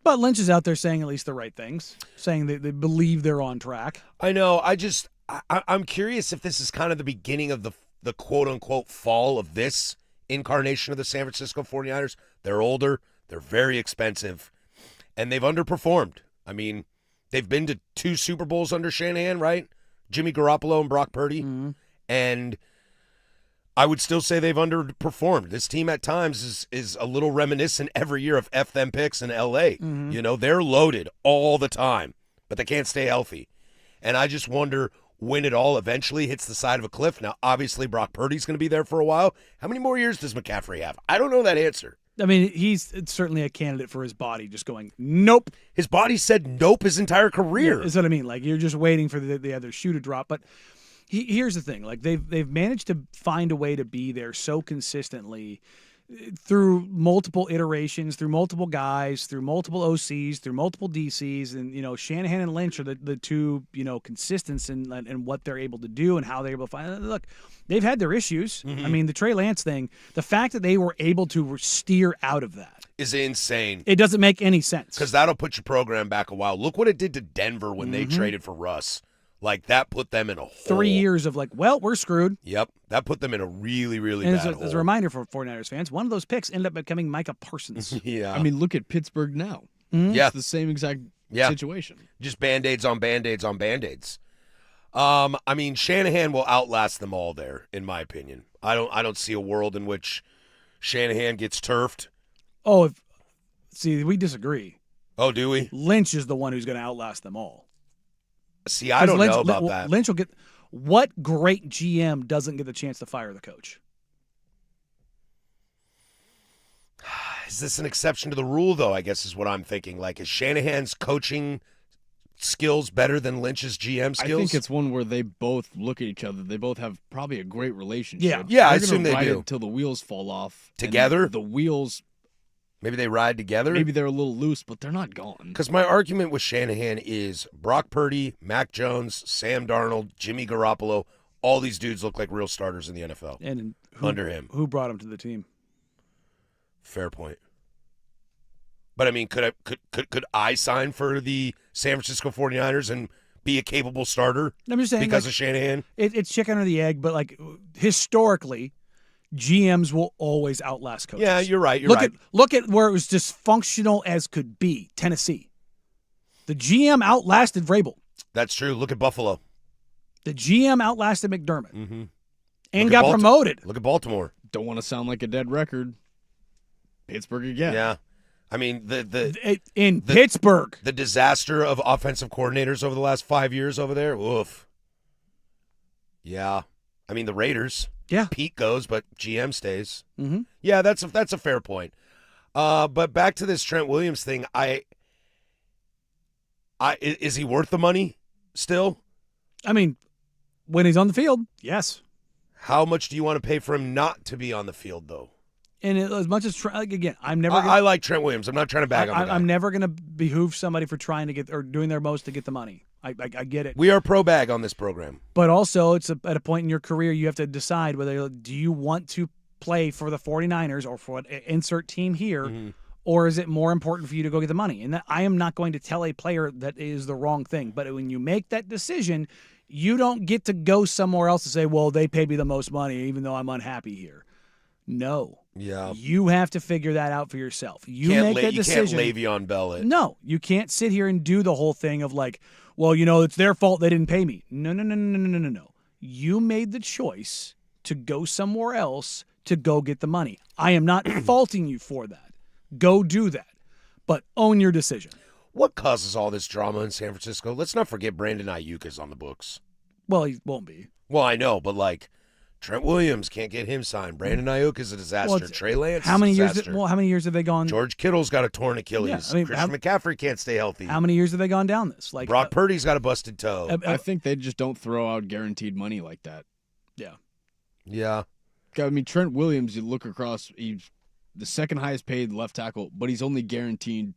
But Lynch is out there saying at least the right things, saying that they believe they're on track. I know. I'm curious if this is kind of the beginning of the quote-unquote fall of this incarnation of the San Francisco 49ers. They're older. They're very expensive. And they've underperformed. I mean, they've been to 2 Super Bowls under Shanahan, right? Jimmy Garoppolo and Brock Purdy. Mm-hmm. And I would still say they've underperformed. This team at times is a little reminiscent every year of F them picks in L.A. Mm-hmm. You know, they're loaded all the time, but they can't stay healthy. And I just wonder when it all eventually hits the side of a cliff. Now, obviously, Brock Purdy's going to be there for a while. How many more years does McCaffrey have? I don't know that answer. I mean, he's certainly a candidate for his body just going, nope. His body said nope his entire career. Yeah, is what I mean. Like, you're just waiting for the other shoe to drop. But here's the thing. Like, they've managed to find a way to be there so consistently through multiple iterations, through multiple guys, through multiple OCs, through multiple DCs, and, you know, Shanahan and Lynch are the two, you know, consistents in what they're able to do and how they're able to find. Look, they've had their issues. Mm-hmm. I mean, the Trey Lance thing, the fact that they were able to steer out of that is insane. It doesn't make any sense. Because that'll put your program back a while. Look what it did to Denver when they traded for Russ. Like, that put them in a hole. 3 years of like, well, we're screwed. Yep. That put them in a really, really And bad as hole. a reminder for 49ers fans, one of those picks ended up becoming Micah Parsons. Yeah. I mean, look at Pittsburgh now. Yeah. It's the same exact Yeah. situation. Just Band-Aids on Band-Aids on Band-Aids. I mean, Shanahan will outlast them all there, in my opinion. I don't see a world in which Shanahan gets turfed. Oh, see, we disagree. Oh, do we? Lynch is the one who's going to outlast them all. See, I don't know about Lynch, that. Lynch will get – what great GM doesn't get the chance to fire the coach? Is this an exception to the rule, though, I guess is what I'm thinking. Like, is Shanahan's coaching skills better than Lynch's GM skills? I think it's one where they both look at each other. They both have probably a great relationship. Yeah. Yeah, I They're assume gonna they ride do. it until the wheels fall off. and Together? The wheels, Maybe they ride together? maybe they're a little loose, but they're not gone. Because my argument with Shanahan is Brock Purdy, Mac Jones, Sam Darnold, Jimmy Garoppolo, all these dudes look like real starters in the NFL. And Under him. Who brought him to the team? Fair point. But I mean, could I sign for the San Francisco 49ers and be a capable starter I'm just saying because like, of Shanahan? it's chicken or the egg, but like historically, GMs will always outlast coaches. Yeah, you're right. Look at where it was dysfunctional as could be. Tennessee, the GM outlasted Vrabel. That's true. Look at Buffalo. The GM outlasted McDermott Mm-hmm. and Look got at promoted. Look at Baltimore. Don't want to sound like a dead record. Pittsburgh again. Yeah. I mean, In Pittsburgh. the disaster of offensive coordinators over the last 5 years over there. Oof. Yeah. I mean, the Raiders. Yeah. Pete goes, but GM stays. Mm-hmm. Yeah, that's a fair point. But back to this Trent Williams thing. Is he worth the money still? I mean, when he's on the field, yes. How much do you want to pay for him not to be on the field, though? And as much as again, I'm never. I like Trent Williams. I'm not trying to bag on the guy. I'm never going to behoove somebody for trying to get or doing their most to get the money. I get it. We are pro bag on this program. But also, it's at a point in your career you have to decide whether do you want to play for the 49ers or for insert team here, or is it more important for you to go get the money? And I am not going to tell a player that is the wrong thing. But when you make that decision, you don't get to go somewhere else to say, well, they paid me the most money, even though I'm unhappy here. No. Yeah. You have to figure that out for yourself. You Can't make that decision. You can't Le'Veon Bell it. No, you can't sit here and do the whole thing of like, well, you know, it's their fault they didn't pay me. No. You made the choice to go somewhere else to go get the money. I am not faulting you for that. Go do that. But own your decision. What causes all this drama in San Francisco? Let's not forget Brandon Ayuk is on the books. Well, he won't be. Well, I know, but like Trent Williams can't get him signed. Brandon Ayuk is a disaster. Well, Trey Lance how many is a years? disaster. How many years have they gone? George Kittle's got a torn Achilles. Yeah, I mean, Christian McCaffrey can't stay healthy. How many years have they gone down this? Like Brock Purdy's got a busted toe. I think they just don't throw out guaranteed money like that. Yeah. Yeah. I mean, Trent Williams, you look across, he's the second highest paid left tackle, but he's only guaranteed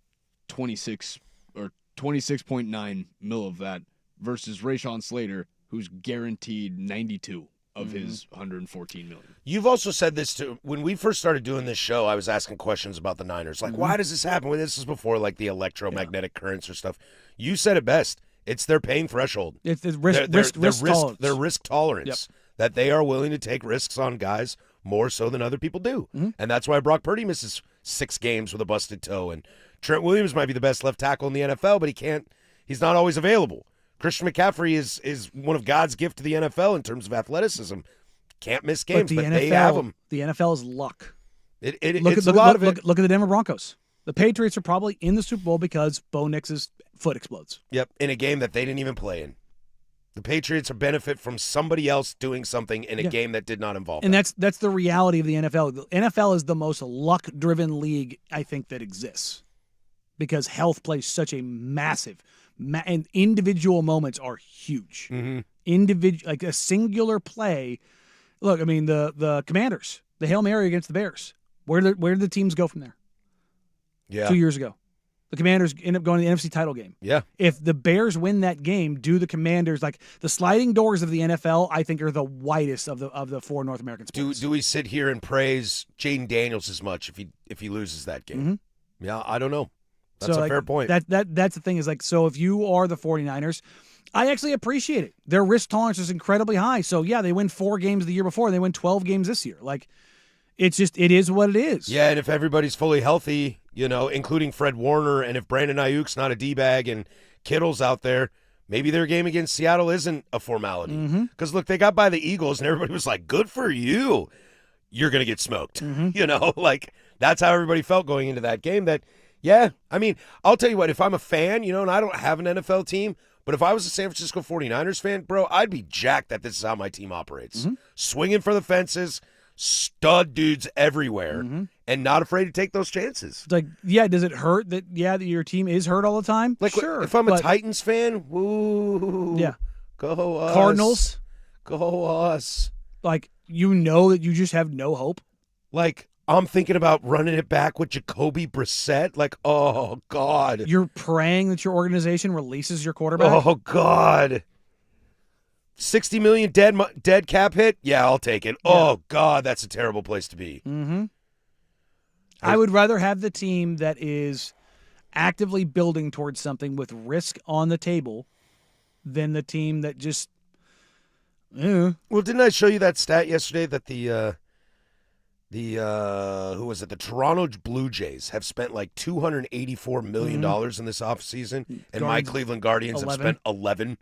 26 or 26.9 mil of that versus Rashawn Slater, who's guaranteed 92 of his 114 million. You've also said this too. When we first started doing this show, I was asking questions about the Niners. Like, why does this happen? Well, this is before like the electromagnetic currents or stuff. You said it best. It's their pain threshold. It's risk tolerance. Their risk tolerance. That they are willing to take risks on guys more so than other people do. And that's why Brock Purdy misses 6 games with a busted toe. And Trent Williams might be the best left tackle in the NFL, but he's not always available. Christian McCaffrey is one of God's gift to the NFL in terms of athleticism. Can't miss games, but they have him. The NFL is luck. It's a lot of it. Look at the Denver Broncos. The Patriots are probably in the Super Bowl because Bo Nix's foot explodes. Yep, in a game that they didn't even play in. The Patriots benefit from somebody else doing something in a game that did not involve them. And that's the reality of the NFL. The NFL is the most luck-driven league, I think, that exists because health plays such a massive and individual moments are huge. Like a singular play. Look, I mean, the Commanders, the Hail Mary against the Bears. Where did the teams go from there? Yeah. 2 years ago. The Commanders end up going to the NFC title game. Yeah. If the Bears win that game, do the Commanders, like the sliding doors of the NFL, I think are the widest of the 4 North American sports. Do we sit here and praise Jaden Daniels as much if he loses that game? Yeah, I don't know. That's a fair point. That's the thing is like, so if you are the 49ers, I actually appreciate it. Their risk tolerance is incredibly high. So yeah, they win 4 games the year before. They win 12 games this year. Like, it is what it is. Yeah, and if everybody's fully healthy, including Fred Warner, and if Brandon Ayuk's not a D-bag and Kittle's out there, maybe their game against Seattle isn't a formality. Because, look, they got by the Eagles, and everybody was like, good for you. You're going to get smoked. Like, that's how everybody felt going into that game. I mean, I'll tell you what, if I'm a fan, and I don't have an NFL team, but if I was a San Francisco 49ers fan, bro, I'd be jacked that this is how my team operates. Swinging for the fences, stud dudes everywhere, and not afraid to take those chances. It's like, yeah, does it hurt that your team is hurt all the time? Like, sure. If I'm a Titans fan, woo. Yeah. Go us. Cardinals. Go us. Like, that you just have no hope. Like, I'm thinking about running it back with Jacoby Brissett. Like, oh, God. You're praying that your organization releases your quarterback? Oh, God. 60 million dead cap hit? Yeah, I'll take it. Yeah. Oh, God, that's a terrible place to be. I would rather have the team that is actively building towards something with risk on the table than the team that just... Well, didn't I show you that stat yesterday that the who was it? The Toronto Blue Jays have spent like $284 million in this offseason, and my Cleveland Guardians have spent 11.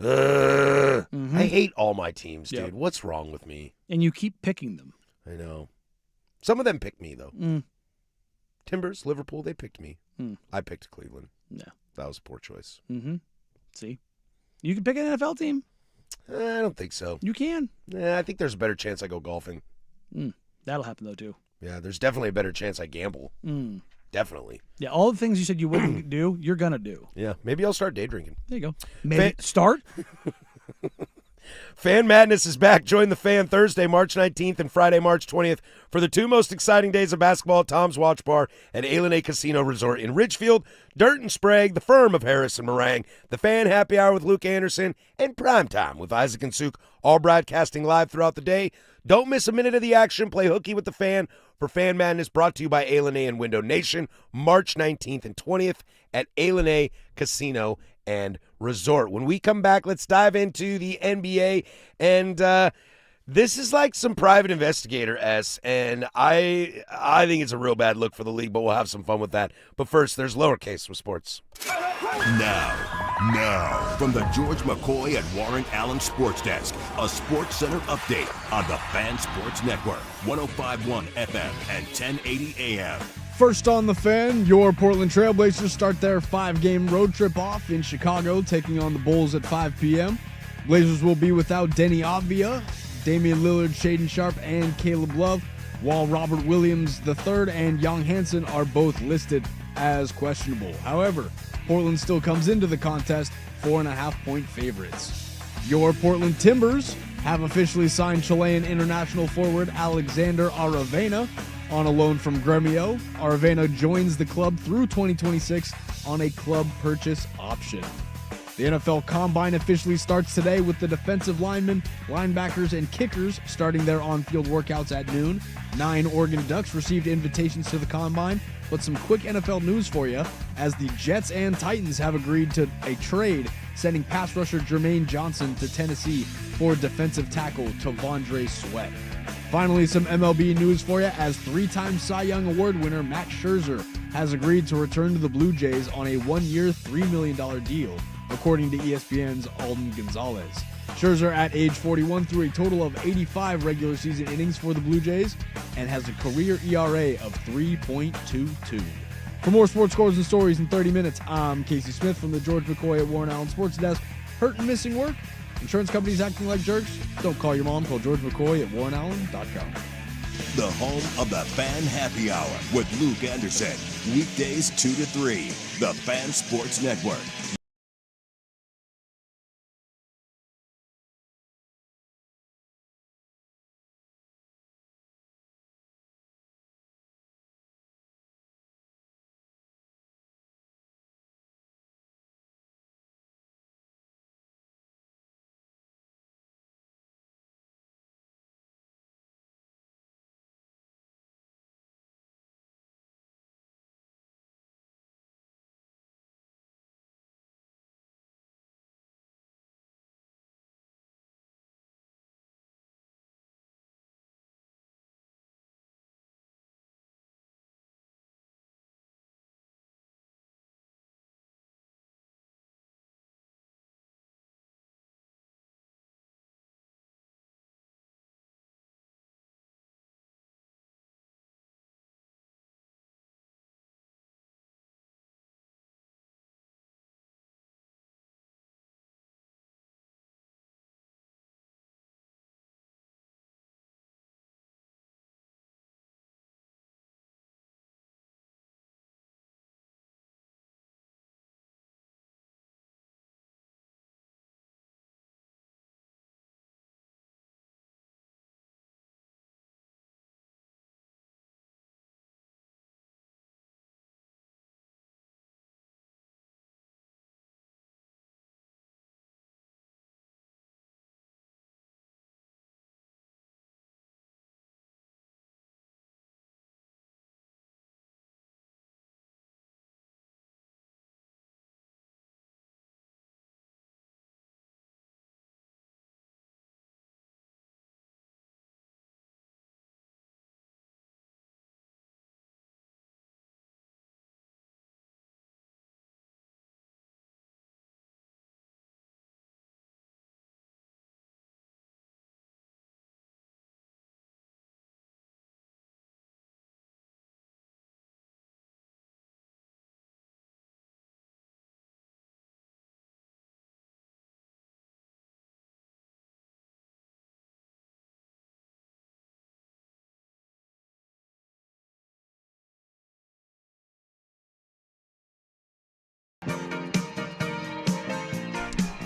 I hate all my teams, dude. What's wrong with me? And you keep picking them. I know. Some of them picked me, though. Timbers, Liverpool, they picked me. I picked Cleveland. Yeah. That was a poor choice. See? You can pick an NFL team. I don't think so. You can. I think there's a better chance I go golfing. That'll happen, though, too. Yeah, there's definitely a better chance I gamble. Definitely. Yeah, all the things you said you wouldn't do, you're going to do. Yeah, maybe I'll start day drinking. There you go. Maybe start. Fan Madness is back. Join the Fan Thursday, March 19th and Friday, March 20th for the 2 most exciting days of basketball at Tom's Watch Bar at A Casino Resort in Ridgefield, Dirt and Sprague, the firm of Harris and Meringue, the Fan Happy Hour with Luke Anderson, and Primetime with Isaac and Suk, all broadcasting live throughout the day. Don't miss a minute of the action. Play hooky with the Fan for Fan Madness, brought to you by A and Window Nation, March 19th and 20th at A Casino and Resort. When we come back, let's dive into the NBA and This is like some private investigator-esque, and I think it's a real bad look for the league, but we'll have some fun with that. But first, there's lowercase with sports. Now, from the George McCoy and Warren Allen Sports Desk, a Sports Center update on the Fan Sports Network, 105.1 FM and 1080 AM. First on the Fan, your Portland Trailblazers start their 5-game road trip off in Chicago, taking on the Bulls at 5 p.m. Blazers will be without Denny Avdia, Damian Lillard, Shaedon Sharpe, and Caleb Love, while Robert Williams III and Young Hansen are both listed as questionable. However, Portland still comes into the contest 4.5-point favorites. Your Portland Timbers have officially signed Chilean international forward Alexander Aravena on a loan from Gremio. Aravena joins the club through 2026 on a club purchase option. The NFL Combine officially starts today with the defensive linemen, linebackers, and kickers starting their on-field workouts at noon. 9 Oregon Ducks received invitations to the Combine, but some quick NFL news for you, as the Jets and Titans have agreed to a trade, sending pass rusher Jermaine Johnson to Tennessee for defensive tackle T'Vondre Sweat. Finally, some MLB news for you, as 3-time Cy Young Award winner Max Scherzer has agreed to return to the Blue Jays on a 1-year, $3 million deal, according to ESPN's Alden Gonzalez. Scherzer, at age 41, threw a total of 85 regular season innings for the Blue Jays and has a career ERA of 3.22. For more sports scores and stories in 30 minutes, I'm Casey Smith from the George McCoy at Warren Allen Sports Desk. Hurt and missing work? Insurance companies acting like jerks? Don't call your mom. Call George McCoy at warrenallen.com. The home of the Fan Happy Hour with Luke Anderson. Weekdays 2 to 3. The Fan Sports Network.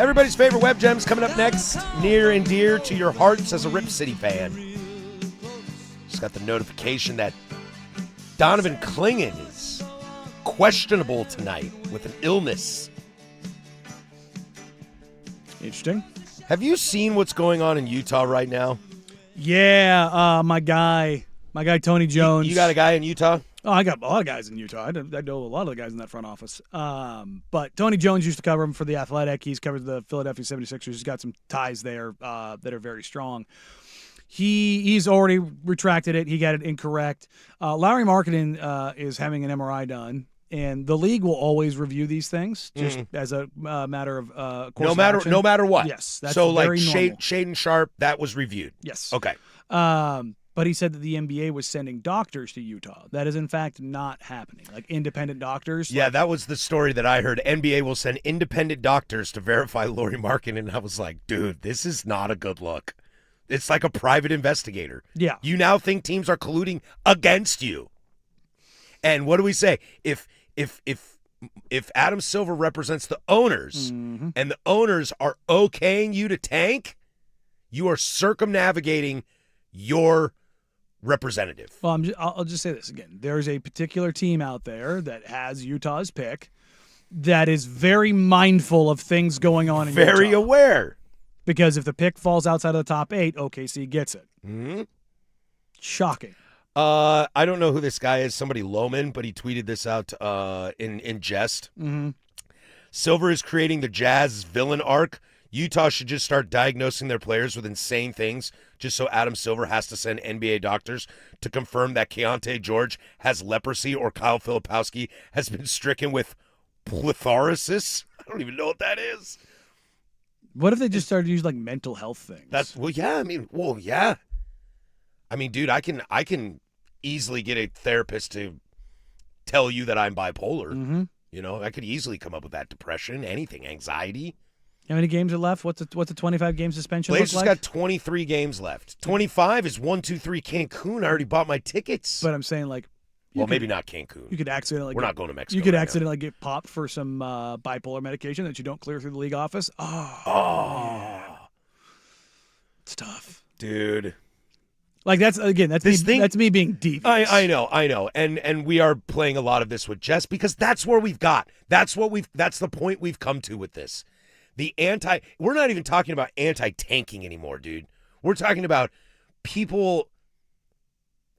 Everybody's favorite web gems coming up next, near and dear to your hearts as a Rip City fan. Just got the notification that Donovan Clingan is questionable tonight with an illness. Interesting. Have you seen what's going on in Utah right now? Yeah, my guy Tony Jones. You got a guy in Utah? Oh, I got a lot of guys in Utah. I know a lot of the guys in that front office. But Tony Jones used to cover him for The Athletic. He's covered the Philadelphia 76ers. He's got some ties there that are very strong. He's already retracted it. He got it incorrect. Lowry Markkinen is having an MRI done, and the league will always review these things just as a matter of course No of matter action. no matter what. Yes, that's so like very normal. Shaden Sharp, that was reviewed. Yes. Okay. But he said that the NBA was sending doctors to Utah. That is in fact not happening. Like independent doctors. Yeah, that was the story that I heard. NBA will send independent doctors to verify Lauri Markkinen, and I was like, dude, this is not a good look. It's like a private investigator. Yeah. You now think teams are colluding against you. And what do we say? If Adam Silver represents the owners and the owners are okaying you to tank, you are circumnavigating your representative. Well, I'll just say this again. There's a particular team out there that has Utah's pick that is very mindful of things going on in Very Utah. aware. Because if the pick falls outside of the top 8, OKC gets it. Mm-hmm. Shocking. I don't know who this guy is, somebody Loman, but he tweeted this out in jest. Mm-hmm. Silver is creating the Jazz villain arc. Utah should just start diagnosing their players with insane things just so Adam Silver has to send NBA doctors to confirm that Keontae George has leprosy or Kyle Filipowski has been stricken with plethorosis. I don't even know what that is. What if they just started using like mental health things? Yeah. I mean, dude, I can easily get a therapist to tell you that I'm bipolar. Mm-hmm. You know, I could easily come up with that. Depression, anything, anxiety. How many games are left? What's the 25 game suspension Blazers look like? got 23 games left. 25 is 1-2-3 Cancun. I already bought my tickets. But I'm saying like, maybe not Cancun. you could accidentally. We're not going to Mexico. You could right now. accidentally get popped for some bipolar medication that you don't clear through the league office. It's tough, dude. Like that's me being devious. I know, and we are playing a lot of this with Jess because that's where we've got. That's the point we've come to with this. We're not even talking about anti-tanking anymore, dude. We're talking about people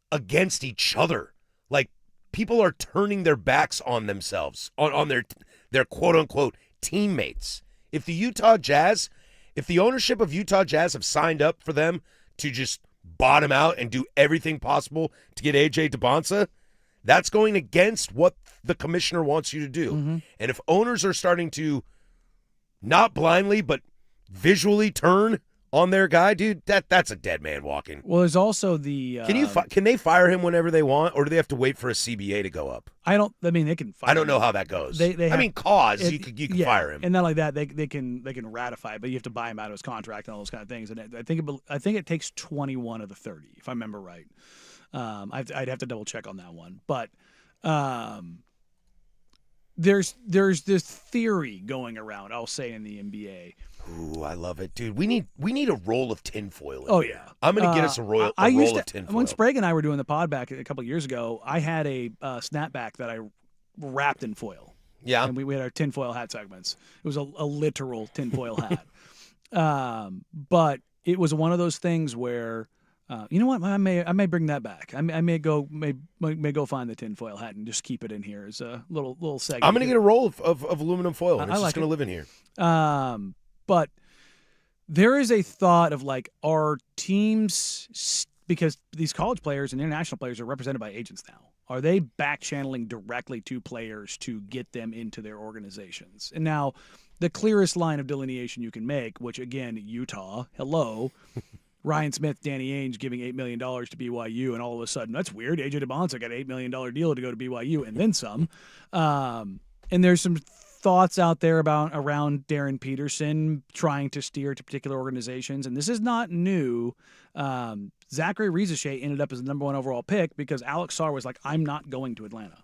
against each other. Like people are turning their backs on themselves, on their quote unquote teammates. If the ownership of Utah Jazz have signed up for them to just bottom out and do everything possible to get AJ DeBonsa, that's going against what the commissioner wants you to do. Mm-hmm. And if owners are starting to not blindly but visually turn on their guy, dude, that's a dead man walking. Well, there's also the Can they fire him whenever they want, or do they have to wait for a CBA to go up? I mean they can fire I don't know him. how that goes. You can fire him. And not like that, they can ratify it, but you have to buy him out of his contract and all those kind of things. And I think it takes 21 of the 30, if I remember right. I'd have to double check on that one, but there's this theory going around, I'll say, in the NBA. Ooh, I love it, dude. We need a roll of tinfoil. Oh yeah, I'm gonna get us a roll of tinfoil. When Sprague and I were doing the pod back a couple of years ago, I had a snapback that I wrapped in foil. Yeah, and we had our tinfoil hat segments. It was a literal tinfoil hat. But it was one of those things where, you know what, I may bring that back. I may go find the tinfoil hat and just keep it in here as a little segment. I'm gonna get a roll of aluminum foil, and it's I like just gonna it. live in here. But there is a thought of like, are teams, because these college players and international players are represented by agents now, are they back channeling directly to players to get them into their organizations? And now the clearest line of delineation you can make, which again, Utah, hello, Ryan Smith, Danny Ainge giving $8 million to BYU, and all of a sudden, that's weird. AJ DeBonsa got an $8 million deal to go to BYU and then some. And there's some thoughts out there around Darren Peterson trying to steer to particular organizations, and this is not new. Zachary Rizachet ended up as the number 1 overall pick because Alex Sarr was like, I'm not going to Atlanta.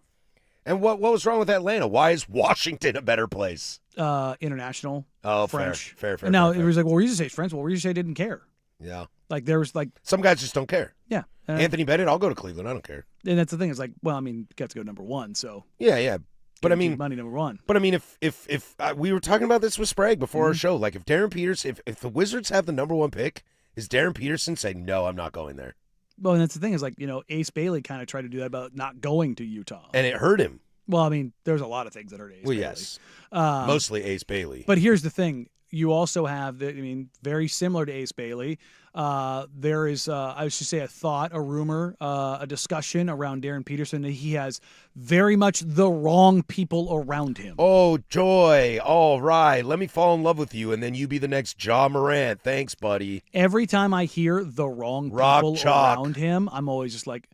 And what was wrong with Atlanta? Why is Washington a better place? International. Oh, French. Fair. And now fair. it was like, well, Rizachet's French. Well, Rizachet didn't care. Yeah. Like there was like Some guys just don't care. yeah. Anthony Bennett, I'll go to Cleveland. I don't care. And that's the thing. It's like, well, I mean, got to go number 1, so Yeah. But I mean, money number 1. But I mean, if we were talking about this with Sprague before Mm-hmm. our show, like if Darren Peterson, if the Wizards have the number 1 pick, is Darren Peterson saying no, I'm not going there? Well, and that's the thing is like, Ace Bailey kind of tried to do that about not going to Utah. And it hurt him. Well, I mean, there's a lot of things that hurt Ace Bailey. Yes. Mostly Ace Bailey. But here's the thing. you also have, very similar to Ace Bailey. There is, I should say, a thought, a rumor, a discussion around Darren Peterson that he has very much the wrong people around him. Oh, joy. All right. Let me fall in love with you, and then you be the next Ja Morant. Thanks, buddy. Every time I hear the wrong Rock people chalk. around him, I'm always just like,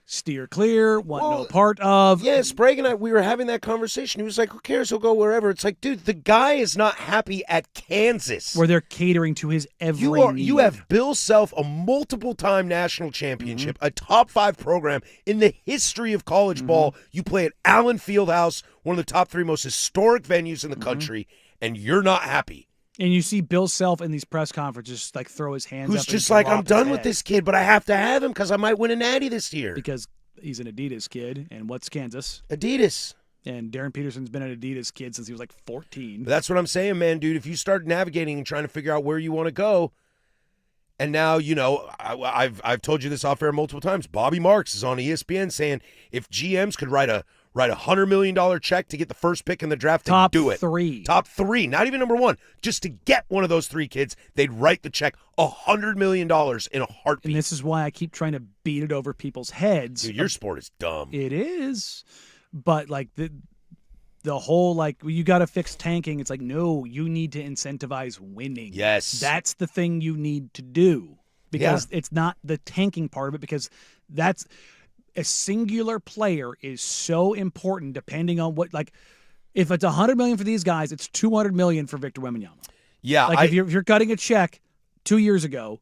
steer clear, want no part of. Yeah, Sprague and I, we were having that conversation. He was like, who cares? He'll go wherever. It's like, dude, the guy is not happy at Kansas. Where they're catering to his every need. You have Bill Self, a multiple-time national championship, a top 5 program in the history of college ball. You play at Allen Fieldhouse, one of the top 3 most historic venues in the country, and you're not happy. And you see Bill Self in these press conferences like throw his hands up. Who's just and like, drop I'm done his with head this kid, but I have to have him because I might win a natty this year. because he's an Adidas kid, and what's Kansas? Adidas. And Darren Peterson's been an Adidas kid since he was like 14. But that's what I'm saying, man, dude. If you start navigating and trying to figure out where you want to go, and now, I've told you this off air multiple times. Bobby Marks is on ESPN saying if GMs could write a $100 million check to get the first pick in the draft, Top they'd do it. 3. Top 3, not even number 1. Just to get one of those 3 kids, they'd write the check $100 million in a heartbeat. And this is why I keep trying to beat it over people's heads. Dude, your sport is dumb. It is. But like the whole like you got to fix tanking. It's like, no, you need to incentivize winning. Yes. That's the thing you need to do because it's not the tanking part of it because that's a singular player is so important depending on what like if it's $100 million for these guys, it's $200 million for Victor Wembanyama. Yeah, Like if you're cutting a check 2 years ago,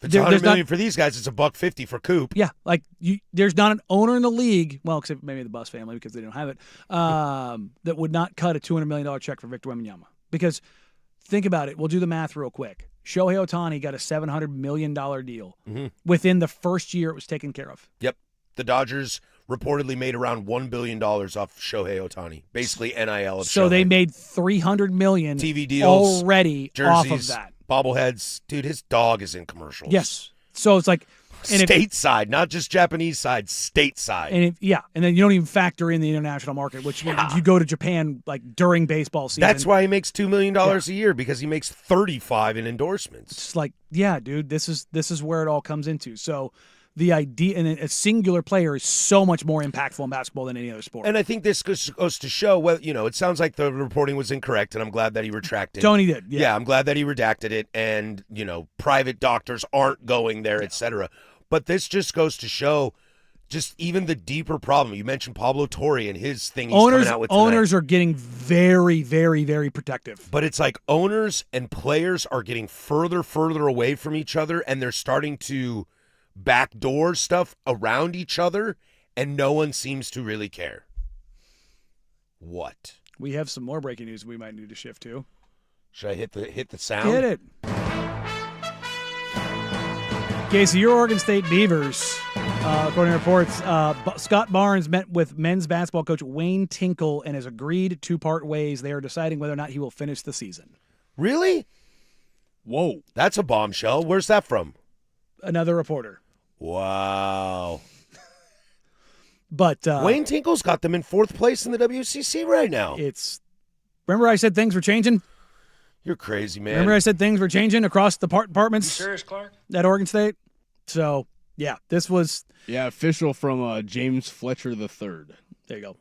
if it's $100 million for these guys, it's $150 for Coop. yeah, like there's not an owner in the league, well, except maybe the Bus family because they don't have it, that would not cut a $200 million check for Victor Wembanyama. Because think about it. We'll do the math real quick. Shohei Ohtani got a $700 million deal within the first year it was taken care of. Yep. The Dodgers reportedly made around $1 billion off Shohei Ohtani. Basically NIL of So Shohei. they made $300 million TV deals, already jerseys, off of that. Bobbleheads. Dude, his dog is in commercials. Yes. So it's like Stateside, not just Japanese side, stateside. And then you don't even factor in the international market, which if you go to Japan like during baseball season. That's why he makes $2 million a year because he makes 35 in endorsements. It's like, yeah, dude, this is where it all comes into. So the idea, and a singular player is so much more impactful in basketball than any other sport. And I think this goes to show, well, it sounds like the reporting was incorrect, and I'm glad that he retracted. Tony did, Yeah, I'm glad that he redacted it, and, private doctors aren't going there, et cetera. But this just goes to show just even the deeper problem. You mentioned Pablo Torre and his thing he's coming out with tonight. Owners are getting very, very, very protective. But it's like owners and players are getting further away from each other, and they're starting to backdoor stuff around each other, and no one seems to really care. What? We have some more breaking news we might need to shift to. Should I hit the sound? Hit it. Okay, so your Oregon State Beavers, according to reports, Scott Barnes met with men's basketball coach Wayne Tinkle and has agreed to part ways. They are deciding whether or not he will finish the season. Really? Whoa. That's a bombshell. Where's that from? Another reporter. Wow. But Wayne Tinkle's got them in 4th place in the WCC right now. Remember I said things were changing? You're crazy, man. Remember I said things were changing across the departments? Serious, Clark? At Oregon State? So, yeah, this was... Yeah, official from James Fletcher III. There you go.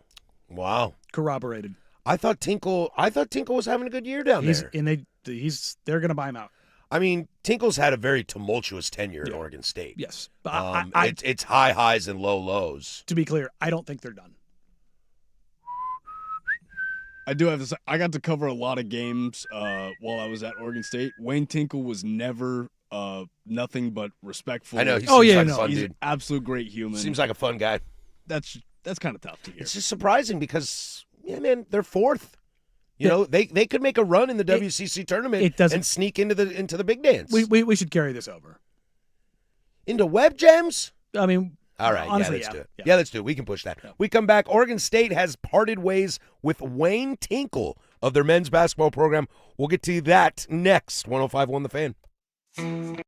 Wow. Corroborated. I thought Tinkle was having a good year down there. And they're going to buy him out. I mean, Tinkle's had a very tumultuous tenure at Oregon State. Yes. But it's high highs and low lows. To be clear, I don't think they're done. I do have to say, I got to cover a lot of games while I was at Oregon State. Wayne Tinkle was never nothing but respectful. I know. He seems like a fun he's dude. an absolute great human. Seems like a fun guy. That's kind of tough to hear. It's just surprising because, yeah, man, they're 4th. They could make a run in the WCC tournament and sneak into the big dance. We should carry this over. Into Web Gems? I mean, all right, honestly, let's do it. Yeah. Yeah, let's do it. We can push that. Yeah. We come back. Oregon State has parted ways with Wayne Tinkle of their men's basketball program. We'll get to that next. 105.1 The Fan.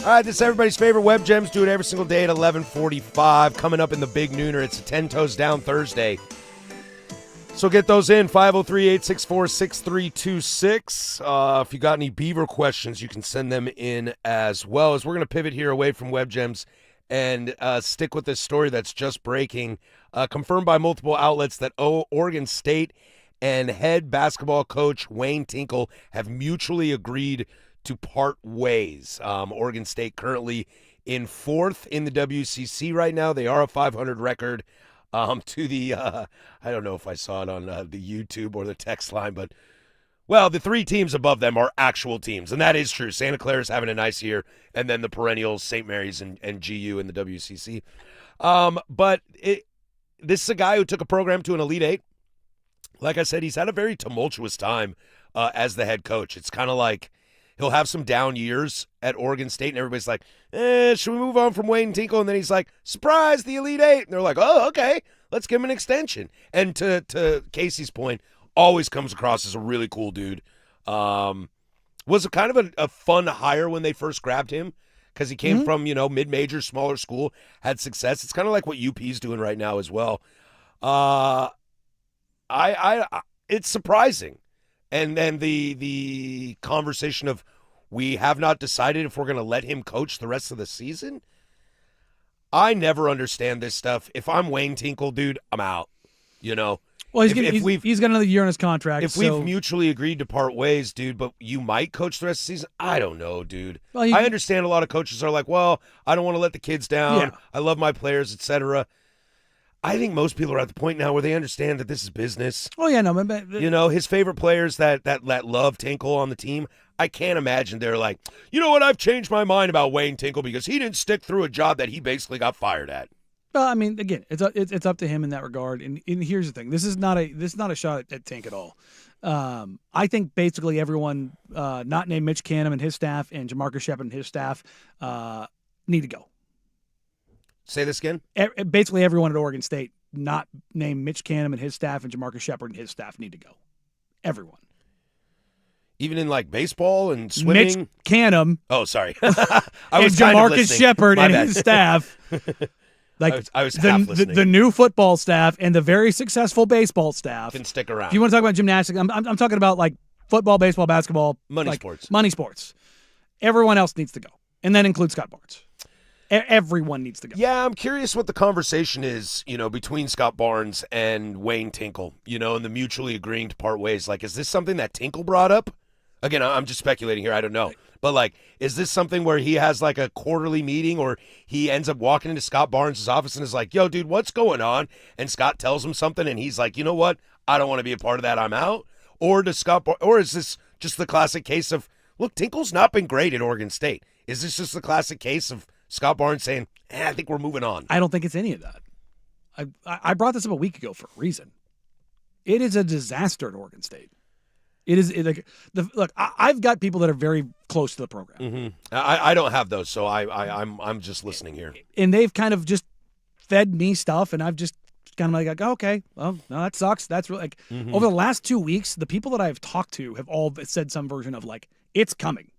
All right, this is everybody's favorite Web Gems. Do it every single day at 11:45. Coming up in the Big Nooner, it's a 10 Toes Down Thursday. So get those in, 503-864-6326. If you got any Beaver questions, you can send them in as well. As we're going to pivot here away from Web Gems and stick with this story that's just breaking. Confirmed by multiple outlets that Oregon State and head basketball coach Wayne Tinkle have mutually agreed to part ways. Oregon State currently in 4th in the WCC right now. They are a 500 record. To the, I don't know if I saw it on the YouTube or the text line, but, well, the 3 teams above them are actual teams, and that is true. Santa Clara is having a nice year, and then the perennials, St. Mary's and GU in the WCC. But this is a guy who took a program to an Elite Eight. Like I said, he's had a very tumultuous time as the head coach. It's kind of like he'll have some down years at Oregon State, and everybody's like, should we move on from Wayne Tinkle? And then he's like, surprise, the Elite Eight. And they're like, oh, okay, let's give him an extension. And to Casey's point, always comes across as a really cool dude. Was kind of a fun hire when they first grabbed him because he came from, mid-major, smaller school, had success. It's kind of like what UP's doing right now as well. It's surprising. And then the conversation of we have not decided if we're going to let him coach the rest of the season. I never understand this stuff. If I'm Wayne Tinkle, dude, I'm out. Well, he's got another year on his contract. If we've mutually agreed to part ways, dude, but you might coach the rest of the season, I don't know, dude. Well, I understand a lot of coaches are like, well, I don't want to let the kids down. Yeah. I love my players, etc. I think most people are at the point now where they understand that this is business. Oh, yeah, no. But, his favorite players that love Tinkle on the team, I can't imagine they're like, you know what, I've changed my mind about Wayne Tinkle because he didn't stick through a job that he basically got fired at. Well, I mean, again, it's up to him in that regard. And here's the thing: this is not a shot at Tank at all. I think basically everyone not named Mitch Canham and his staff and Jamarcus Shepard and his staff need to go. Say this again? Basically everyone at Oregon State not named Mitch Canham and his staff and Jamarcus Shepard and his staff need to go. Everyone. Even in like baseball and swimming? Mitch Canham. Oh, sorry. And Jamarcus Shepard and his staff. I was half listening. The new football staff and the very successful baseball staff can stick around. If you want to talk about gymnastics, I'm talking about like football, baseball, basketball. Money sports. Money sports. Everyone else needs to go. And that includes Scott Barnes. Everyone needs to go. Yeah, I'm curious what the conversation is, between Scott Barnes and Wayne Tinkle, and the mutually agreeing to part ways. Like, is this something that Tinkle brought up? Again, I'm just speculating here. I don't know. But, like, is this something where he has, like, a quarterly meeting or he ends up walking into Scott Barnes' office and is like, yo, dude, what's going on? And Scott tells him something and he's like, you know what? I don't want to be a part of that. I'm out. Or is this just the classic case of, look, Tinkle's not been great at Oregon State. Is this just the classic case of Scott Barnes saying, I think we're moving on? I don't think it's any of that. I brought this up a week ago for a reason. It is a disaster at Oregon State. Look. I've got people that are very close to the program. Mm-hmm. I don't have those, so I'm just listening here. And they've kind of just fed me stuff, and I've just kind of like, oh, okay, well, no, that sucks. That's really like over the last 2 weeks, the people that I've talked to have all said some version of like, it's coming.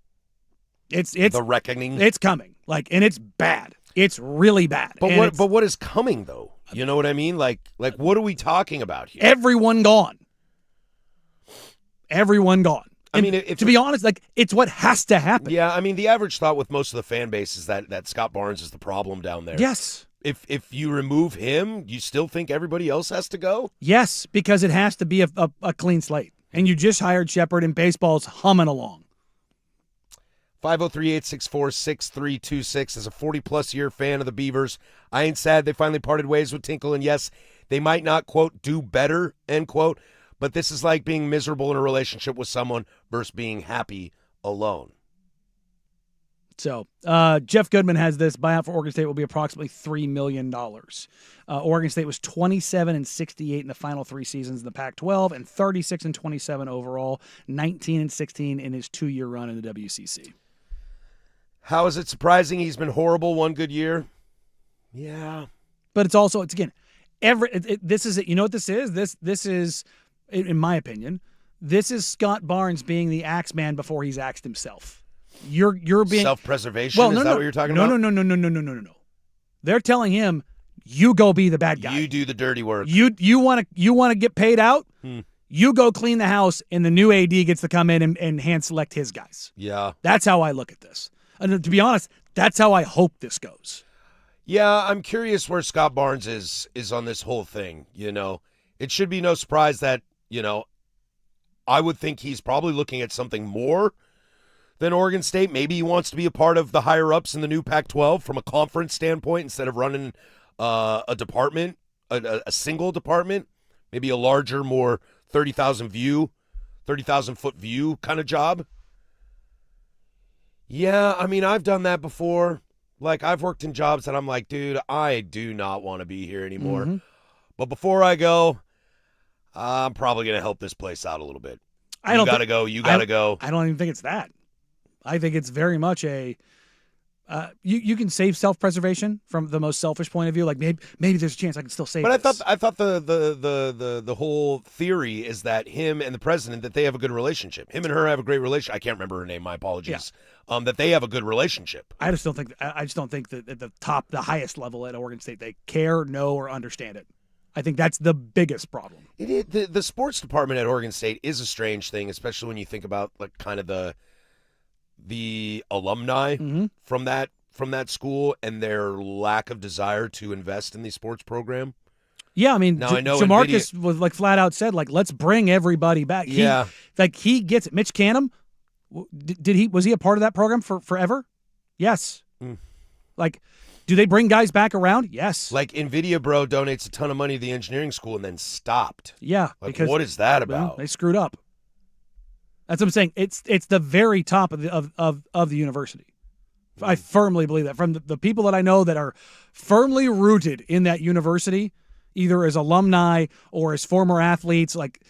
It's the reckoning. It's coming. Like, and it's bad. It's really bad. But what is coming though? You know what I mean? Like what are we talking about here? Everyone gone. Everyone gone. I mean, to be honest, like it's what has to happen. Yeah, I mean, the average thought with most of the fan base is that Scott Barnes is the problem down there. Yes. If you remove him, you still think everybody else has to go? Yes, because it has to be a clean slate. And you just hired Shepard, and baseball's humming along. 503-864-6326. As a 40-plus year fan of the Beavers, I ain't sad they finally parted ways with Tinkle. And yes, they might not, quote, do better, end quote, but this is like being miserable in a relationship with someone versus being happy alone. So Jeff Goodman has this. Buyout for Oregon State will be approximately $3 million. Oregon State was 27-68 in the final 3 seasons in the Pac-12 and 36-27 overall, 19-16 in his 2-year run in the WCC. How is it surprising he's been horrible one good year? Yeah. But it's again, this is it. You know what this is? This is, in my opinion, this is Scott Barnes being the axe man before he's axed himself. you're being self-preservation. Well, Is no, that no, what you're talking no, about? No. They're telling him, you go be the bad guy. You do the dirty work. You want to get paid out. You go clean the house, and the new AD gets to come in and hand select his guys. Yeah. That's how I look at this. And to be honest, that's how I hope this goes. Yeah, I'm curious where Scott Barnes is on this whole thing. You know, it should be no surprise that, you know, I would think he's probably looking at something more than Oregon State. Maybe he wants to be a part of the higher-ups in the new Pac-12 from a conference standpoint instead of running a department, a single department, maybe a larger, more 30,000-foot view kind of job. Yeah, I mean, I've done that before. Like, I've worked in jobs that I'm like, dude, I do not want to be here anymore. Mm-hmm. But before I go, I'm probably going to help this place out a little bit. You got to go. You got to go. I don't even think it's that. I think it's very much a you can save self-preservation from the most selfish point of view. Like maybe there's a chance I can still save. But this. I thought the whole theory is that him and the president, that they have a good relationship. Him and her have a great relationship. I can't remember her name. My apologies. Yeah. That they have a good relationship. I just don't think that at the highest level at Oregon State, they care, know, or understand it. I think that's the biggest problem. The sports department at Oregon State is a strange thing, especially when you think about like kind of the alumni from that school and their lack of desire to invest in the sports program. Yeah, I mean, now, I know Jamarcus was like flat out said, like, let's bring everybody back. Yeah, he gets it. Mitch Canham, was he a part of that program for forever? Yes. Like, do they bring guys back around? Yes. Like NVIDIA Bro donates a ton of money to the engineering school and then stopped. Yeah, like, because what is that about? Well, they screwed up. That's what I'm saying. It's the very top of the university. I firmly believe that. From the people that I know that are firmly rooted in that university, either as alumni or as former athletes, like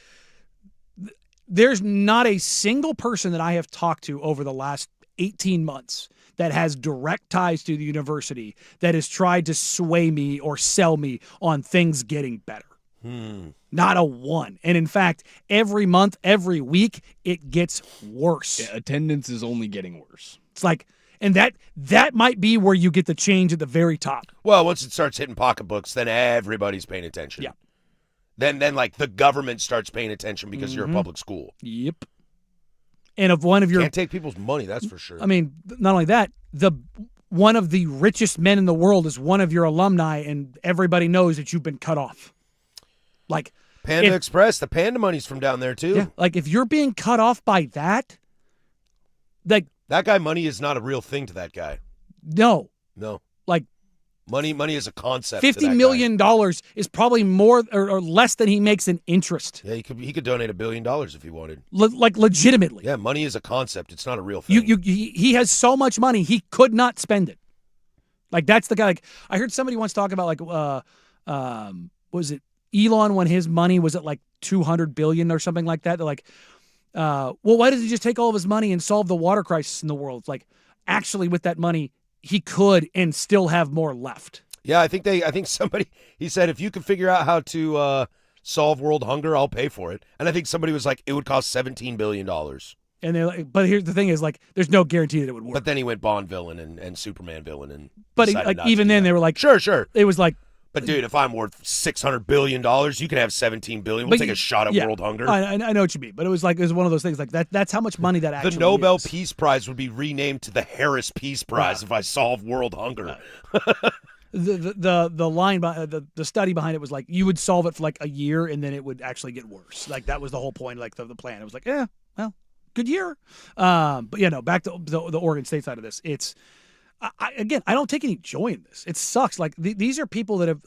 there's not a single person that I have talked to over the last 18 months that has direct ties to the university that has tried to sway me or sell me on things getting better. Not a one. And in fact, every month, every week, it gets worse. Yeah, attendance is only getting worse. It's like, and that might be where you get the change at the very top. Well, once it starts hitting pocketbooks, then everybody's paying attention. Yeah. Then like the government starts paying attention because you're a public school. Yep. And of one of your can't take people's money, that's for sure. I mean, not only that, one of the richest men in the world is one of your alumni, and everybody knows that you've been cut off. Like Panda Express, the Panda money's from down there too. Yeah, like if you're being cut off by that, like that guy, money is not a real thing to that guy. No. Like money is a concept. $50 million is probably more or less than he makes in interest. Yeah, he could donate $1 billion if he wanted. Like legitimately. Yeah, money is a concept. It's not a real thing. He has so much money he could not spend it. Like that's the guy. Like I heard somebody once talk about was it Elon when his money was at like $200 billion or something like that? They're like, well, why does he just take all of his money and solve the water crisis in the world? It's like, actually, with that money, he could and still have more left. Yeah, I think somebody, he said, if you can figure out how to solve world hunger, I'll pay for it. And I think somebody was like, it would cost $17 billion. And they're like, but here's the thing is like, there's no guarantee that it would work. But then he went Bond villain and Superman villain. And but even then they were like, sure. It was like, but dude, if I'm worth $600 billion, you can have $17 billion. We'll take a shot at world hunger. I know what you mean, but it was one of those things like that. That's how much money that actually. The Nobel is. Peace Prize would be renamed to the Harris Peace Prize if I solve world hunger. The line behind the study behind it was like you would solve it for like a year and then it would actually get worse. Like that was the whole point. Like the plan. It was like, yeah, well, good year. But back to the Oregon State side of this. It's. I don't take any joy in this. It sucks. Like these are people that have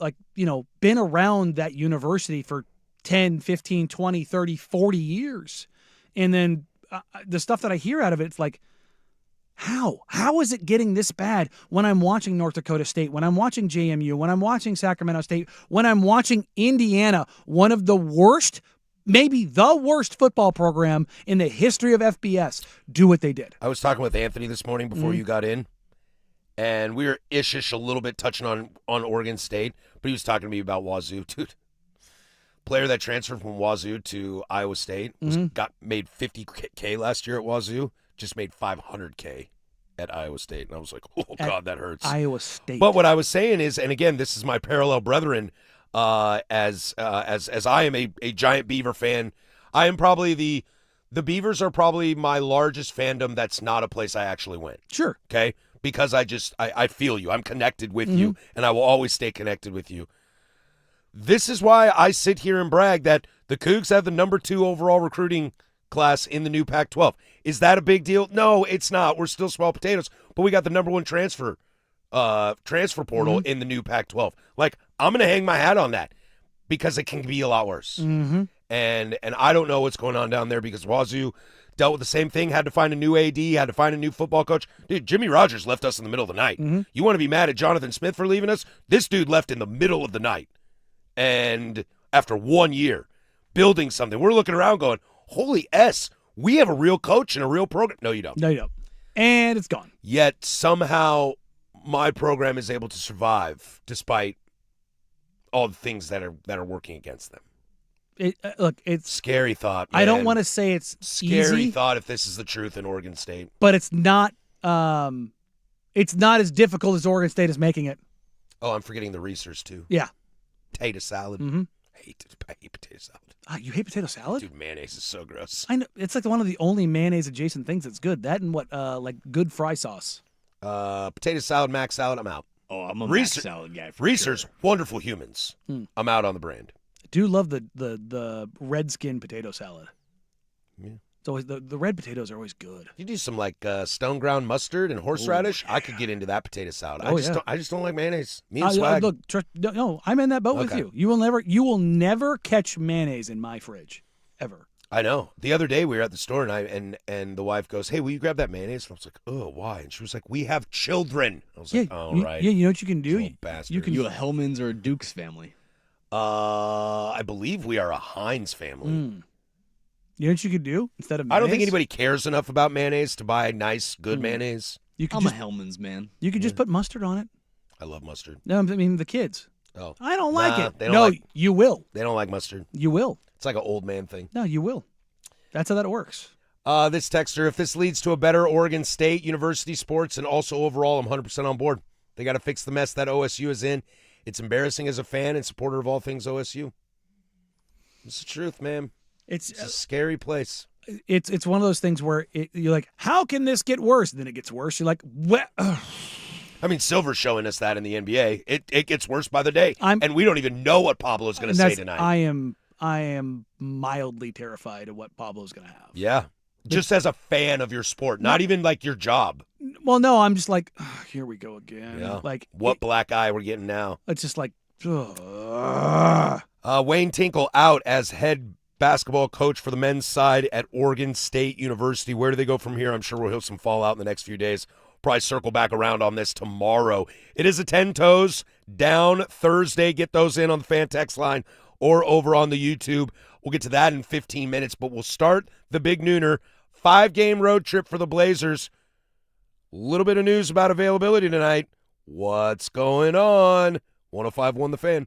been around that university for 10, 15, 20, 30, 40 years. And then the stuff that I hear out of it, it's like, how is it getting this bad when I'm watching North Dakota State, when I'm watching JMU, when I'm watching Sacramento State, when I'm watching Indiana, one of the worst, maybe the worst football program in the history of FBS, do what they did. I was talking with Anthony this morning before you got in. And we were ish a little bit touching on Oregon State, but he was talking to me about Wazoo. Dude, player that transferred from Wazoo to Iowa State made $50K last year at Wazoo, just made $500K at Iowa State, and I was like, oh God, that hurts. Iowa State. But what I was saying is, and again, this is my parallel brethren. As I am a giant Beaver fan, I am probably the Beavers are probably my largest fandom. That's not a place I actually went. Sure. Okay, because I feel you. I'm connected with you, and I will always stay connected with you. This is why I sit here and brag that the Cougs have the number 2 overall recruiting class in the new Pac-12. Is that a big deal? No, it's not. We're still small potatoes, but we got the number 1 transfer portal in the new Pac-12. Like, I'm going to hang my hat on that because it can be a lot worse. Mm-hmm. And I don't know what's going on down there because Wazoo dealt with the same thing, had to find a new AD, had to find a new football coach. Dude, Jimmy Rogers left us in the middle of the night. You want to be mad at Jonathan Smith for leaving us? This dude left in the middle of the night. And after 1 year building something, we're looking around going, holy S, we have a real coach and a real program. No, you don't. No, you don't. And it's gone. Yet somehow my program is able to survive despite all the things that are working against them. Look, it's scary thought, man. I don't want to say it's scary easy, thought if this is the truth in Oregon State. but it's not as difficult as Oregon State is making it. Oh, I'm forgetting the Reese's too. Yeah. Potato salad. Mm-hmm. I hate potato salad. You hate potato salad? Dude, mayonnaise is so gross. I know. It's like one of the only mayonnaise adjacent things that's good. That and what like good fry sauce. Potato salad, mac salad, I'm out. Oh, I'm a Reese- Mac salad guy. For Reese's, sure. wonderful humans. I'm out on the brand. I do love the red skin potato salad. Yeah. It's always the red potatoes are always good. You do some like stone ground mustard and horseradish. I could get into that potato salad. Oh, I just don't like mayonnaise. Me and Swag. Look, no, I'm in that boat with Okay. you. You will never catch mayonnaise in my fridge, ever. I know. The other day we were at the store and the wife goes, "Hey, will you grab that mayonnaise?" And I was like, "Oh, why?" And she was like, "We have children." I was like, "Oh, right." Yeah, you know what you can do? Little bastard. You can You a Hellman's or a Duke's family? I believe we are a Heinz family. You know what you could do instead of mayonnaise? I don't think anybody cares enough about mayonnaise to buy nice, good mayonnaise. You could I'm just a Hellman's man. you could just put mustard on it. I love mustard. No, I mean the kids. Oh, I don't like Nah, it. they don't No, like- you will. they don't like mustard. You will. It's like an old man thing. No, you will. That's how that works. This texter, if this leads to a better Oregon State University sports and also overall, I'm 100% on board. They got to fix the mess that OSU is in. It's embarrassing as a fan and supporter of all things OSU. It's the truth, man. It's a scary place. It's one of those things where you're like, how can this get worse? And then it gets worse. You're like, what? I mean, Silver's showing us that in the NBA. It gets worse by the day, I'm- and we don't even know what Pablo's going to say tonight. I am mildly terrified of what Pablo's going to have. Yeah, just as a fan of your sport, not even like your job. Well, no, I'm just like, here we go again. Yeah. Like What black eye we're getting now? It's just like, Wayne Tinkle out as head basketball coach for the men's side at Oregon State University. Where do they go from here? I'm sure we'll have some fallout in the next few days. Probably circle back around on this tomorrow. It is a 10 toes down Thursday. Get those in on the fan text line or over on the YouTube. We'll get to that in 15 minutes, but we'll start the big nooner. 5-game road trip for the Blazers. A little bit of news about availability tonight. What's going on? 105.1 The Fan.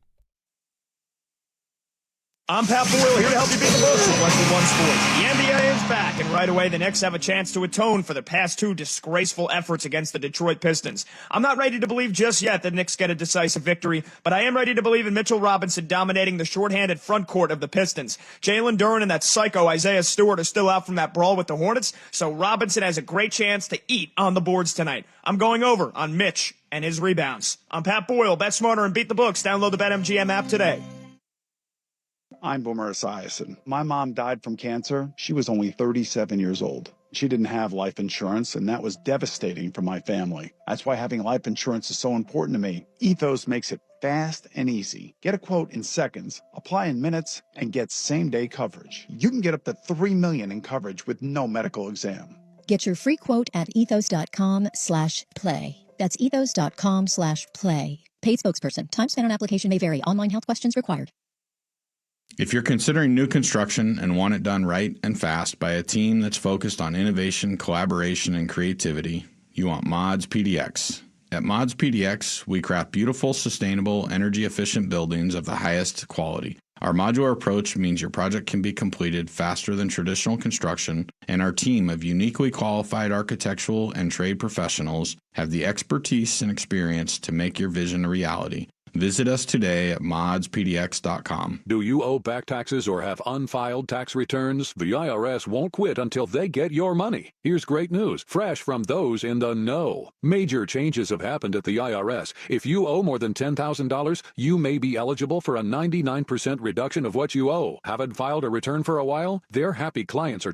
I'm Pat Boyle, here to help you beat the books with One Sports. The NBA is back, and right away the Knicks have a chance to atone for their past 2 disgraceful efforts against the Detroit Pistons. I'm not ready to believe just yet the Knicks get a decisive victory, but I am ready to believe in Mitchell Robinson dominating the shorthanded front court of the Pistons. Jalen Duren and that psycho Isaiah Stewart are still out from that brawl with the Hornets, so Robinson has a great chance to eat on the boards tonight. I'm going over on Mitch and his rebounds. I'm Pat Boyle. Bet smarter and beat the books. Download the BetMGM app today. I'm Boomer Esiason. My mom died from cancer. She was only 37 years old. She didn't have life insurance, and that was devastating for my family. That's why having life insurance is so important to me. Ethos makes it fast and easy. Get a quote in seconds, apply in minutes, and get same-day coverage. You can get up to $3 million in coverage with no medical exam. Get your free quote at ethos.com/play. That's ethos.com/play. Paid spokesperson. Time spent on application may vary. Online health questions required. If you're considering new construction and want it done right and fast by a team that's focused on innovation, collaboration, and creativity, you want Mods PDX. At Mods PDX, we craft beautiful, sustainable, energy-efficient buildings of the highest quality. Our modular approach means your project can be completed faster than traditional construction, and our team of uniquely qualified architectural and trade professionals have the expertise and experience to make your vision a reality. Visit us today at modspdx.com. Do you owe back taxes or have unfiled tax returns? The IRS won't quit until they get your money. Here's great news, fresh from those in the know. Major changes have happened at the IRS. If you owe more than $10,000, you may be eligible for a 99% reduction of what you owe. Haven't filed a return for a while? Their happy clients are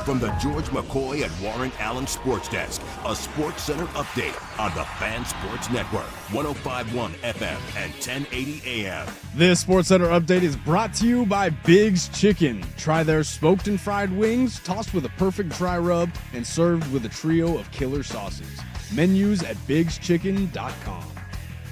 From the George McCoy and Warren Allen Sports Desk, a Sports Center update on the Fan Sports Network, 105.1 FM and 1080 AM. This Sports Center update is brought to you by Big's Chicken. Try their smoked and fried wings, tossed with a perfect dry rub, and served with a trio of killer sauces. Menus at bigschicken.com.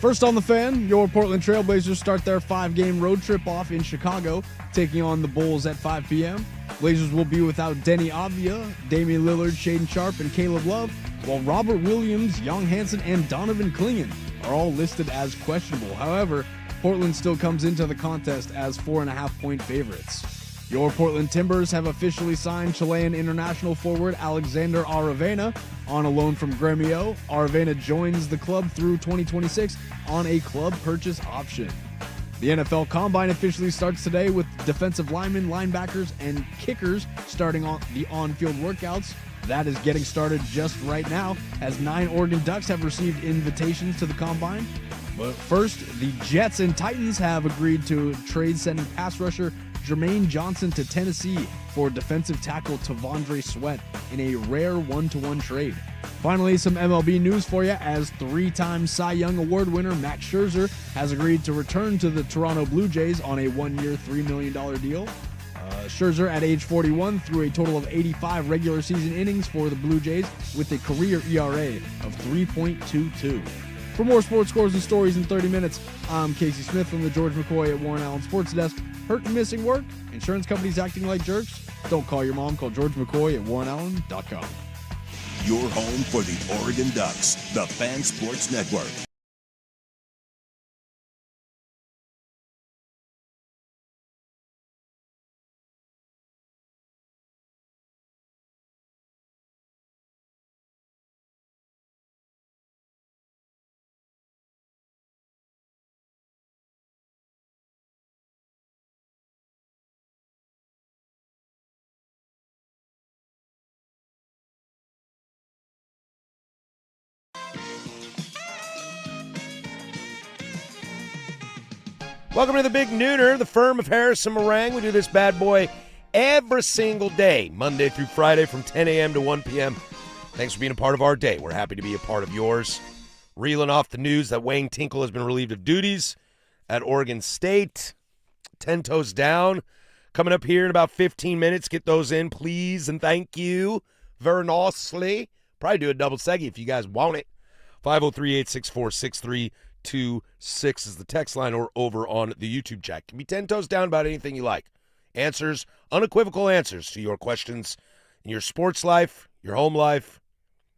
First on the Fan, your Portland Trailblazers start their 5-game road trip off in Chicago, taking on the Bulls at 5 p.m. Blazers will be without Denny Avdia, Damian Lillard, Shaedon Sharpe, and Caleb Love, while Robert Williams, Young Hansen, and Donovan Clingan are all listed as questionable. However, Portland still comes into the contest as 4.5-point favorites. Your Portland Timbers have officially signed Chilean international forward Alexander Aravena on a loan from Gremio. Aravena joins the club through 2026 on a club purchase option. The NFL Combine officially starts today with defensive linemen, linebackers, and kickers starting on the on-field workouts. That is getting started just right now, as 9 Oregon Ducks have received invitations to the Combine. But first, the Jets and Titans have agreed to trade sending pass rusher Jermaine Johnson to Tennessee for defensive tackle Tavondre Sweat in a rare 1-to-1 trade. Finally, some MLB news for you, as 3-time Cy Young Award winner Max Scherzer has agreed to return to the Toronto Blue Jays on a 1-year, $3 million deal. Scherzer, at age 41, threw a total of 85 regular season innings for the Blue Jays with a career ERA of 3.22. For more sports scores and stories in 30 minutes, I'm Casey Smith from the George McCoy at Warren Allen Sports Desk. Hurt and missing work? Insurance companies acting like jerks? Don't call your mom. Call George McCoy at warrenallen.com. Your home for the Oregon Ducks, the Fan Sports Network. Welcome to the Big Nooner, the firm of Harrison Meringue. We do this bad boy every single day, Monday through Friday from 10 a.m. to 1 p.m. Thanks for being a part of our day. We're happy to be a part of yours. Reeling off the news that Wayne Tinkle has been relieved of duties at Oregon State. 10 toes down. Coming up here in about 15 minutes. Get those in, please, and thank you very nicely. Probably do a double seggy if you guys want it. 503-864-6326 is the text line, or over on the YouTube chat. Can be 10 toes down about anything you like. Answers, unequivocal answers to your questions in your sports life, your home life,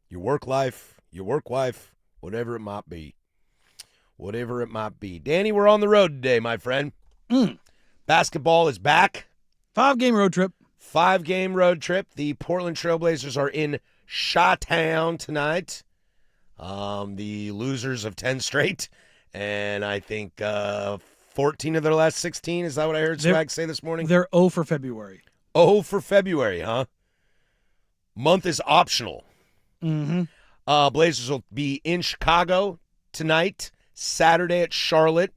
your work life, your work wife, whatever it might be. Whatever it might be. Danny, we're on the road today, my friend. Basketball is back. 5-game road trip. 5-game road trip. The Portland Trailblazers are in Chi-Town tonight. The losers of 10 straight. And I think 14 of their last 16. Is that what I heard Swag say this morning? They're 0 for February. 0 for February, huh? Month is optional. Mm-hmm. Blazers will be in Chicago tonight, Saturday at Charlotte,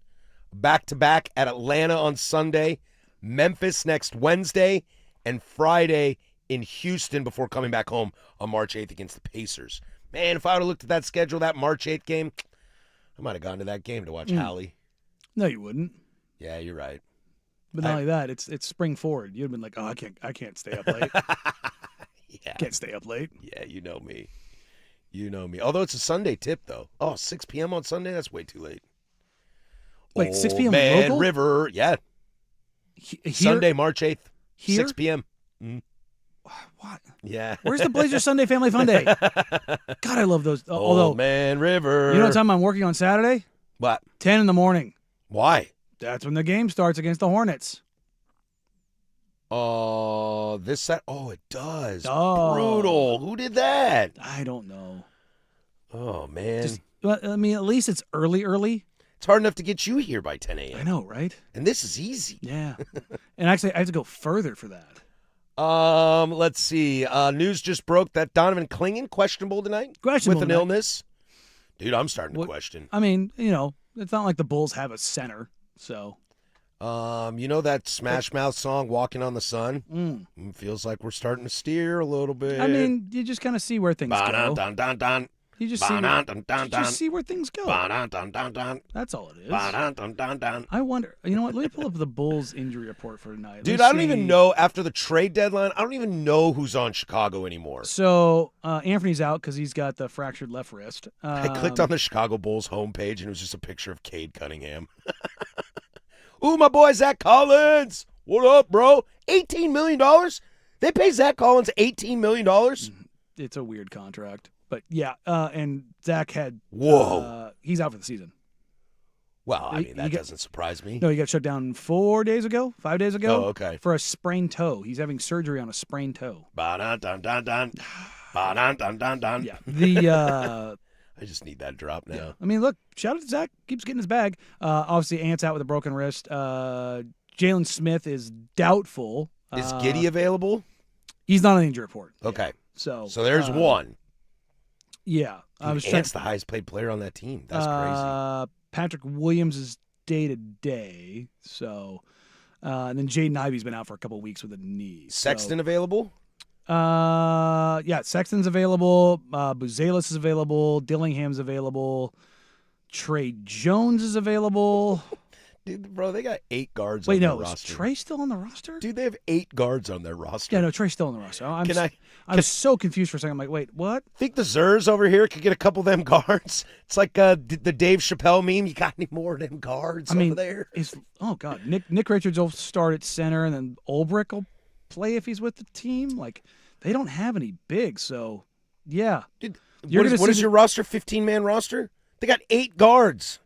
back-to-back at Atlanta on Sunday, Memphis next Wednesday, and Friday in Houston before coming back home on March 8th against the Pacers. Man, if I would have looked at that schedule, that March 8th game, I might have gone to that game to watch Hallie. No, you wouldn't. Yeah, you're right. But not only that, it's spring forward. You'd have been like, oh, I can't stay up late. Yeah. Can't stay up late. Yeah, you know me. You know me. Although it's a Sunday tip, though. Oh, 6 p.m. on Sunday? That's way too late. Wait, 6 p.m. Man local? River, yeah. Here? Sunday, March 8th, Here? 6 p.m. What? Yeah. Where's the Blazer Sunday Family Fun Day? God, I love those. Although, Man River. you know what time I'm working on Saturday? What? 10 in the morning. Why? That's when the game starts against the Hornets. This set. Oh, it does. Oh. Brutal. Who did that? I don't know. Oh, man. I mean, at least it's early. It's hard enough to get you here by 10 a.m. I know, right? And this is easy. Yeah. And actually, I have to go further for that. Let's see. News just broke that Donovan Clingan questionable tonight with an illness. Dude, I'm starting to question. I mean, it's not like the Bulls have a center, so. You know that Smash Mouth song, Walking on the Sun? Feels like we're starting to steer a little bit. I mean, you just kind of see where things go. You just see where things go. That's all it is. I wonder, you know what? Let me pull up the Bulls injury report for tonight. Dude, I don't even know, after the trade deadline, I don't even know who's on Chicago anymore. So, Anthony's out because he's got the fractured left wrist. I clicked on the Chicago Bulls homepage, and it was just a picture of Cade Cunningham. Ooh, my boy Zach Collins. What up, bro? $18 million? They pay Zach Collins $18 million? It's a weird contract. But, yeah, and Zach had... Whoa. He's out for the season. Well, I mean, that doesn't surprise me. No, he got shut down 5 days ago? Oh, okay. For a sprained toe. He's having surgery on a sprained toe. Ba-dun-dun-dun-dun. Ba-dun-dun-dun-dun. Yeah. I just need that drop now. Yeah. I mean, look, shout out to Zach. Keeps getting his bag. Obviously, Ant's out with a broken wrist. Jalen Smith is doubtful. Is Giddey available? He's not on the injury report. Okay. So there's one. Yeah. Dude, Ant's the highest paid player on that team. That's crazy. Patrick Williams is day-to-day. So, and then Jaden Ivey's been out for a couple of weeks with a knee. Sexton available? Yeah, Sexton's available. Buzelis is available. Dillingham's available. Trey Jones is available. Dude, bro, they got 8 guards on their roster. Is Trey still on the roster? Dude, they have 8 guards on their roster. Yeah, no, Trey's still on the roster. I was so confused for a second. I'm like, wait, what? Think the Zers over here could get a couple of them guards? It's like the Dave Chappelle meme. You got any more of them guards over there? Oh, God. Nick Richards will start at center, and then Ulbrich will play if he's with the team. Like, they don't have any bigs, so, yeah. Dude, what is your roster? 15-man roster? They got 8 guards.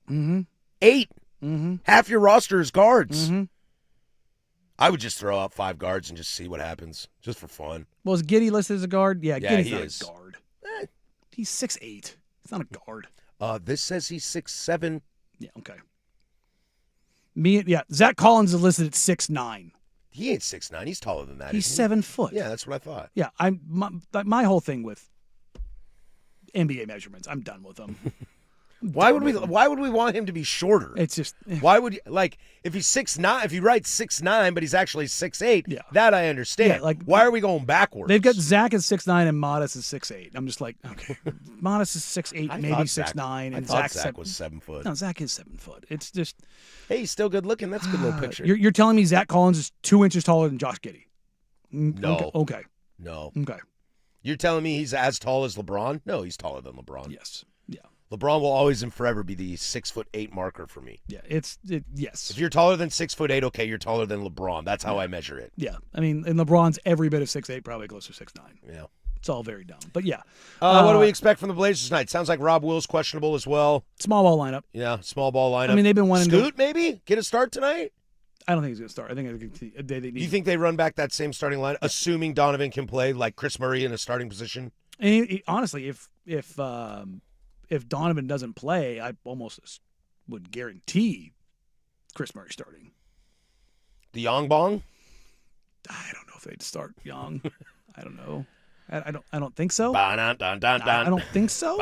Mm-hmm. 8. Mm-hmm. Half your roster is guards. Mm-hmm. I would just throw out 5 guards and just see what happens, just for fun. Well, is Giddey listed as a guard? Yeah, Giddey's not is. a guard. He's 6'8". He's not a guard. This says he's 6'7". Yeah, okay. Zach Collins is listed at 6'9". He ain't 6'9". He's taller than that. He's 7 foot. Yeah, that's what I thought. Yeah, my whole thing with NBA measurements, I'm done with them. Why would we want him to be shorter? It's just why would if he's 6'9", if he writes 6'9", but he's actually 6'8", that I understand. Yeah, why are we going backwards? They've got Zach at 6'9" and Modest is 6'8". I'm just like, okay, Modest is 6'8", maybe 6'9", and Zach was 7 foot. No, Zach is 7 foot. It's just, hey, he's still good looking. That's a good little picture. You're telling me Zach Collins is 2 inches taller than Josh Giddey? No. Okay. No. Okay. You're telling me he's as tall as LeBron? No, he's taller than LeBron. Yes. Yeah. LeBron will always and forever be the 6'8" marker for me. Yeah. Yes. If you're taller than 6'8", okay, you're taller than LeBron. That's how I measure it. Yeah. I mean, and LeBron's every bit of 6'8", probably close to 6'9". Yeah. It's all very dumb. But yeah. What do we expect from the Blazers tonight? Sounds like Rob Will's questionable as well. Small ball lineup. Yeah, small ball lineup. I mean, they've been wanting Scoot, maybe? Get a start tonight? I don't think he's going to start. I think they need. You think they run back that same starting line, assuming Donovan can play like Chris Murray in a starting position? And honestly, if Donovan doesn't play, I almost would guarantee Chris Murray starting. The Young Bong? I don't know if they'd start Young. I don't know. I don't think so. I don't think so.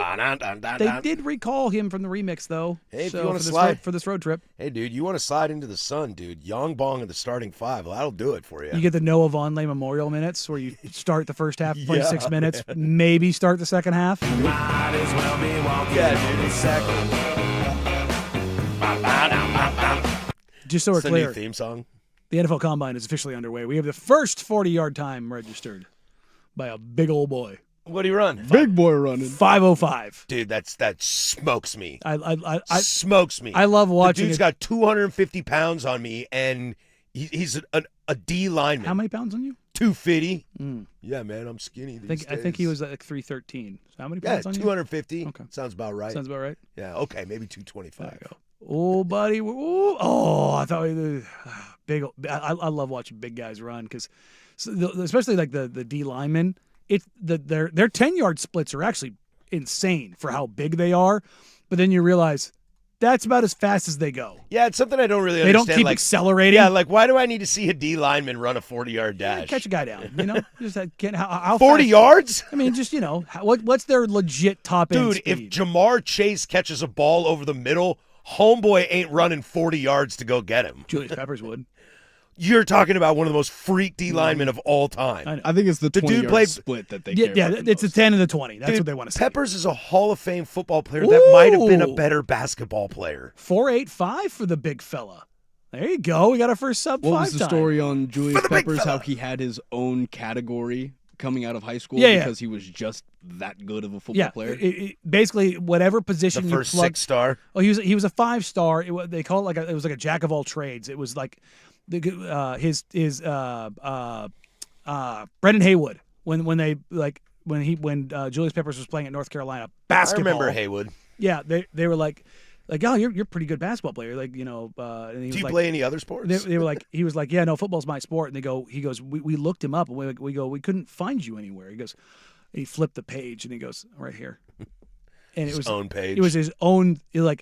They did recall him from the remix though. Hey, if you want to slide for this road trip. Hey, dude, you want to slide into the sun, dude? Young Bong in the starting five. Well, that'll do it for you. You get the Noah Vonleh Memorial minutes where you start the first half, play 6 minutes, maybe start the second half. Might as well be walking dude, Just so we're it's clear, a new theme song. The NFL Combine is officially underway. We have the first 40-yard time registered by a big old boy. What do you run? Big boy running. 5:05. Dude, that smokes me. I smokes me. I love watching. The dude's got 250 pounds on me, and he's a D lineman. How many pounds on you? 250. Yeah, man, I'm skinny. I think he was like 313. So how many pounds on you? 250. Okay. Sounds about right. Sounds about right. Yeah, okay, maybe 225. There you go. Oh, buddy. Ooh. Oh, I thought big. I love watching big guys run because, especially like the D linemen. Their 10-yard splits are actually insane for how big they are, but then you realize that's about as fast as they go. Yeah, it's something I don't really understand. They don't keep accelerating. Yeah, like why do I need to see a D lineman run a 40-yard dash? Yeah, catch a guy down, you know? Just how 40 fast, yards? I mean, just, what's their legit top end Dude, speed? if Jamar Chase catches a ball over the middle, homeboy ain't running 40 yards to go get him. Julius Peppers would. You're talking about one of the most freak D linemen of all time. I think it's the 20-yard split that they care about the it's the 10 and the 20. That's what they want to see. Peppers is a Hall of Fame football player that might have been a better basketball player. 4.85 for the big fella. There you go. We got our first sub-5 What was the time. story on Julius Peppers, how he had his own category coming out of high school because he was just that good of a football player? Basically, whatever position the first you plugged, 6-star. Oh, he was a 5-star. They call it it was like a jack of all trades. It was like his Brendan Haywood when Julius Peppers was playing at North Carolina basketball. I remember Haywood. Yeah, they were like, oh, you're a pretty good basketball player. Like, and he was Do you like, play any other sports? They were like, he was like, yeah, no, football's my sport. And he goes, we looked him up, and we go, we couldn't find you anywhere. He goes, he flipped the page, and he goes, right here, and it was his own page. It was his own, I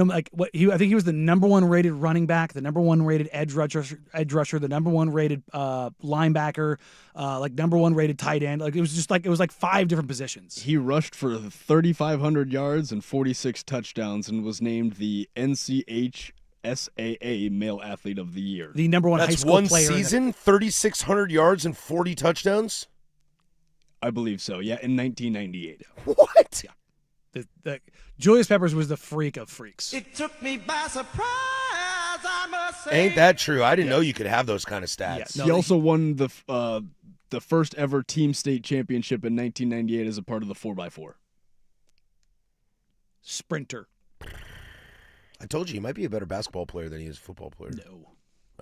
think he was the number 1 rated running back, the number 1 rated edge rusher, the number 1 rated linebacker, number 1 rated tight end. Like it was like 5 different positions. He rushed for 3,500 yards and 46 touchdowns and was named the NCHSAA Male Athlete of the Year. The number 1 high school one player. That's one season, 3,600 yards and 40 touchdowns? I believe so, yeah, in 1998. What? Yeah. Julius Peppers was the freak of freaks. It took me by surprise, I must say. Ain't that true? I didn't know you could have those kind of stats. Yeah, he also won the first ever team state championship in 1998 as a part of the 4x4. Sprinter. I told you, he might be a better basketball player than he is a football player. No.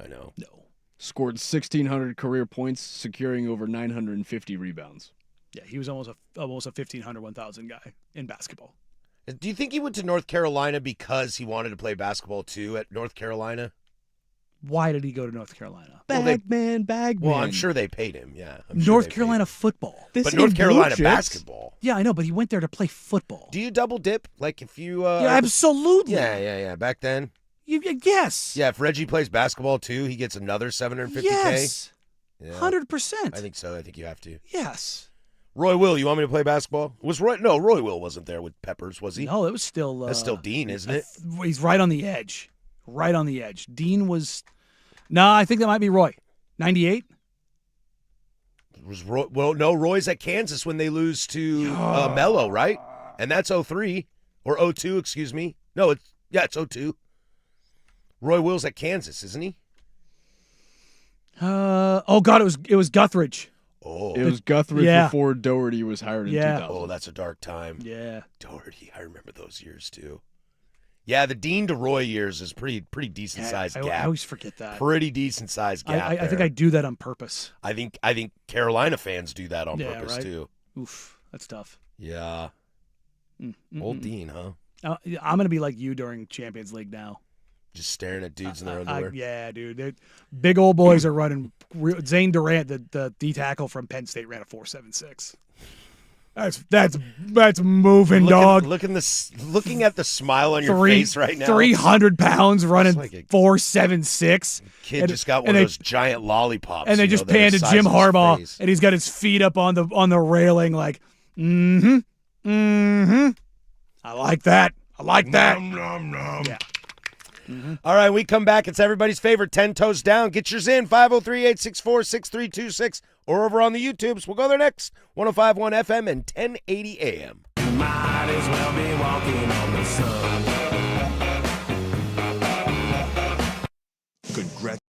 I know. No. Scored 1,600 career points, securing over 950 rebounds. Yeah, he was almost a 1,500, 1,000 guy in basketball. Do you think he went to North Carolina because he wanted to play basketball too at North Carolina? Why did he go to North Carolina? Bagman. Well, I'm sure they paid him, yeah. North Carolina football. But North Carolina basketball. Yeah, I know, but he went there to play football. Do you double dip? Like if you... yeah, absolutely. Yeah. Back then? Yes. Yeah, if Reggie plays basketball too, he gets another $750K? Yes. Yeah. 100%. I think so. I think you have to. Yes. Roy Will, you want me to play basketball? Roy Will wasn't there with Peppers, was he? No, it was still. That's still Dean, isn't it? He's right on the edge. Right on the edge. Dean was. No, I think that might be Roy. 98. Was Roy? Well, no, Roy's at Kansas when they lose to Melo, right? And that's 03 or 02, excuse me. No, it's 02. Roy Will's at Kansas, isn't he? Oh God, it was Guthridge. Oh, It was Guthridge Yeah. before Doherty was hired in 2000. Oh, that's a dark time. Yeah. Doherty, I remember those years too. Yeah, the Dean to Roy years is pretty decent sized I gap. always forget that. Pretty decent sized gap. I think I do that on purpose. I think Carolina fans do that on purpose right? too. Oof, that's tough. Yeah. Old Dean, huh? I'm gonna be like you during Champions League now. Just staring at dudes in their underwear. Yeah, dude. Big old boys are running. Zane Durant, the D tackle from Penn State, ran a 4.76. That's moving, dog. Looking at the smile on your face right now. 300 pounds running like a 4.76. Kid just got one of those giant lollipops. And they just panned to Jim Harbaugh, and he's got his feet up on the railing, like, I like that. Yeah. All right, we come back. It's everybody's favorite 10 Toes Down. Get yours in, 503-864-6326, or over on the YouTubes. We'll go there next. 105.1 FM and 1080 AM. Might as well be walking on the sun. Congratulations.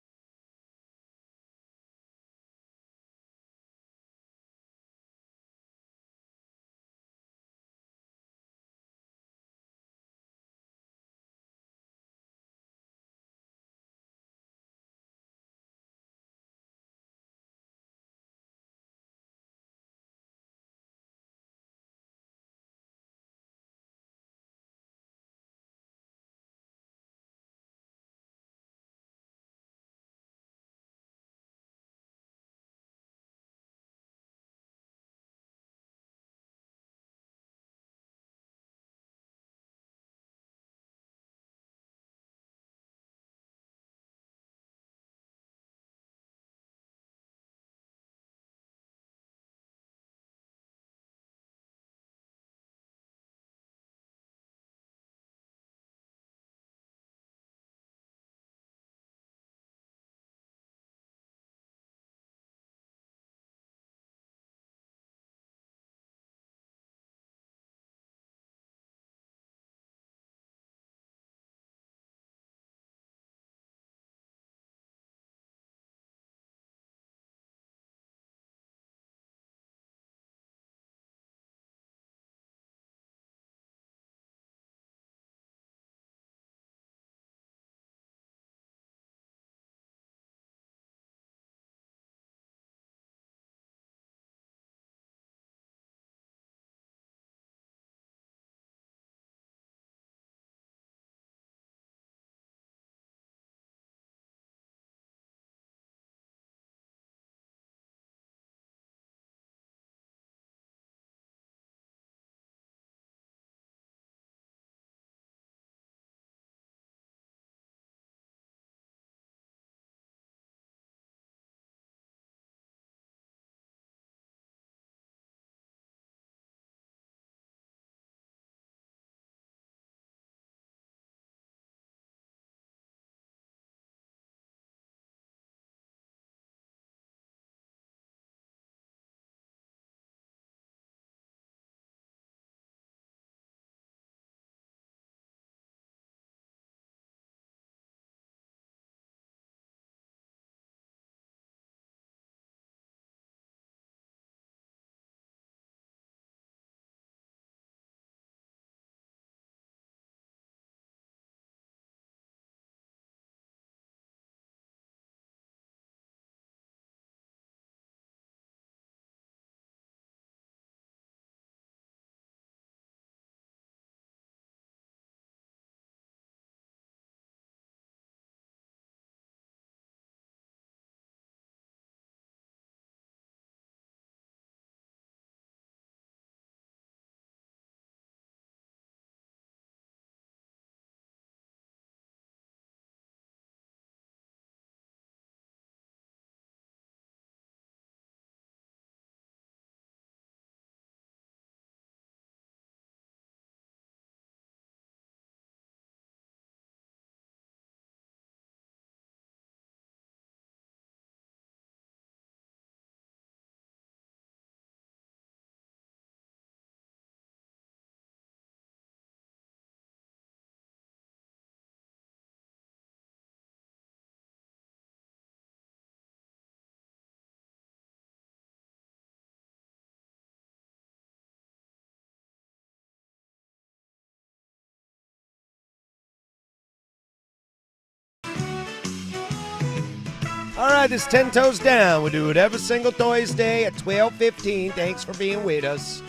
All right, this 10 Toes Down. We do it every single Thursday at 12:15. Thanks for being with us.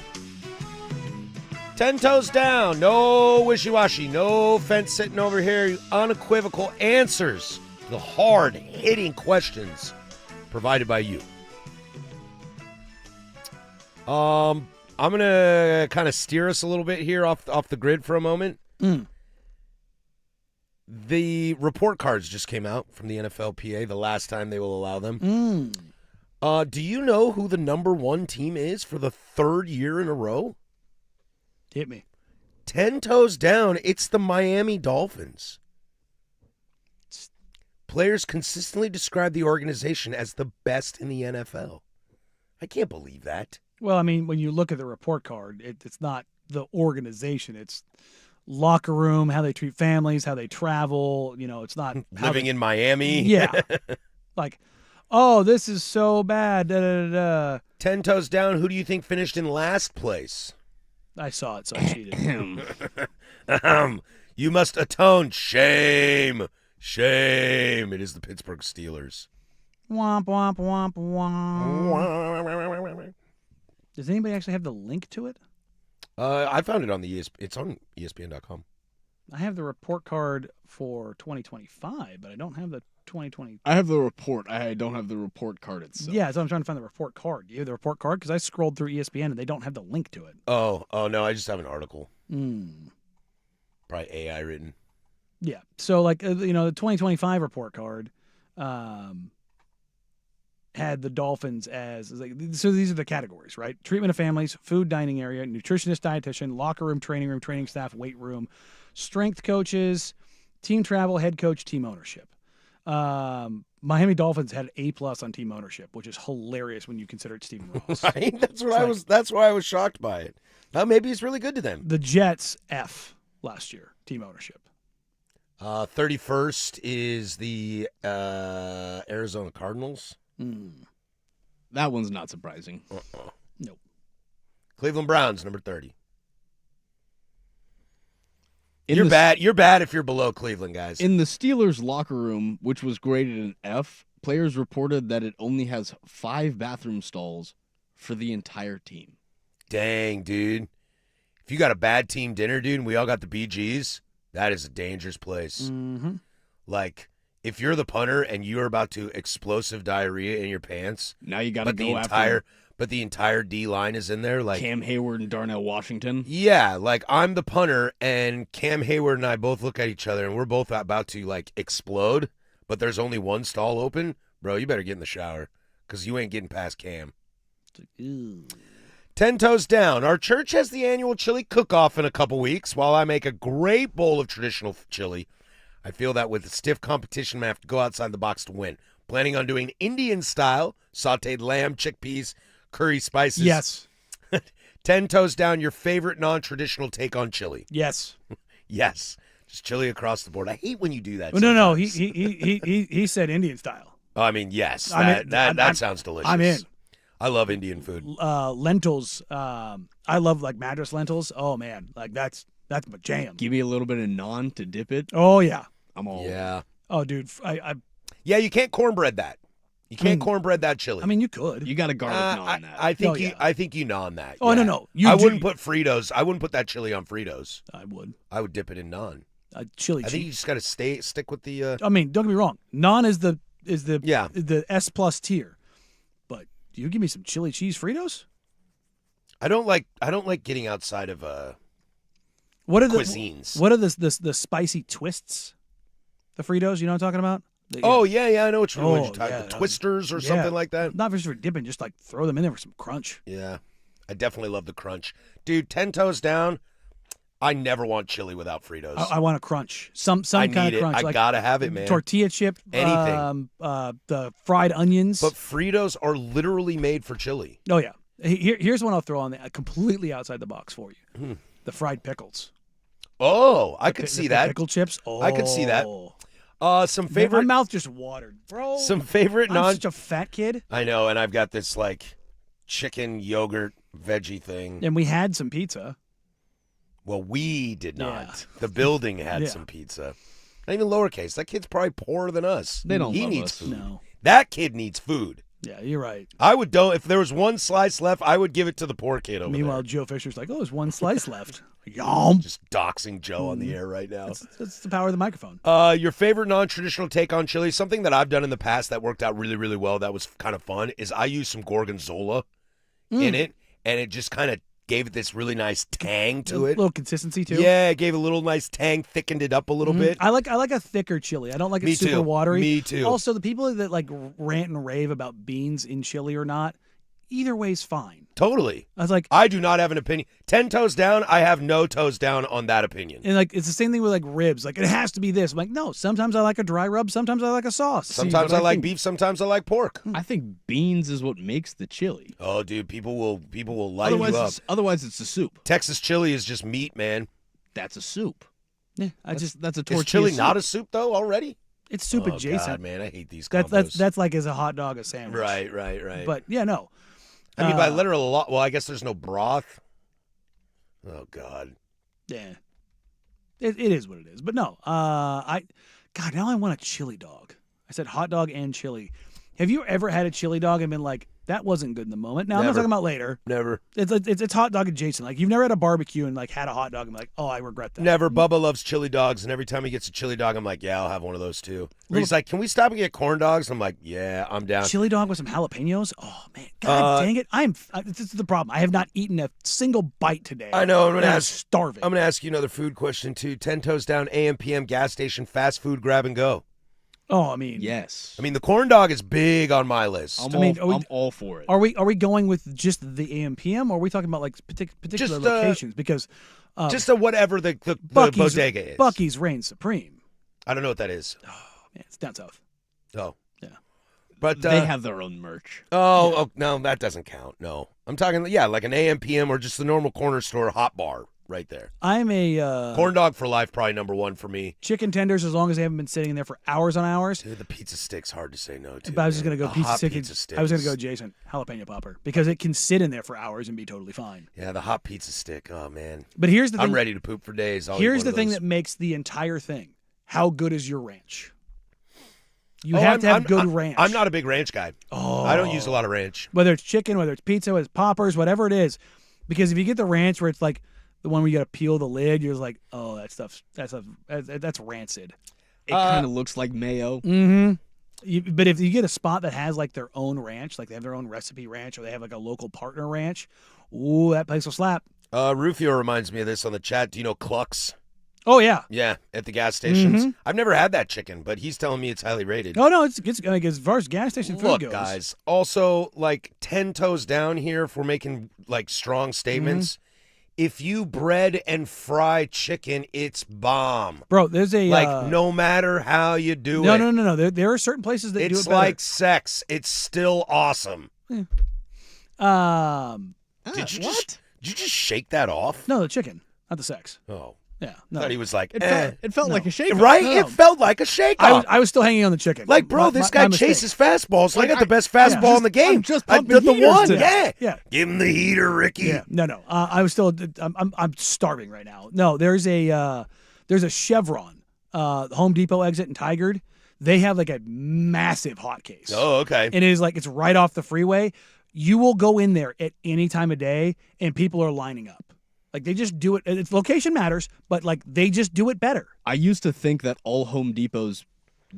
10 Toes Down. No wishy-washy. No fence sitting over here. Unequivocal answers to the hard-hitting questions provided by you. I'm going to kind of steer us a little bit here off the grid for a moment. The report cards just came out from the NFLPA, the last time they will allow them. Do you know who the number one team is for the third year in a row? Hit me. 10 Toes Down, it's the Miami Dolphins. Players consistently describe the organization as the best in the NFL. I can't believe that. Well, I mean, when you look at the report card, it's not the organization. It's locker room, how they treat families, how they travel. You know, it's not living in Miami. Yeah. Like, oh, this is so bad. Da, da, da, da. 10 Toes Down, who do you think finished in last place? I saw it, so I cheated. You must atone. Shame. Shame. It is the Pittsburgh Steelers. Womp, womp, womp, womp. Does anybody actually have the link to it? I found it on the it's on ESPN.com. I have the report card for 2025, but I don't have the 2020. I have the report. I don't have the report card itself. Yeah, so I'm trying to find the report card. Do you have the report card? Because I scrolled through ESPN and they don't have the link to it. Oh no, I just have an article. Probably AI written. Yeah, so like the 2025 report card had the Dolphins as like, so these are the categories, right? Treatment of families, food, dining area, nutritionist, dietitian, locker room, training staff, weight room, strength coaches, team travel, head coach, team ownership. Miami Dolphins had A+ on team ownership, which is hilarious when you consider it Stephen Ross. Right? That's why I was shocked by it. Maybe he's really good to them. The Jets F last year, team ownership. 31st is the Arizona Cardinals. That one's not surprising. Nope. Cleveland Browns, number 30. You're bad if you're below Cleveland, guys. In the Steelers' locker room, which was graded an F, players reported that it only has 5 bathroom stalls for the entire team. Dang, dude. If you got a bad team dinner, dude, and we all got the BGs, that is a dangerous place. Mm-hmm. Like, if you're the punter and you're about to explosive diarrhea in your pants, now you got to go after. But the entire D line is in there, like Cam Hayward and Darnell Washington. Yeah, like I'm the punter, and Cam Hayward and I both look at each other, and we're both about to like explode. But there's only one stall open, bro. You better get in the shower because you ain't getting past Cam. 10 Toes Down. Our church has the annual chili cook-off in a couple weeks. While I make a great bowl of traditional chili, I feel that with stiff competition, I'm going to have to go outside the box to win. Planning on doing Indian-style, sautéed lamb, chickpeas, curry spices. Yes. 10 Toes Down, your favorite non-traditional take on chili. Yes. Yes. Just chili across the board. I hate when you do that. No. He said Indian style. Oh, I mean, yes. That sounds delicious. I'm in. I love Indian food. Lentils. I love like Madras lentils. Oh man, like that's my jam. Give me a little bit of naan to dip it. Oh yeah. I'm all. Yeah. Oh dude, Yeah, you can't cornbread that. You can't cornbread that chili. I mean, you could. You got to garlic naan that. I think you naan that. Oh yeah. no. I wouldn't put Fritos. I wouldn't put that chili on Fritos. I would. I would dip it in naan. Chili. I think you just got to stick with the. I mean, don't get me wrong. Naan is the the S+ tier, but do you give me some chili cheese Fritos? I don't like getting outside of what are cuisines. What are the spicy twists? The Fritos, you know what I'm talking about? Yeah, I know which one you're talking about. Twisters or something like that. Not just for dipping, just like throw them in there for some crunch. Yeah, I definitely love the crunch. Dude, 10 Toes Down, I never want chili without Fritos. I want a crunch. Some kind of crunch. I like gotta have it, man. Tortilla chip. Anything. The fried onions. But Fritos are literally made for chili. Oh, yeah. Here's one I'll throw on there, completely outside the box for you. The fried pickles. Oh, I could see that. Pickle chips. Oh. I could see that. Some favorite. My mouth just watered, bro. Some favorite I'm such a fat kid. I know, and I've got this like chicken yogurt veggie thing. And we had some pizza. Well, we did not. The building had some pizza. Not even lowercase. That kid's probably poorer than us. They don't He love needs us. food. No. That kid needs food. Yeah, you're right. I would don't. If there was one slice left, I would give it to the poor kid over Meanwhile, there. Joe Fisher's like, oh, there's one slice left. Yum. Just doxing Joe on the air right now. That's the power of the microphone. Your favorite non-traditional take on chili, something that I've done in the past that worked out really, really well, that was kind of fun, is I used some gorgonzola in it, and it just kind of gave it this really nice tang to it. A little consistency, too. Yeah, it gave a little nice tang, thickened it up a little bit. I like a thicker chili. I don't like it Me super too. watery. Me too. Also, the people that like rant and rave about beans in chili or not, either way's fine. Totally. I was like, I do not have an opinion. 10 toes down, I have no toes down on that opinion. and like it's the same thing with like ribs. Like it has to be this. I'm like, no. Sometimes I like a dry rub. Sometimes I like a sauce. Sometimes I like beef, sometimes I like pork. I think beans is what makes the chili. Oh, dude, people will light you up. Otherwise, it's a soup. Texas chili is just meat, man. That's a soup. Yeah, That's a tortilla. Is chili soup. not a soup though already? It's soup Oh, adjacent. God, man, I hate these combos. That's like as a hot dog a sandwich. Right. But yeah, no. I mean, by literal lot. Well, I guess there's no broth. Oh God. Yeah. It is what it is. But no. God, now I want a chili dog. I said hot dog and chili. Have you ever had a chili dog and been like, that wasn't good in the moment? Now I'm not Never. talking about later. Never. It's hot dog adjacent. Like you've never had a barbecue and like had a hot dog and like, oh, I regret that. Never. Bubba loves chili dogs, and every time he gets a chili dog, I'm like, yeah, I'll have one of those too. Or he's like, can we stop and get corn dogs? I'm like, yeah, I'm down. Chili dog with some jalapenos. Oh man, God dang it! This is the problem. I have not eaten a single bite today. I know. I'm I'm starving. I'm gonna ask you another food question too. 10 toes down, AM, PM, gas station, fast food, grab and go. Oh, I mean, Yes. I mean, the corn dog is big on my list. I'm all for it. Are we going with just the AM/PM, or are we talking about like particular Just, locations? Because Just a whatever the bodega is. Buc-ee's reigns supreme. I don't know what that is. Man, it's down south. Oh. Yeah. But They have their own merch. Oh, no, that doesn't count. No. I'm talking, like an AM, PM, or just the normal corner store hot bar right there. I'm a Corn dog for life, probably number one for me. chicken tenders as long as they haven't been sitting there for hours on hours. Dude, the pizza stick's hard to say no to. But I was just man. gonna go A pizza hot stick. pizza stick. I was gonna is- go Jason jalapeno popper because it can sit in there for hours and be totally fine. Yeah, the hot pizza stick. Oh man. But here's the thing. I'm ready to poop for days. I'll eat Here's one the of thing those. that makes the entire thing. How good is your ranch? You Oh, have to have I'm- good I'm- ranch. I'm not a big ranch guy. Oh. I don't use a lot of ranch. Whether it's chicken, whether it's pizza, whether it's poppers, whatever it is. Because if you get the ranch where it's like the one where you got to peel the lid, you're just like, oh, that's rancid. It kind of looks like mayo. Mm-hmm. But if you get a spot that has like their own ranch, like they have their own recipe ranch, or they have like a local partner ranch, ooh, that place will slap. Rufio reminds me of this on the chat. Do you know Cluck's? Oh yeah. Yeah, at the gas stations. Mhm. I've never had that chicken, but he's telling me it's highly rated. Oh no, it's like as far as gas station food Look, goes. guys. Also, like 10 toes down here, if we're making like strong statements. If you bread and fry chicken, it's bomb. Bro, there's a Like no matter how you do no, it. no. There are certain places that do it It's better. like sex. It's still awesome. Did Did you just shake that off? No, the chicken, not the sex. Oh. Yeah. I No. thought he was like, It felt like a shake. Right? No. It felt like a shake I was still hanging on the chicken. Like, bro, this guy mistake. chases fastballs. Like, I got the I- best fastball in the game. I'm just I pumping did the heaters one. today. Yeah. Yeah. Give him the heater, Ricky. Yeah. No. I was still. I'm starving right now. No, there's a Chevron, Home Depot exit in Tigard. They have like a massive hot case. Oh, okay. And it is like it's right off the freeway. You will go in there at any time of day, and people are lining up. Like they just do it. Its location matters, but like they just do it better. I used to think that all Home Depots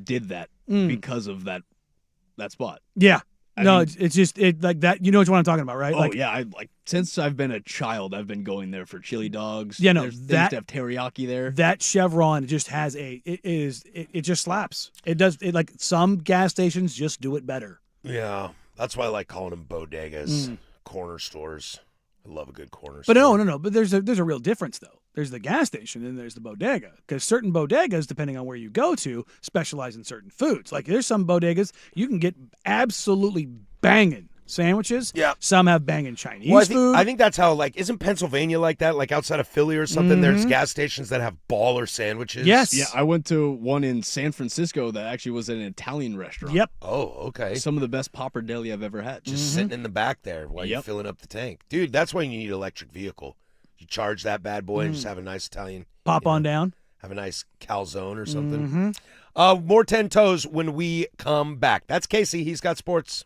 did that because of that spot. Yeah. I No, mean- it's just like that. You know what I'm talking about, right? Oh like, yeah, since I've been a child, I've been going there for chili dogs. Yeah, no, they used that- to have teriyaki there. That Chevron just has it just slaps. It does it like some gas stations just do it better. Yeah. That's why I like calling them bodegas, corner stores. I love a good corner But store. no. But there's a real difference though. There's the gas station and there's the bodega because certain bodegas, depending on where you go to, specialize in certain foods. Like there's some bodegas you can get absolutely banging sandwiches. Yeah. Some have banging Chinese Well, food. I think that's how, like, isn't Pennsylvania like that? Like outside of Philly or something, there's gas stations that have baller sandwiches. Yes. Yeah, I went to one in San Francisco that actually was an Italian restaurant. Yep. Oh, okay. Some of the best pappardelle I've ever had. Just sitting in the back there while you're Yep. filling up the tank. Dude, that's why you need an electric vehicle. You charge that bad boy and just have a nice Italian. Pop on down. Have a nice calzone or something. More 10 toes when we come back. That's Casey. He's got sports.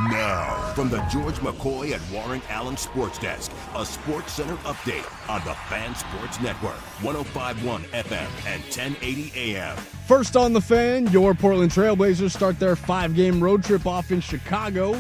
Now, from the George McCoy and Warren Allen Sports Desk, a Sports Center update on the Fan Sports Network, 105.1 FM and 1080 AM. First on the Fan, your Portland Trailblazers start their 5-game road trip off in Chicago,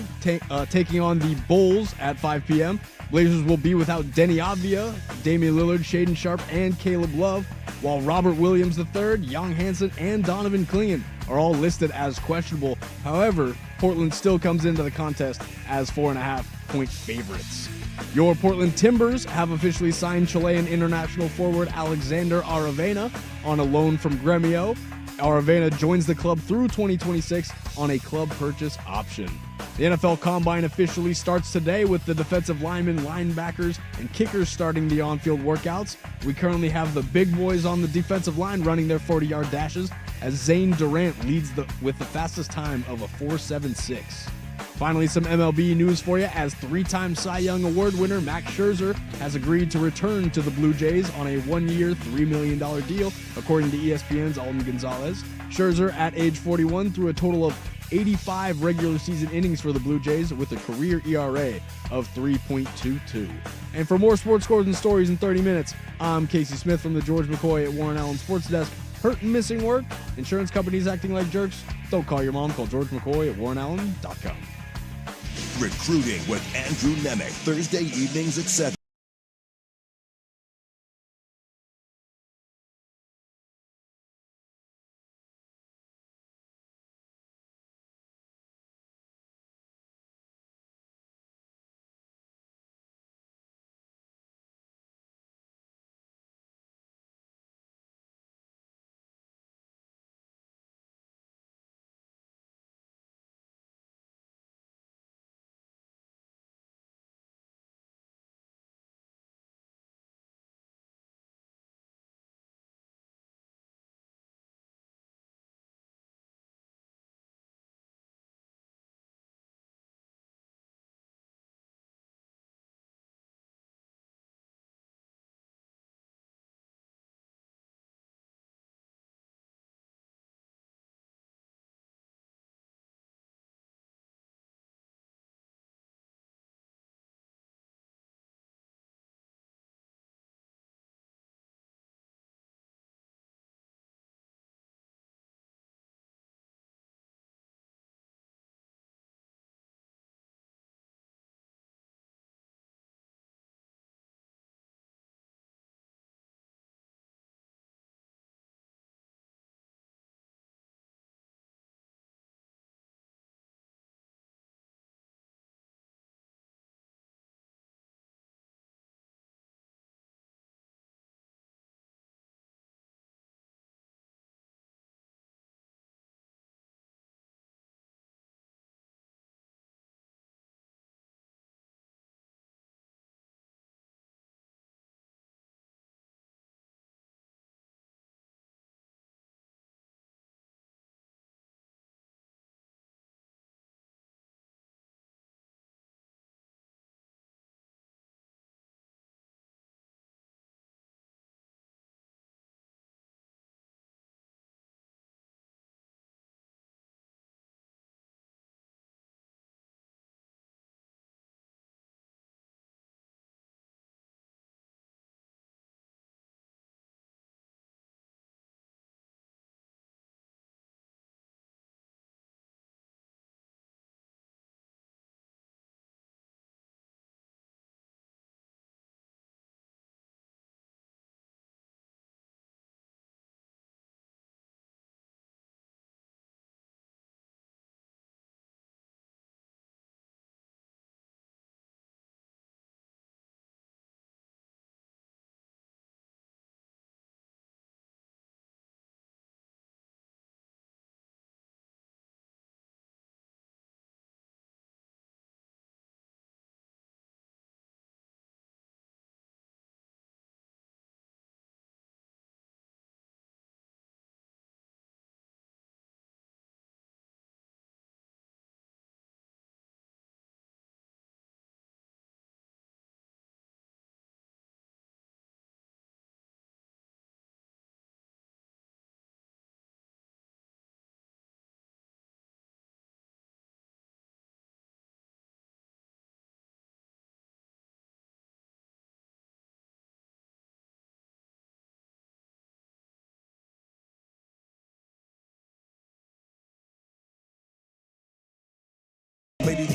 taking on the Bulls at 5 p.m. Blazers will be without Denny Avdia, Damian Lillard, Shaedon Sharpe, and Caleb Love, while Robert Williams III, Young Hansen, and Donovan Clean are all listed as questionable. However, Portland still comes into the contest as 4.5-point favorites. Your Portland Timbers have officially signed Chilean international forward Alexander Aravena on a loan from Gremio. Aravena joins the club through 2026 on a club purchase option. The NFL Combine officially starts today with the defensive linemen, linebackers, and kickers starting the on-field workouts. We currently have the big boys on the defensive line running their 40-yard dashes as Zane Durant leads with the fastest time of a 4.76. Finally, some MLB news for you as 3-time Cy Young Award winner Max Scherzer has agreed to return to the Blue Jays on a 1-year, $3 million deal, according to ESPN's Alden Gonzalez. Scherzer, at age 41, threw a total of 85 regular season innings for the Blue Jays with a career ERA of 3.22. And for more sports scores and stories in 30 minutes, I'm Casey Smith from the George McCoy at Warren Allen Sports Desk. Hurt and missing work? Insurance companies acting like jerks? Don't call your mom. Call George McCoy at warrenallen.com. Recruiting with Andrew Nemec, Thursday evenings at 7.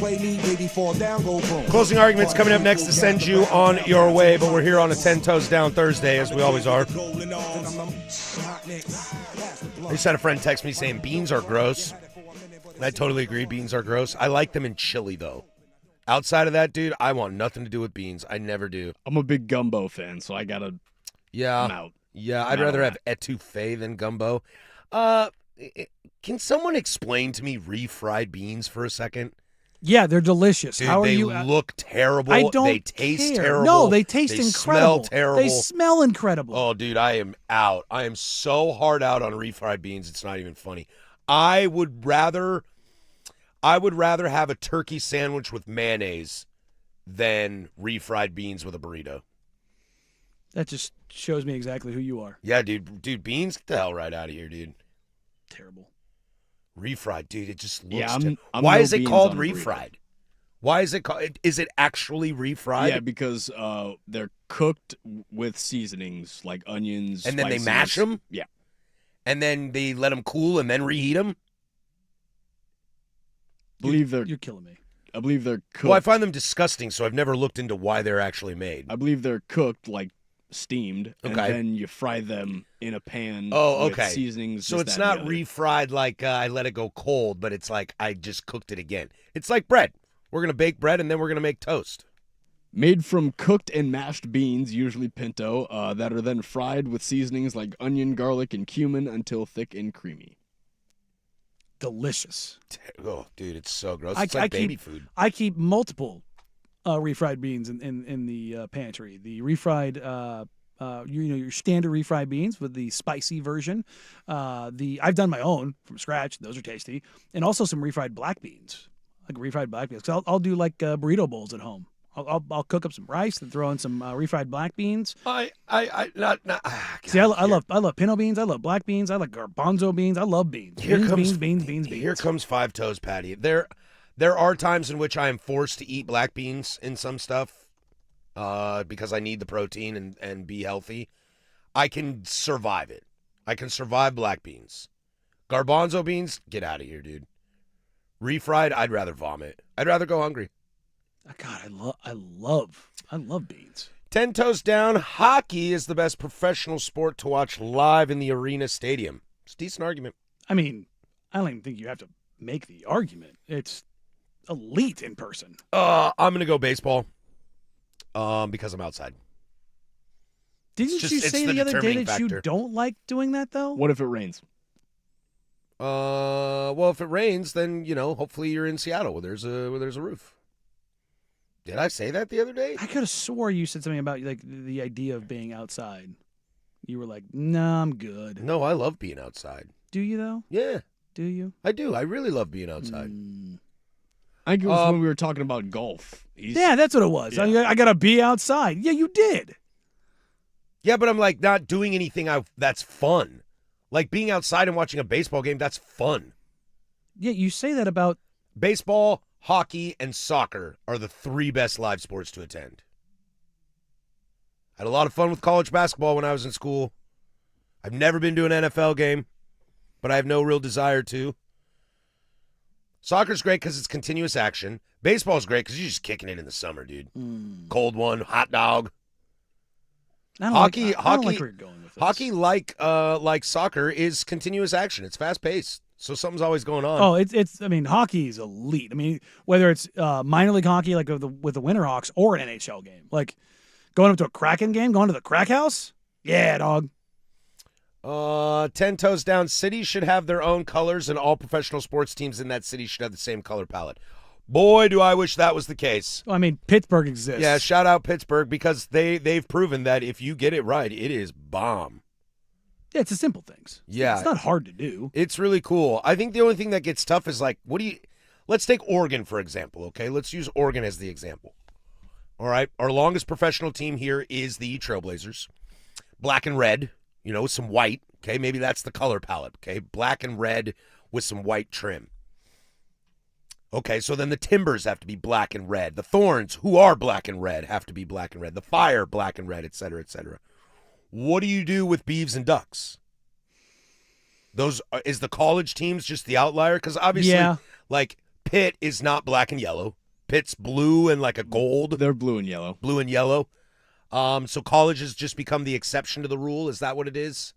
play me, baby, fall down, go boom. Closing arguments coming up next to send you on your way, but we're here on a 10 Toes Down Thursday, as we always are. I just had a friend text me saying beans are gross. And I totally agree, beans are gross. I like them in chili, though. Outside of that, dude, I want nothing to do with beans. I never do. I'm a big gumbo fan, so I gotta. I'm out. Yeah, I'd rather have etouffee than gumbo. Can someone explain to me refried beans for a second? Yeah, they're delicious. Dude, How are they you? look terrible. I don't They taste care. terrible. No, they taste They incredible. smell terrible. They smell incredible. Oh, dude, I am out. I am so hard out on refried beans. It's not even funny. I would rather have a turkey sandwich with mayonnaise than refried beans with a burrito. That just shows me exactly who you are. Yeah, dude, beans, get the hell right out of here, dude. Terrible. Refried, dude, it just looks. Yeah, why no is it beans called on a burrito. refried? Why is it called? Is it actually refried? Yeah, because they're cooked with seasonings like onions, and then spices. they mash them. Yeah, and then they let them cool and then reheat them. You're killing me. I believe they're cooked. Well, I find them disgusting, so I've never looked into why they're actually made. I believe they're cooked like steamed, and Okay. then you fry them in a pan. Oh, with okay. seasonings. So this, it's that, and not the other. refried like I let it go cold, but it's like I just cooked it again. It's like bread. We're going to bake bread and then we're going to make toast. Made from cooked and mashed beans, usually pinto, that are then fried with seasonings like onion, garlic, and cumin until thick and creamy. Delicious. Oh, dude, it's so gross. It's like baby food. I keep multiple refried beans in the pantry. The refried, your standard refried beans with the spicy version. I've done my own from scratch. Those are tasty, and also some refried black beans, like refried black beans. 'Cause I'll do like burrito bowls at home. I'll cook up some rice and throw in some refried black beans. I love pinto beans. I love black beans. I like garbanzo beans. I love beans. Beans. Here comes Five Toes Patty. There are times in which I am forced to eat black beans in some stuff because I need the protein and be healthy. I can survive it. I can survive black beans. Garbanzo beans, get out of here, dude. Refried, I'd rather vomit. I'd rather go hungry. God, I love beans. 10 Toes Down, hockey is the best professional sport to watch live in the arena stadium. It's a decent argument. I mean, I don't even think you have to make the argument. It's elite in person. I'm going to go baseball because I'm outside. Didn't you say the other day that you don't like doing that, though? What if it rains? Well, if it rains, then, hopefully you're in Seattle where there's a roof. Did I say that the other day? I could have swore you said something about like the idea of being outside. You were like, "Nah, I'm good." No, I love being outside. Do you though? Yeah. Do you? I do. I really love being outside. I think it was when we were talking about golf. Yeah, that's what it was. Yeah. I gotta be outside. Yeah, you did. Yeah, but I'm like not doing anything that's fun. Like being outside and watching a baseball game, that's fun. Yeah, you say that about baseball, hockey, and soccer are the three best live sports to attend. I had a lot of fun with college basketball when I was in school. I've never been to an NFL game, but I have no real desire to. Soccer's great because it's continuous action. Baseball's great because you're just kicking it in the summer, dude. Cold one, hot dog. I don't Hockey, like where you're going with this. Hockey, like soccer, is continuous action. It's fast paced, so something's always going on. Oh, it's. I mean, hockey is elite. I mean, whether it's minor league hockey, like with the Winterhawks, or an NHL game, like going up to a Kraken game, going to the Crack House. Yeah, dog. 10 Toes Down. Cities should have their own colors, and all professional sports teams in that city should have the same color palette. Boy, do I wish that was the case. Well, I mean, Pittsburgh exists. Yeah, shout out Pittsburgh because they've proven that if you get it right, it is bomb. Yeah, it's the simple things. Yeah. It's not hard to do. It's really cool. I think the only thing that gets tough is like, let's take Oregon, for example, okay? Let's use Oregon as the example. All right, our longest professional team here is the Trailblazers. Black and red, with some white, okay? Maybe that's the color palette, okay? Black and red with some white trim. Okay, so then the Timbers have to be black and red. The Thorns, who are black and red, have to be black and red. The Fire, black and red, et cetera, et cetera. What do you do with Beavs and Ducks? Is the college teams just the outlier? Because obviously, Yeah. like Pitt is not black and yellow. Pitt's blue and like a gold. They're blue and yellow. Blue and yellow. So college has just become the exception to the rule. Is that what it is?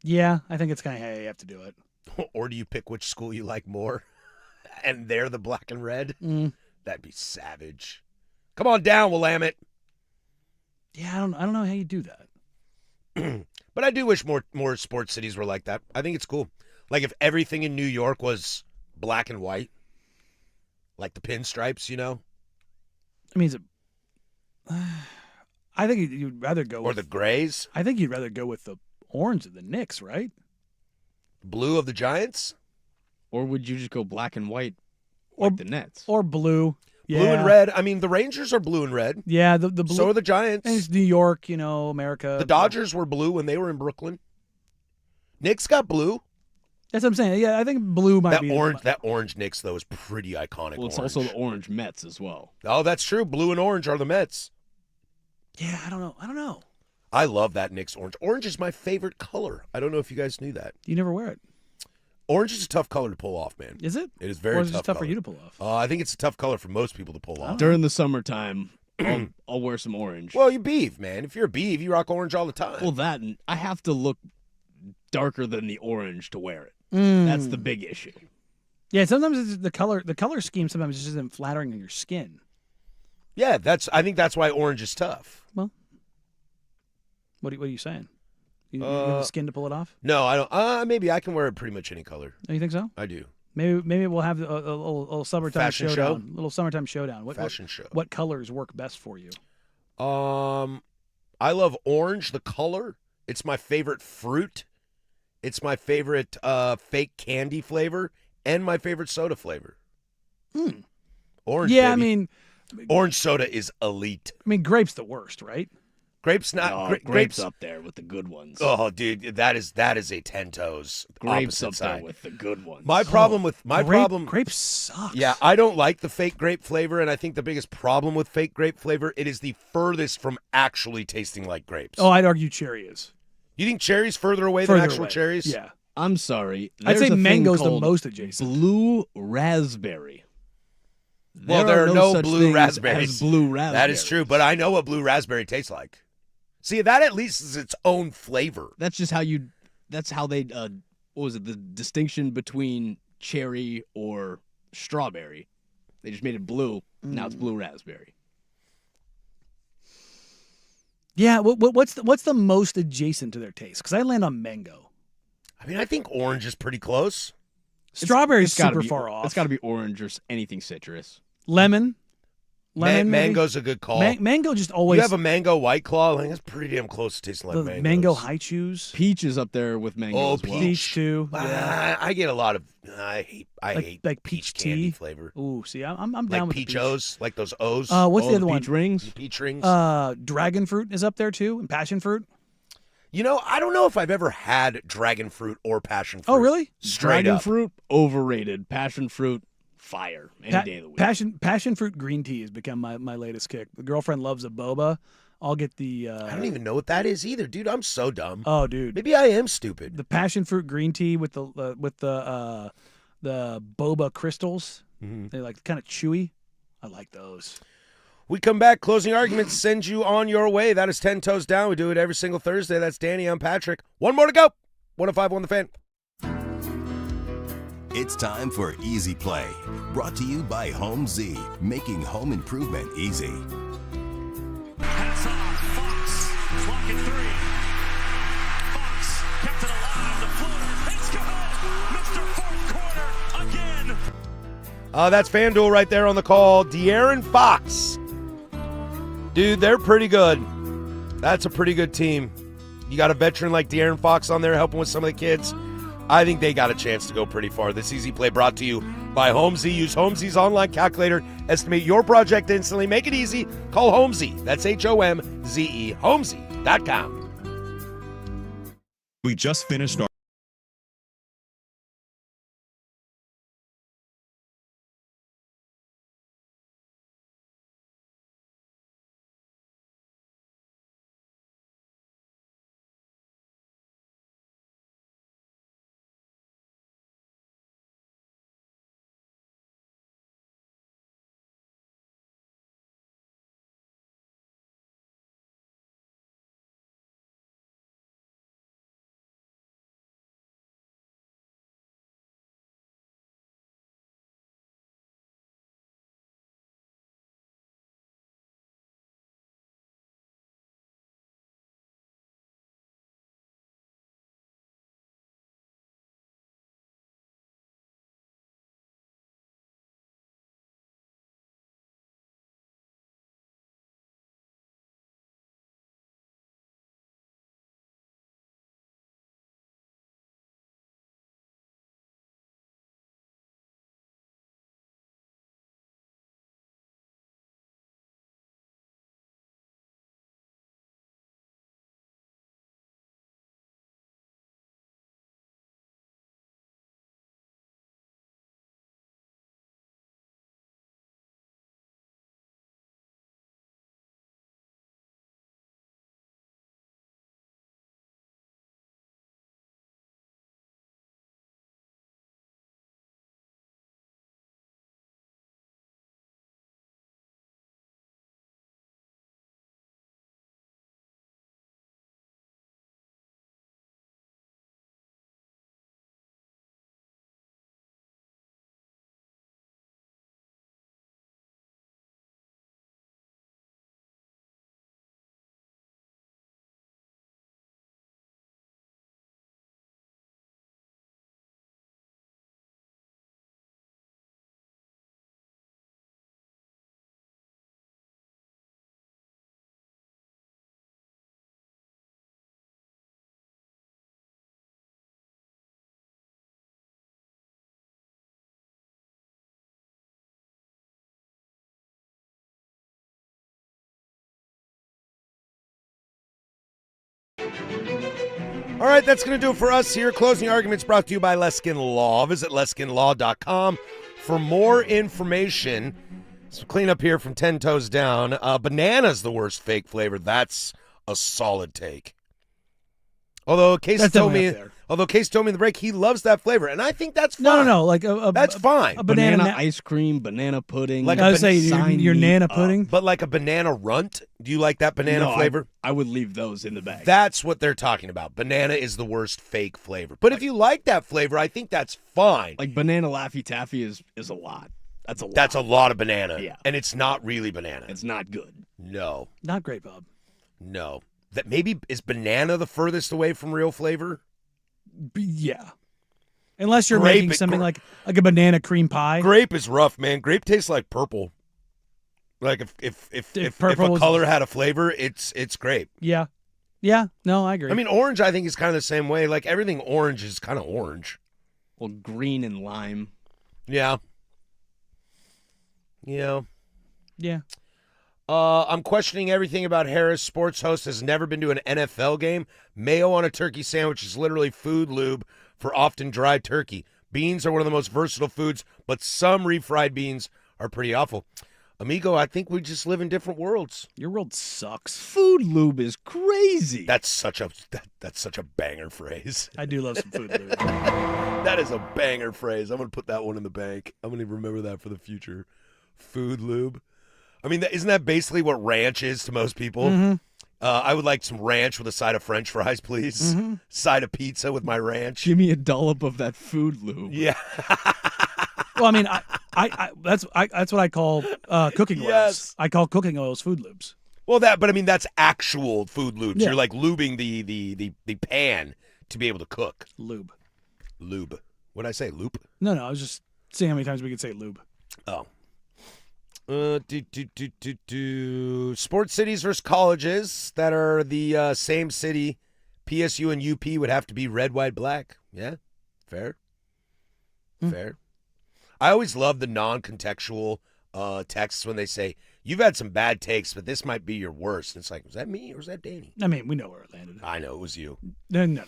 Yeah, I think it's kind of how you have to do it. Or do you pick which school you like more? And they're the black and red? That'd be savage. Come on down, Willamette. Yeah, I don't know how you do that. But I do wish more sports cities were like that. I think it's cool. Like if everything in New York was black and white, like the pinstripes, you know? I mean, I think you'd rather go Or with the grays? I think you'd rather go with the orange of the Knicks, right? Blue of the Giants? Or would you just go black and white like the Nets? Or blue. Yeah. Blue and red. I mean, the Rangers are blue and red. Yeah, the blue. So are the Giants. And it's New York, America. The Dodgers were blue when they were in Brooklyn. Knicks got blue. That's what I'm saying. Yeah, I think blue might be that orange Knicks though is pretty iconic. Well, it's also the orange Mets as well. Oh, that's true. Blue and orange are the Mets. Yeah, I don't know. I love that Knicks orange. Orange is my favorite color. I don't know if you guys knew that. You never wear it. Orange is a tough color to pull off, man. Is it? It is very or is tough. It tough color. for you to pull off? I think it's a tough color for most people to pull off. During the summertime, I'll wear some orange. Well, you beeve, man. If you're a beeve, you rock orange all the time. Well, that and I have to look darker than the orange to wear it. That's the big issue. Yeah, sometimes it's the color scheme sometimes just isn't flattering on your skin. Yeah, I think that's why orange is tough. Well, what are you saying? You have the skin to pull it off? No, I don't. Maybe I can wear it pretty much any color. Oh, you think so? I do. Maybe we'll have a little summertime Fashion showdown. show? Little summertime showdown. Fashion show. What colors work best for you? I love orange, the color. It's my favorite fruit. It's my favorite fake candy flavor and my favorite soda flavor. Orange. Yeah, baby. Orange soda is elite. Grape's the worst, right? Grape's not. Grapes up there with the good ones. Oh, dude, that is a 10 toes. Grapes opposite up side. there with the good ones. My problem with grape sucks. Yeah, I don't like the fake grape flavor, and I think the biggest problem with fake grape flavor, it is the furthest from actually tasting like grapes. Oh, I'd argue cherry is. You think cherry's further away than actual cherries? Yeah. I'm sorry. I'd say There's a mango's thing the called most adjacent. Blue raspberry. Well, there are no such blue things raspberries. as blue raspberries. That is true, but I know what blue raspberry tastes like. See, that at least is its own flavor. That's just how that's how they, what was it, the distinction between cherry or strawberry. They just made it blue. Now it's blue raspberry. Yeah, what's the most adjacent to their taste? Because I land on mango. I mean, I think orange is pretty close. Strawberry's It's gotta super be- far off. It's got to be orange or anything citrus. Lemon. Lemon, maybe? Mango's a good call. Mango just always. You have a mango White Claw. I think that's pretty damn close to tasting like the mangoes. mango high chews. Peach is up there with mango Oh, as well. Peach too. Yeah. I get a lot of. I hate like peach candy tea flavor. Ooh, see, I'm down Like with peach the O's, like those O's. What's the other one? Peach rings. Peach rings. Dragon fruit is up there too, and passion fruit. You know, I don't know if I've ever had dragon fruit or passion fruit. Oh, really? Straight Dragon up. fruit, overrated. Passion fruit, fire. Any day of the week. Passion fruit green tea has become my latest kick. The girlfriend loves a boba. I'll get the. I don't even know what that is either, dude. I'm so dumb. Oh, dude. Maybe I am stupid. The passion fruit green tea with the boba crystals. Mm-hmm. They're like kind of chewy. I like those. We come back. Closing arguments send you on your way. That is 10 Toes Down. We do it every single Thursday. That's Danny. I'm Patrick. One more to go. 105.1 The Fan. It's time for Easy Play, brought to you by Home Z, making home improvement easy. Pass off. Fox. Clock at 3. Fox kept it alive. The floater. It's good. Mr. Fourth Quarter again. That's FanDuel right there on the call. De'Aaron Fox. Dude, they're pretty good. That's a pretty good team. You got a veteran like De'Aaron Fox on there helping with some of the kids. I think they got a chance to go pretty far. This Easy Play brought to you by HomeZ. Use HomeZ's online calculator. Estimate your project instantly. Make it easy. Call HomeZ. That's HOMZE. HomeZ.com. We just finished our All right, that's going to do it for us here. Closing Arguments brought to you by Leskin Law. Visit leskinlaw.com for more information. So clean up here from 10 Toes Down. Banana's the worst fake flavor. That's a solid take. Although Case told me in the break he loves that flavor, and I think that's fine. No. Like that's fine. A banana ice cream, banana pudding. Like I was saying, your nana pudding. But like a banana runt. Do you like that banana flavor? I would leave those in the bag. That's what they're talking about. Banana is the worst fake flavor. But if you like that flavor, I think that's fine. Like banana Laffy Taffy is a lot. That's a lot. That's a lot of banana. Yeah. And it's not really banana. It's not good. No. Not great, Bob. No. That maybe is banana the furthest away from real flavor? Yeah. Unless you're making something like a banana cream pie. Grape is rough, man. Grape tastes like purple. Like if a color had a flavor, it's grape. Yeah. Yeah. No, I agree. I mean, orange I think is kind of the same way. Like everything orange is kind of orange. Well, green and lime. Yeah. Yeah. Yeah. I'm questioning everything about Harris. Sports host has never been to an NFL game. Mayo on a turkey sandwich is literally food lube for often dry turkey. Beans are one of the most versatile foods, but some refried beans are pretty awful. Amigo, I think we just live in different worlds. Your world sucks. Food lube is crazy. That's such a banger phrase. I do love some food lube. That is a banger phrase. I'm going to put that one in the bank. I'm going to remember that for the future. Food lube. I mean, isn't that basically what ranch is to most people? Mm-hmm. I would like some ranch with a side of French fries, please. Mm-hmm. Side of pizza with my ranch. Give me a dollop of that food lube. Yeah. Well, I mean, that's what I call cooking oils. Yes. I call cooking oils food lubes. Well, but I mean, that's actual food lubes. Yeah. You're like lubing the pan to be able to cook. Lube. What'd I say? Loop? No, I was just seeing how many times we could say lube. Oh. Sports cities versus colleges that are the same city. PSU and UP would have to be red, white, black. Yeah, fair. Fair. I always love the non-contextual texts when they say, you've had some bad takes, but this might be your worst. And it's like, was that me or was that Danny? I mean, we know where it landed. I know it was you. No.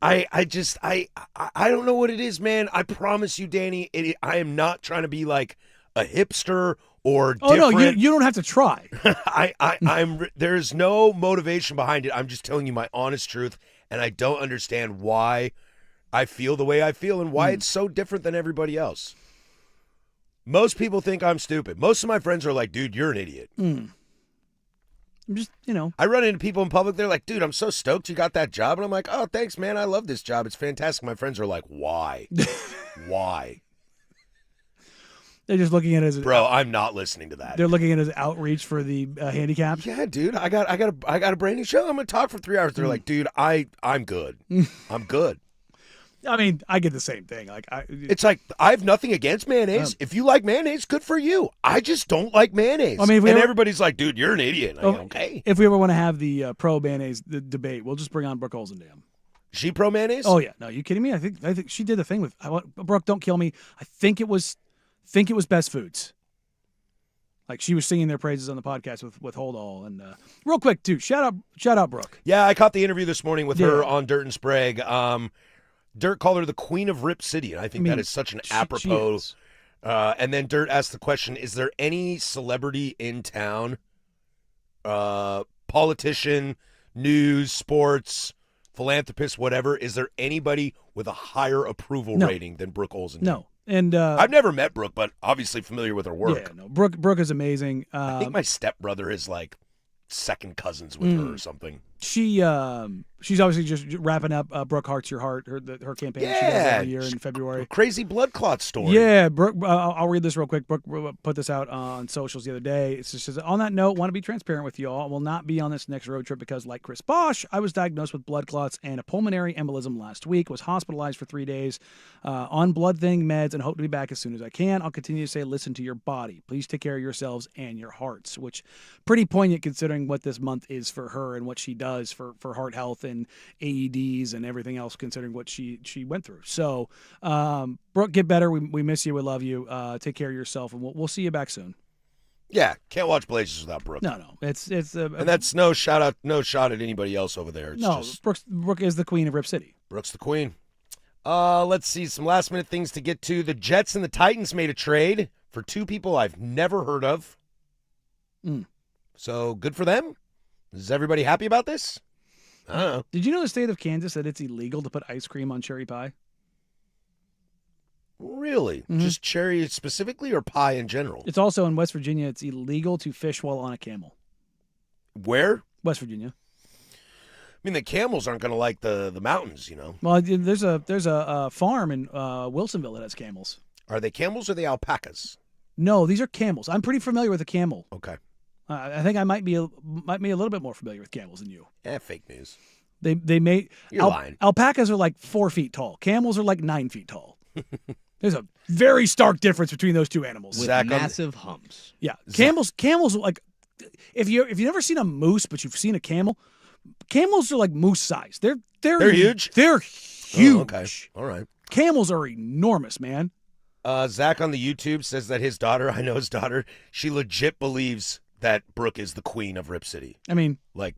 I don't know what it is, man. I promise you, Danny, I am not trying to be like a hipster or different. Oh, no, you don't have to try. There's no motivation behind it. I'm just telling you my honest truth, and I don't understand why I feel the way I feel and why it's so different than everybody else. Most people think I'm stupid. Most of my friends are like, dude, you're an idiot. I'm just, I run into people in public. They're like, dude, I'm so stoked you got that job. And I'm like, oh, thanks, man. I love this job. It's fantastic. My friends are like, why? Why? They're just looking at it as bro. I'm not listening to that. They're looking at it as outreach for the handicapped. Yeah, dude. I got a brand new show. I'm gonna talk for 3 hours. They're like, dude, I'm good. I'm good. I mean, I get the same thing. Like, it's like I have nothing against mayonnaise. If you like mayonnaise, good for you. I just don't like mayonnaise. I mean, everybody's like, dude, you're an idiot. Like, okay. If we ever want to have the pro mayonnaise debate, we'll just bring on Brooke Olsendam. She pro mayonnaise? Oh yeah. No, you kidding me? I think she did the thing with Brooke. Don't kill me. I think it was Best Foods. Like she was singing their praises on the podcast with Hold All. And real quick too, shout out Brooke. Yeah, I caught the interview this morning with her on Dirt and Sprague. Dirt called her the Queen of Rip City, and I think that is such an apropos. And then Dirt asked the question, is there any celebrity in town, politician, news, sports, philanthropist, whatever, is there anybody with a higher approval rating than Brooke Olsendam? No. And I've never met Brooke, but obviously familiar with her work. Yeah, no. Brooke is amazing. I think my stepbrother is like second cousins with her or something. She's obviously just wrapping up Brooke Hearts Your Heart, her campaign she does every year in February. Crazy blood clot story. Yeah, Brooke. I'll read this real quick. Brooke put this out on socials the other day. It says, on that note, want to be transparent with you all. I will not be on this next road trip because, like Chris Bosch, I was diagnosed with blood clots and a pulmonary embolism last week. Was hospitalized for 3 days on blood thinning meds and hope to be back as soon as I can. I'll continue to say, listen to your body. Please take care of yourselves and your hearts, which pretty poignant considering what this month is for her and what she does for heart health and AEDs and everything else, considering what she went through. So, Brooke, get better. We miss you. We love you. Take care of yourself, and we'll see you back soon. Yeah, can't watch Blazers without Brooke. No. It's and that's no shot at anybody else over there. It's just Brooke is the queen of Rip City. Brooke's the queen. Let's see some last minute things to get to. The Jets and the Titans made a trade for two people I've never heard of. So good for them. Is everybody happy about this? I don't know. Did you know the state of Kansas said it's illegal to put ice cream on cherry pie? Really? Mm-hmm. Just cherry specifically or pie in general? It's also in West Virginia. It's illegal to fish while on a camel. Where? West Virginia. I mean, the camels aren't going to like the mountains, you know. Well, there's a farm in Wilsonville that has camels. Are they camels or the alpacas? No, these are camels. I'm pretty familiar with a camel. Okay. I think I might be a little bit more familiar with camels than you. Fake news. They made You're lying. Alpacas are like 4 feet tall. Camels are like 9 feet tall. There's a very stark difference between those two animals. With massive humps. Yeah, camels are like if you've never seen a moose, but you've seen a camel. Camels are like moose size. They're huge. They're huge. Oh, okay. All right. Camels are enormous, man. Zach on the YouTube says that his daughter, I know his daughter, she legit believes that Brooke is the queen of Rip City. I mean, like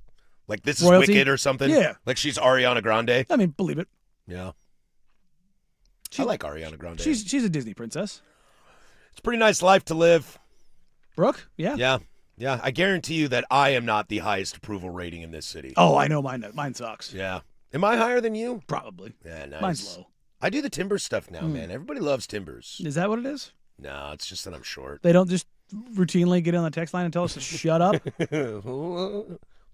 this royalty? is Wicked or something. Yeah. Like she's Ariana Grande. I mean, believe it. Yeah. I like Ariana Grande. She's a Disney princess. It's a pretty nice life to live. Brooke? Yeah. Yeah. I guarantee you that I am not the highest approval rating in this city. Oh, I know mine sucks. Yeah. Am I higher than you? Probably. Yeah, nice. Mine's low. I do the Timbers stuff now, man. Everybody loves Timbers. Is that what it is? No, it's just that I'm short. They don't just routinely get on the text line and tell us to shut up?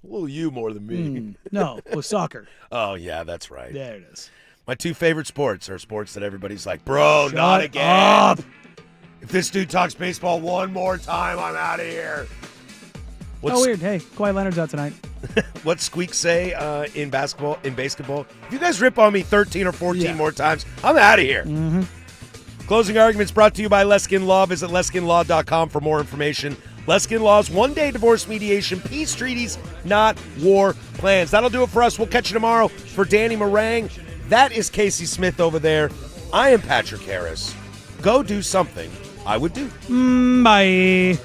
Well, you more than me. No, with soccer. Oh, yeah, that's right. There it is. My two favorite sports are sports that everybody's like, bro, Shut not again. up. If this dude talks baseball one more time, I'm out of here. Weird. Hey, Kawhi Leonard's out tonight. What's Squeak say in basketball? If you guys rip on me 13 or 14 more times, I'm out of here. Mm-hmm. Closing arguments brought to you by Leskin Law. Visit LeskinLaw.com for more information. Leskin Law's one-day divorce mediation, peace treaties, not war plans. That'll do it for us. We'll catch you tomorrow. For Danny Meringue, that is Casey Smith over there. I am Patrick Harris. Go do something I would do. Bye.